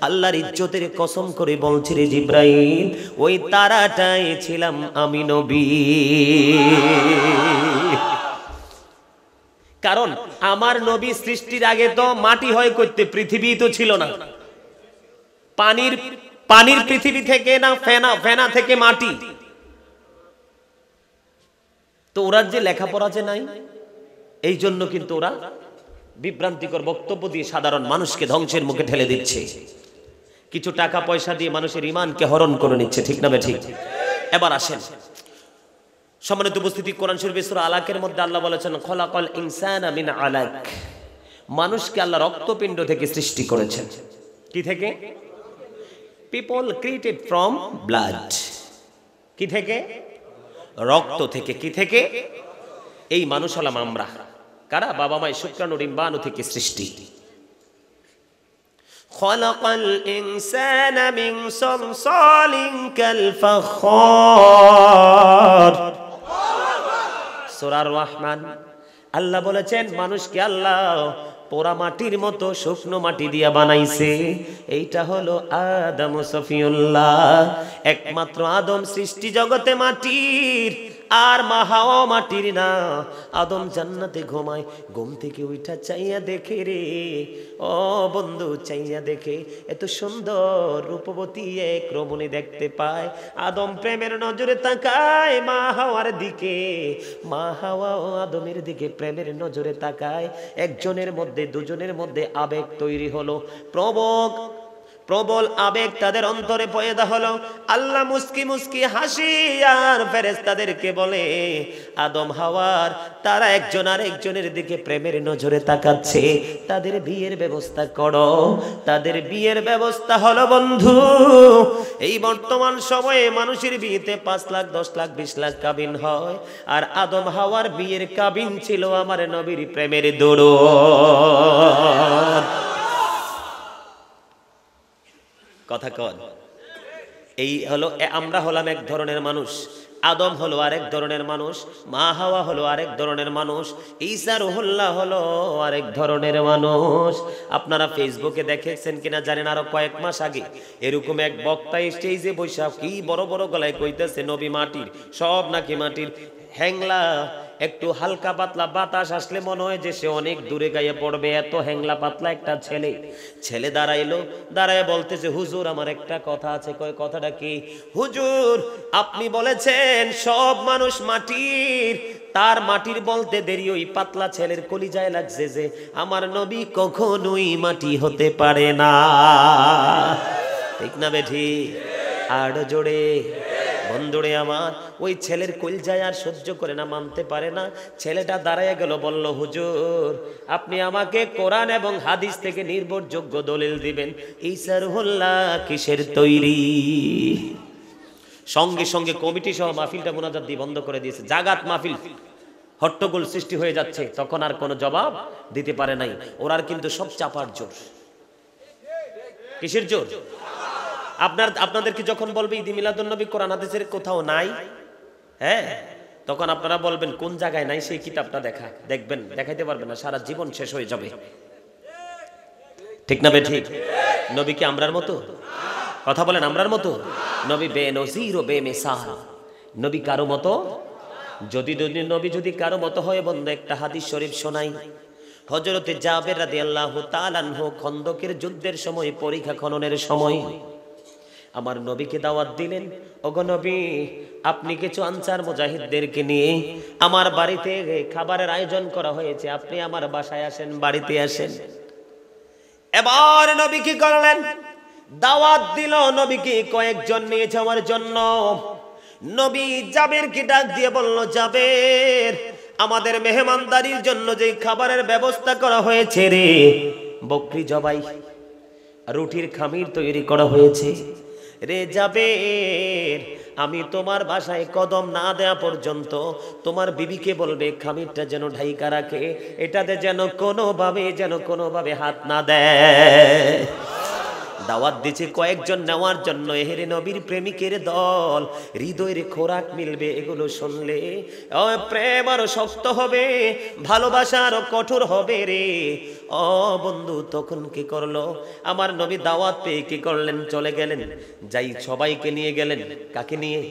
আল্লাহর ইজ্জতের কসম করে বলছি রে জিব্রাইল, ওই তারাটাই ছিলাম আমি নবী। কারণ আমার নবী সৃষ্টির আগে তো মাটি হয় করতে, পৃথিবী তো ছিল না। পানির পৃথিবী থেকে না, ফেনা থেকে মাটি। তো ওরা যে লেখাপড়া যে নাই, এই জন্য কিন্তু ওরা বিভ্রান্তিকর বক্তব্য দিয়ে সাধারণ মানুষকে ধ্বংসের মুখে ঠেলে দিচ্ছে। কিছু টাকা পয়সা দিয়ে মানুষের ঈমানকে হরণ করে নিচ্ছে। ঠিক না ঠিক? এবার আসেন সম্মানিত উপস্থিতি, কোরআন শরীফের সূরা আলাকের মধ্যে আল্লাহ বলেছেন, খলাকাল ইনসানা মিন আলাক। মানুষকে আল্লাহ রক্তপিণ্ড থেকে সৃষ্টি করেছেন। কি থেকে? People created from blood. কি থেকে? রক্ত থেকে। কি থেকে? এই মানুষ হলাম আমরা। কারা? বাবা মায়ের শুক্রাণু ডিম্বাণু থেকে সৃষ্টি। খলাকাল ইনসানা মিন সালসালিন কাল ফাখার। সূরা রহমান আল্লাহ বলেছেন, মানুষকে আল্লাহ পোড়া মাটির মতো শুকনো মাটি দিয়া বানাইছে। এইটা হলো আদম সফিউল্লাহ। একমাত্র আদম সৃষ্টি জগতে মাটির, আর মা হাওয়া মাটির না। আদম জান্নাতে ঘুমায়, ঘুম থেকে উঠা চাইয়া দেখে রে, ও বন্ধু চাইয়া দেখে এত সুন্দর রূপবতী এক রমণী দেখতে পায়। আদম প্রেমের নজরে তাকায় মা হাওয়ার দিকে, মা হাওয়া ও আদমের দিকে প্রেমের নজরে তাকায়। একজনের মধ্যে দুজনের মধ্যে আবেগ তৈরি হলো, প্রবল আবেগ তাদের অন্তরে পয়দা হলো। আল্লাহ মুস্কি মুস্কি হাসি আর ফেরেশতাদেরকে বলে, আদম হাওয়ার তারা একজন আর একজনের দিকে প্রেমের নজরে তাকাচ্ছে, তাদের বিয়ের ব্যবস্থা করো। তাদের বিয়ের ব্যবস্থা হলো বন্ধু, এই বর্তমান সময়ে মানুষের বিয়েতে ৫ লাখ ১০ লাখ ২০ লাখ কাবিন হয়, আর আদম হাওয়ার বিয়ের কাবিন ছিল আমার নবীর প্রেমের দৌড়। কথা কন। এই হলো, আমরা হলাম এক ধরনের মানুষ, আদম হলো আরেক ধরনের মানুষ, মা হাওয়া হলো আরেক ধরনের মানুষ, ঈসা রুহুল্লাহ হলো আরেক ধরনের মানুষ। আপনারা ফেসবুকে দেখেছেন কিনা জানেন, আরো কয়েক মাস আগে এরকম এক বক্তা স্টেজে বৈশাখ কি বড় বড় গলায় কইতেছে, নবী মাটির, সব নাকি মাটির। হ্যাংলা, একটু হালকা পাতলা বাতাস আসলে মনে হয় যে সে অনেক দূরে গায়ে পড়বে, এত হ্যাংলা পাতলা একটা ছেলে দাঁড়াইলো, দাঁড়ায় বলতেছে, হুজুর আমার একটা কথা আছে। কয় কথাটা কি? হুজুর আপনি বলেছেন সব মানুষ মাটির, তার মাটির বলতে দেরি ওই পাতলা ছেলের কলিজায় লাগছে যে আমার নবী কখনোই মাটি হতে পারে না। ঠিক না বেঠি? আর জোরে বন্ধুরে আমার, ওই ছেলের কলিজায় আর সহ্য করে না, মানতে পারে না। ছেলেটা দাঁড়ায় গেল, বলল, হুজুর আপনি আমাকে কোরআন এবং হাদিস থেকে নির্ভরযোগ্য দলিল দিবেন, ঈসা রুহুল্লাহ কিসের তৈরি? সঙ্গে সঙ্গে কমিটি সহ মাহফিলটা মুনাজাত দিয়ে বন্ধ করে দিয়েছে। জাগাত মাহফিল, হট্টগোল সৃষ্টি হয়ে যাচ্ছে। তখন আর কোনো জবাব দিতে পারে নাই। ওরার কিন্তু সব চাপার জোর। কিসের জোর? আপনাদেরকে যখন বলবে ঈদ মিলাদুন নবী কোরআন হাদিসের কোথাও নাই, হ্যাঁ, তখন আপনারা বলবেন কোন জায়গায় নাই সেই কিতাবটা দেখবেন, দেখাইতে পারবেন না, সারা জীবন শেষ হয়ে যাবে। ঠিক না বেঠিক? নবী কি আমরার মতো? কথা বলেন, আমরার মতো? নবী বেনজির ও বেমিসাল, নবী কারো মতো? যদি নবী যদি কারো মতো হয় বন্ধু, একটা হাদিস শরীফ শোনাই। হযরতে জাবের রাদিয়াল্লাহু তাআলা আনহু খন্দকের যুদ্ধের সময়, পরীক্ষা খননের সময় আমার নবীকে দাওয়াত দিলেন, ওগো নবী, আপনি কিছু আনসার মুজাহিদদেরকে নিয়ে আমার বাড়িতে খাবারের আয়োজন করা হয়েছে, আপনি আমার বাসায় আসেন, বাড়িতে আসেন। এবার নবী কি করলেন? দাওয়াত দিল নবীকে কয়েকজন নিয়ে যাওয়ার জন্য। নবী জাবেরকে ডাক দিয়ে বলল, জাবের, আমাদের মেহমানদারির জন্য যে খাবারের ব্যবস্থা করা হয়েছে রে, বকরি জবাই, রুটির খামির তৈরি করা হয়েছে রে জাবের, আমি তোমার বাসায় কদম না দেয়া পর্যন্ত তোমার বিবিকে বলবে খামিরটা যেন ঢাইকা রাখে, এটাতে যেন কোনোভাবে হাত না দেয়। দাওয়াত দিচ্ছে কয়েকজন নেওয়ার জন্য। এহেরে নবীর প্রেমিকের দল, হৃদয়ের খোরাক মিলবে এগুলো শুনলে। ও প্রেম আরো শক্ত হবে, ভালোবাসা আরো কঠোর হবে রে। ও বন্ধু, তখন কি করলো আমার নবী? দাওয়াত পেয়ে কি করলেন? চলে গেলেন, যাই সবাইকে নিয়ে গেলেন। কাকে নিয়ে?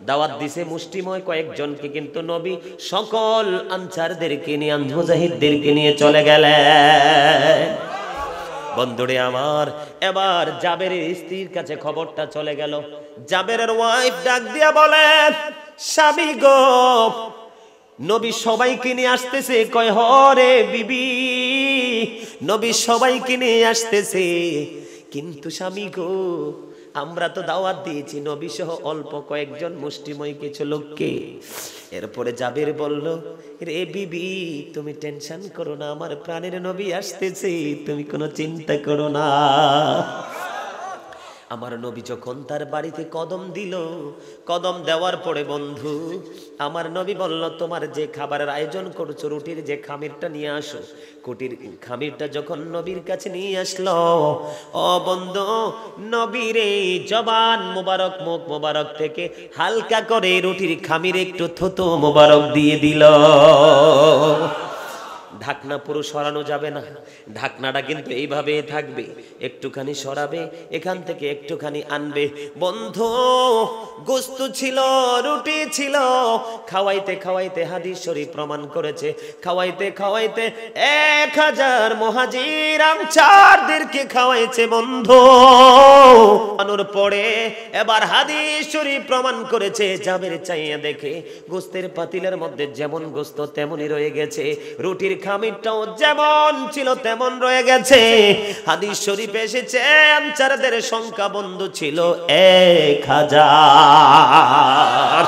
দাওয়াত দিছে মুষ্টিময় কয়েকজনকে, কিন্তু নবী সকল আনসারদেরকে নিয়ে, মুজাহিদদেরকে নিয়ে চলে গেলেন। বন্ধুরে আমার, এবার জাবেরের স্ত্রীর কাছে খবরটা চলে গেল। জাবেরের ওয়াইফ ডাক দিয়া বলেন, স্বামী গো, নবী সবাইকে নিয়ে আসতেছে। কয়, হরে বিবি, নবী সবাইকে নিয়ে আসতেছে, কিন্তু স্বামী গো, আমরা তো দাওয়াত দিয়েছি নবী সহ অল্প কয়েকজন মুষ্টিময় কিছু লোককে। এরপরে জাবের বলল, রে বিবি, তুমি টেনশন করো না, আমার প্রাণের নবী আসতেছে, তুমি কোনো চিন্তা করো না। আমার নবী যখন তার বাড়িতে কদম দিল, কদম দেওয়ার পরে বন্ধু আমার নবী বলল, তোমার যে খাবারের আয়োজন করছো, রুটির যে খামিরটা নিয়ে আসো। কুটির খামিরটা যখন নবীর কাছে নিয়ে আসলো, ও বন্ধু, নবীর এই জবান মোবারক, মুখ মোবারক থেকে হালকা করে রুটির খামির একটু থুতু মোবারক দিয়ে দিল। ঢাকনা পুরো সরানো যাবে না, ঢাকনাটা কিন্তু এইভাবে থাকবে, একটুখানি সরাবে, এখান থেকে একটুখানি আনবে। বন্ধু, গোস্ত ছিল, রুটি ছিল, খাওয়াইতে খাওয়াইতে হাদিস শরীফ প্রমাণ করেছে, খাওয়াইতে খাওয়াইতে 1000 মুহাজির আনসারদেরকে খাওয়াইছে বন্ধু। আনোর পরে এবার হাদিস শরীফ প্রমাণ করেছে, জাবের চাইয়া দেখে গোস্তের পাতিলের মধ্যে যেমন গোস্ত তেমনই রয়ে গেছে, রুটির খামিরটাও যেমন ছিল তেমন রয়ে গেছে। হাদিস শরীফে এসেছে আনসারদের সংখ্যা বন্ধু ছিল 1000।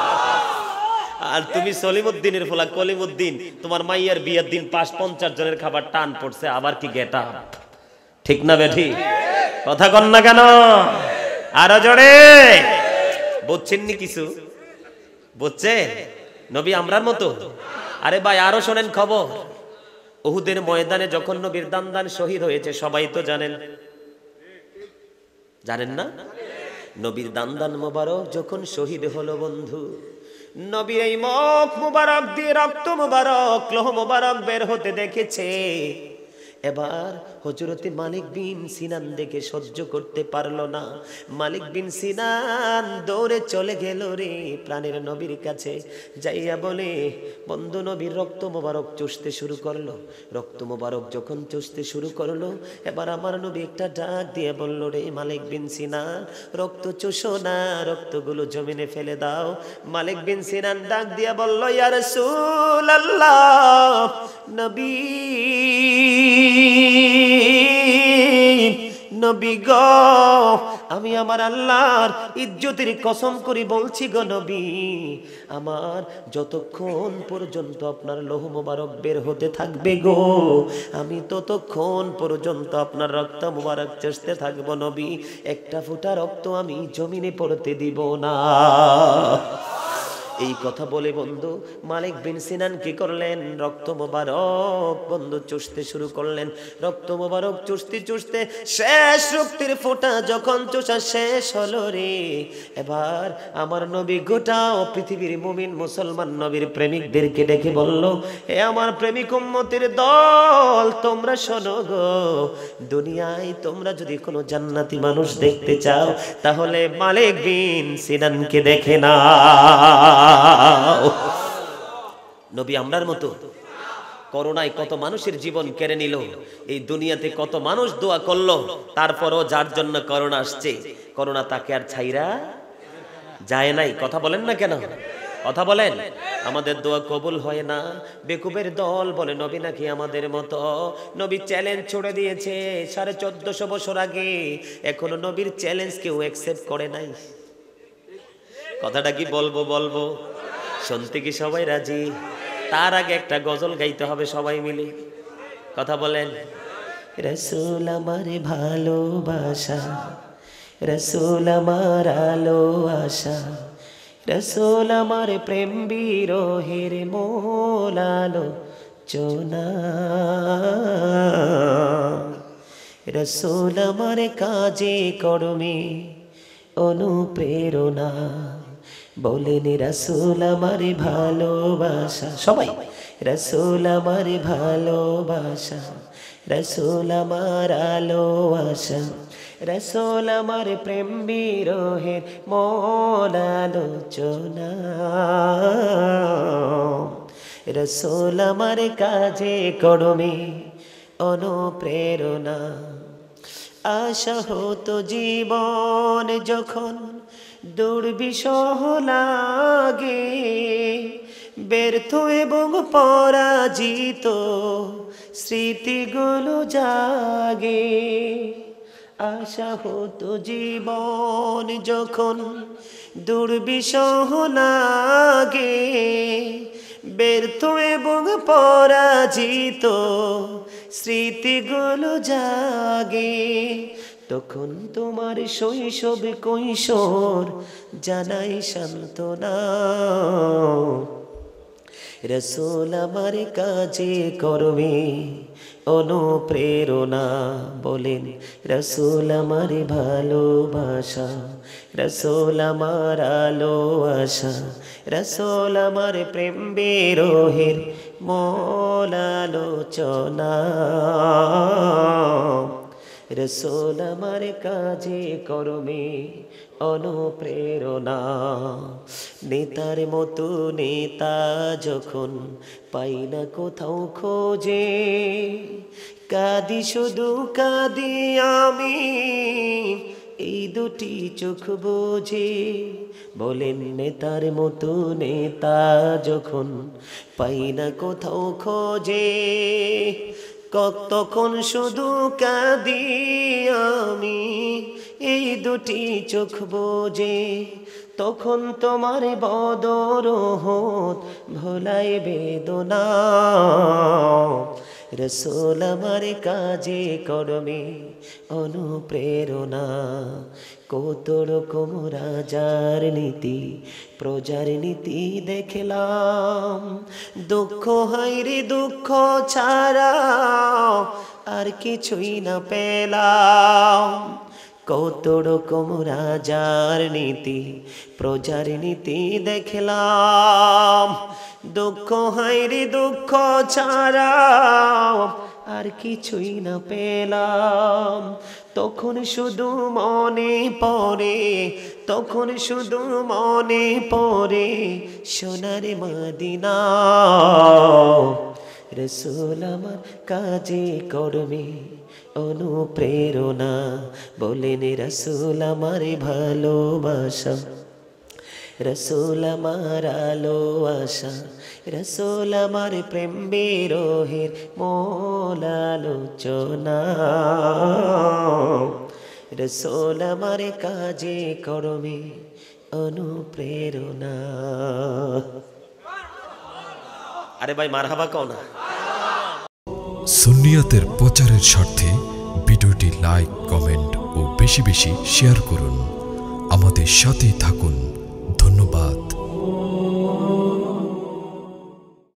আর তুমি সলিমউদ্দিনের ফলা কলিমউদ্দিন, তোমার মাইয়ার বিয়ের দিন 50 জনের খাবার টান পড়ছে, আবার কি গেটা? ঠিক না বেঠি? কথা কন না কেন? আরো জোরে বুঝছেননি? কিছু বুঝছে? নবী আমরার মতো? আরে ভাই, আরো শোনেন খবর। উহুদের ময়দানে যখন নবীর দান শহীদ হয়েছে, সবাই তো জানেন, জানেন না? নবীর দান মোবারক যখন শহীদ হলো বন্ধু, নবীর এই মুখ মোবারক দিয়ে রক্ত মোবারক, লোহ মোবারক বের হতে দেখেছে। এবার হযরতে মালিক বিন সিনান দেখে সহ্য করতে পারলো না। মালিক বিন সিনান দৌড়ে চলে গেল রে প্রাণের নবীর কাছে, যাইয়া বলে, বন্ধু, নবীর রক্ত মোবারক চুষতে শুরু করলো। রক্ত মোবারক যখন চুষতে শুরু করলো, এবার আমার নবী একটা ডাক দিয়ে বলল, রে মালিক বিন সিনান, রক্ত চুষো না, রক্তগুলো জমিনে ফেলে দাও। মালিক বিন সিনান ডাক দিয়ে বলল, ইয়া রাসূলুল্লাহ, নবী, নবী গো, আমি আমার আল্লাহর ইজ্জতের কসম করে বলছি গো নবী, আমার যতক্ষণ পর্যন্ত আপনার লৌহ মোবারক বের হতে থাকবে গো, আমি ততক্ষণ পর্যন্ত আপনার রক্ত মোবারক চুষতে থাকবো নবী, একটা ফোঁটা রক্ত আমি জমিনে পড়তে দিব না। এই কথা বলে বন্ধু মালিক বিন সিনান কি করলেন, রক্ত মোবারক বন্ধু চুষতে শুরু করলেন। রক্ত মোবারক চুষতে চুষতে শেষ রক্তের ফোঁটা যখন চুষা শেষ হলো রে, এবার আমার নবী গোটাও পৃথিবীর মুমিন মুসলমান নবীর প্রেমিকদেরকে ডেকে বলল, হে আমার প্রেমিক উম্মতের দল, তোমরা শোনো গো, দুনিয়ায় তোমরা যদি কোনো জান্নাতি মানুষ দেখতে চাও তাহলে মালিক বিন সিনানকে দেখে না। নবী আমরার মতো করোনায় কত মানুষের জীবন কেড়ে নিল, এই দুনিয়াতে কত মানুষ দোয়া করলো, তারপরও যার জন্য করোনা আসছে, করোনা তাকে আর ছাইরা যায় নাই। কথা বলেন না কেন? কথা বলেন। আমাদের দোয়া কবুল হয় না। বেকুবের দল বলে নবী নাকি আমাদের মতো। নবী চ্যালেঞ্জ ছুড়ে দিয়েছে 1450 বছর আগে, এখনো নবীর চ্যালেঞ্জ কেউ অ্যাকসেপ্ট করে নাই। কথাটা কি বলবো বলবো, শুনতে কি সবাই রাজি? তার আগে একটা গজল গাইতে হবে সবাই মিলে। কথা বলেন। রাসূল আমার ভালোবাসা, রাসূল আমার আলো আশা, রাসূল আমার প্রেম বিরহের মূল আলোচনা, রাসূল আমার কাজে কর্মে অনুপ্রেরণা, বলেন রাসূল আমার ভালোবাসা। সবাই রাসূল আমার ভালোবাসা, রাসূল আমার আলো আশা, রাসূল আমার প্রেম বিরহের মূল আলোচনা, রাসূল আমার কাজে কর্মে অনুপ্রেরণা। আশা হতো জীবন যখন দুর্বিষহ লাগে, ব্যর্থ এবং পরাজিত স্মৃতিগুলো জাগে। আশা হতো জীবন যখন দুর্বিষহ লাগে, ব্যর্থ এবং পরাজিত স্মৃতিগুলো জাগে, তখন তোমার শৈশব কৈশোর জানাই সান্ত্বনা, রাসূল আমার কাজে কর্মে অনুপ্রেরণা, বলেন রাসূল আমার ভালোবাসা, রাসূল আমার আলো আশা, রাসূল আমার প্রেম বিরহের মূল আলোচনা, রাসূল আমার কাজে কর্মে অনুপ্রেরণা। নেতার মতো নেতা যখন পাই না কোথাও খোঁজে, কাঁদি শুধু কাঁদি আমি এই দুটি চোখ বুঝে, বলেন নেতার মতো নেতা যখন পাই না কোথাও খোঁজে, তখন শুধু কাঁদি আমি এই দুটি চোখ বুঝে, তখন তোমার বদর উহুদ ভোলাই বেদনা, রাসূল আমার কাজে কর্মে অনুপ্রেরণা। কত রকম রাজার নীতি প্রজার নীতি দেখলাম, দুঃখ হায়রে দুঃখ ছাড়া আর কিছুই না পেলাম। কত রকম রাজার নীতি প্রজার নীতি দেখলাম, দুঃখ হায়রে দুঃখ ছাড়া আর কিছুই না পেলাম। তখন শুধু মনে পড়ে, তখন শুধু মনে পড়ে সোনার মদিনা, রাসূল আমার কাজে কর্মে অনুপ্রেরণা, বলেন রাসূল আমার ভালোবাসা, রাসূল আমার আলো আশা, রাসূল আমার প্রেম বিরহের মূল আলোচনা, রাসূল আমার কাজে কর্মে অনুপ্রেরণা। আরে ভাই মারহাবা কও না। সুন্নিয়াতের প্রচারের স্বার্থে ভিডিওটি লাইক, কমেন্ট ও বেশি বেশি শেয়ার করুন। আমাদের সাথেই থাকুন।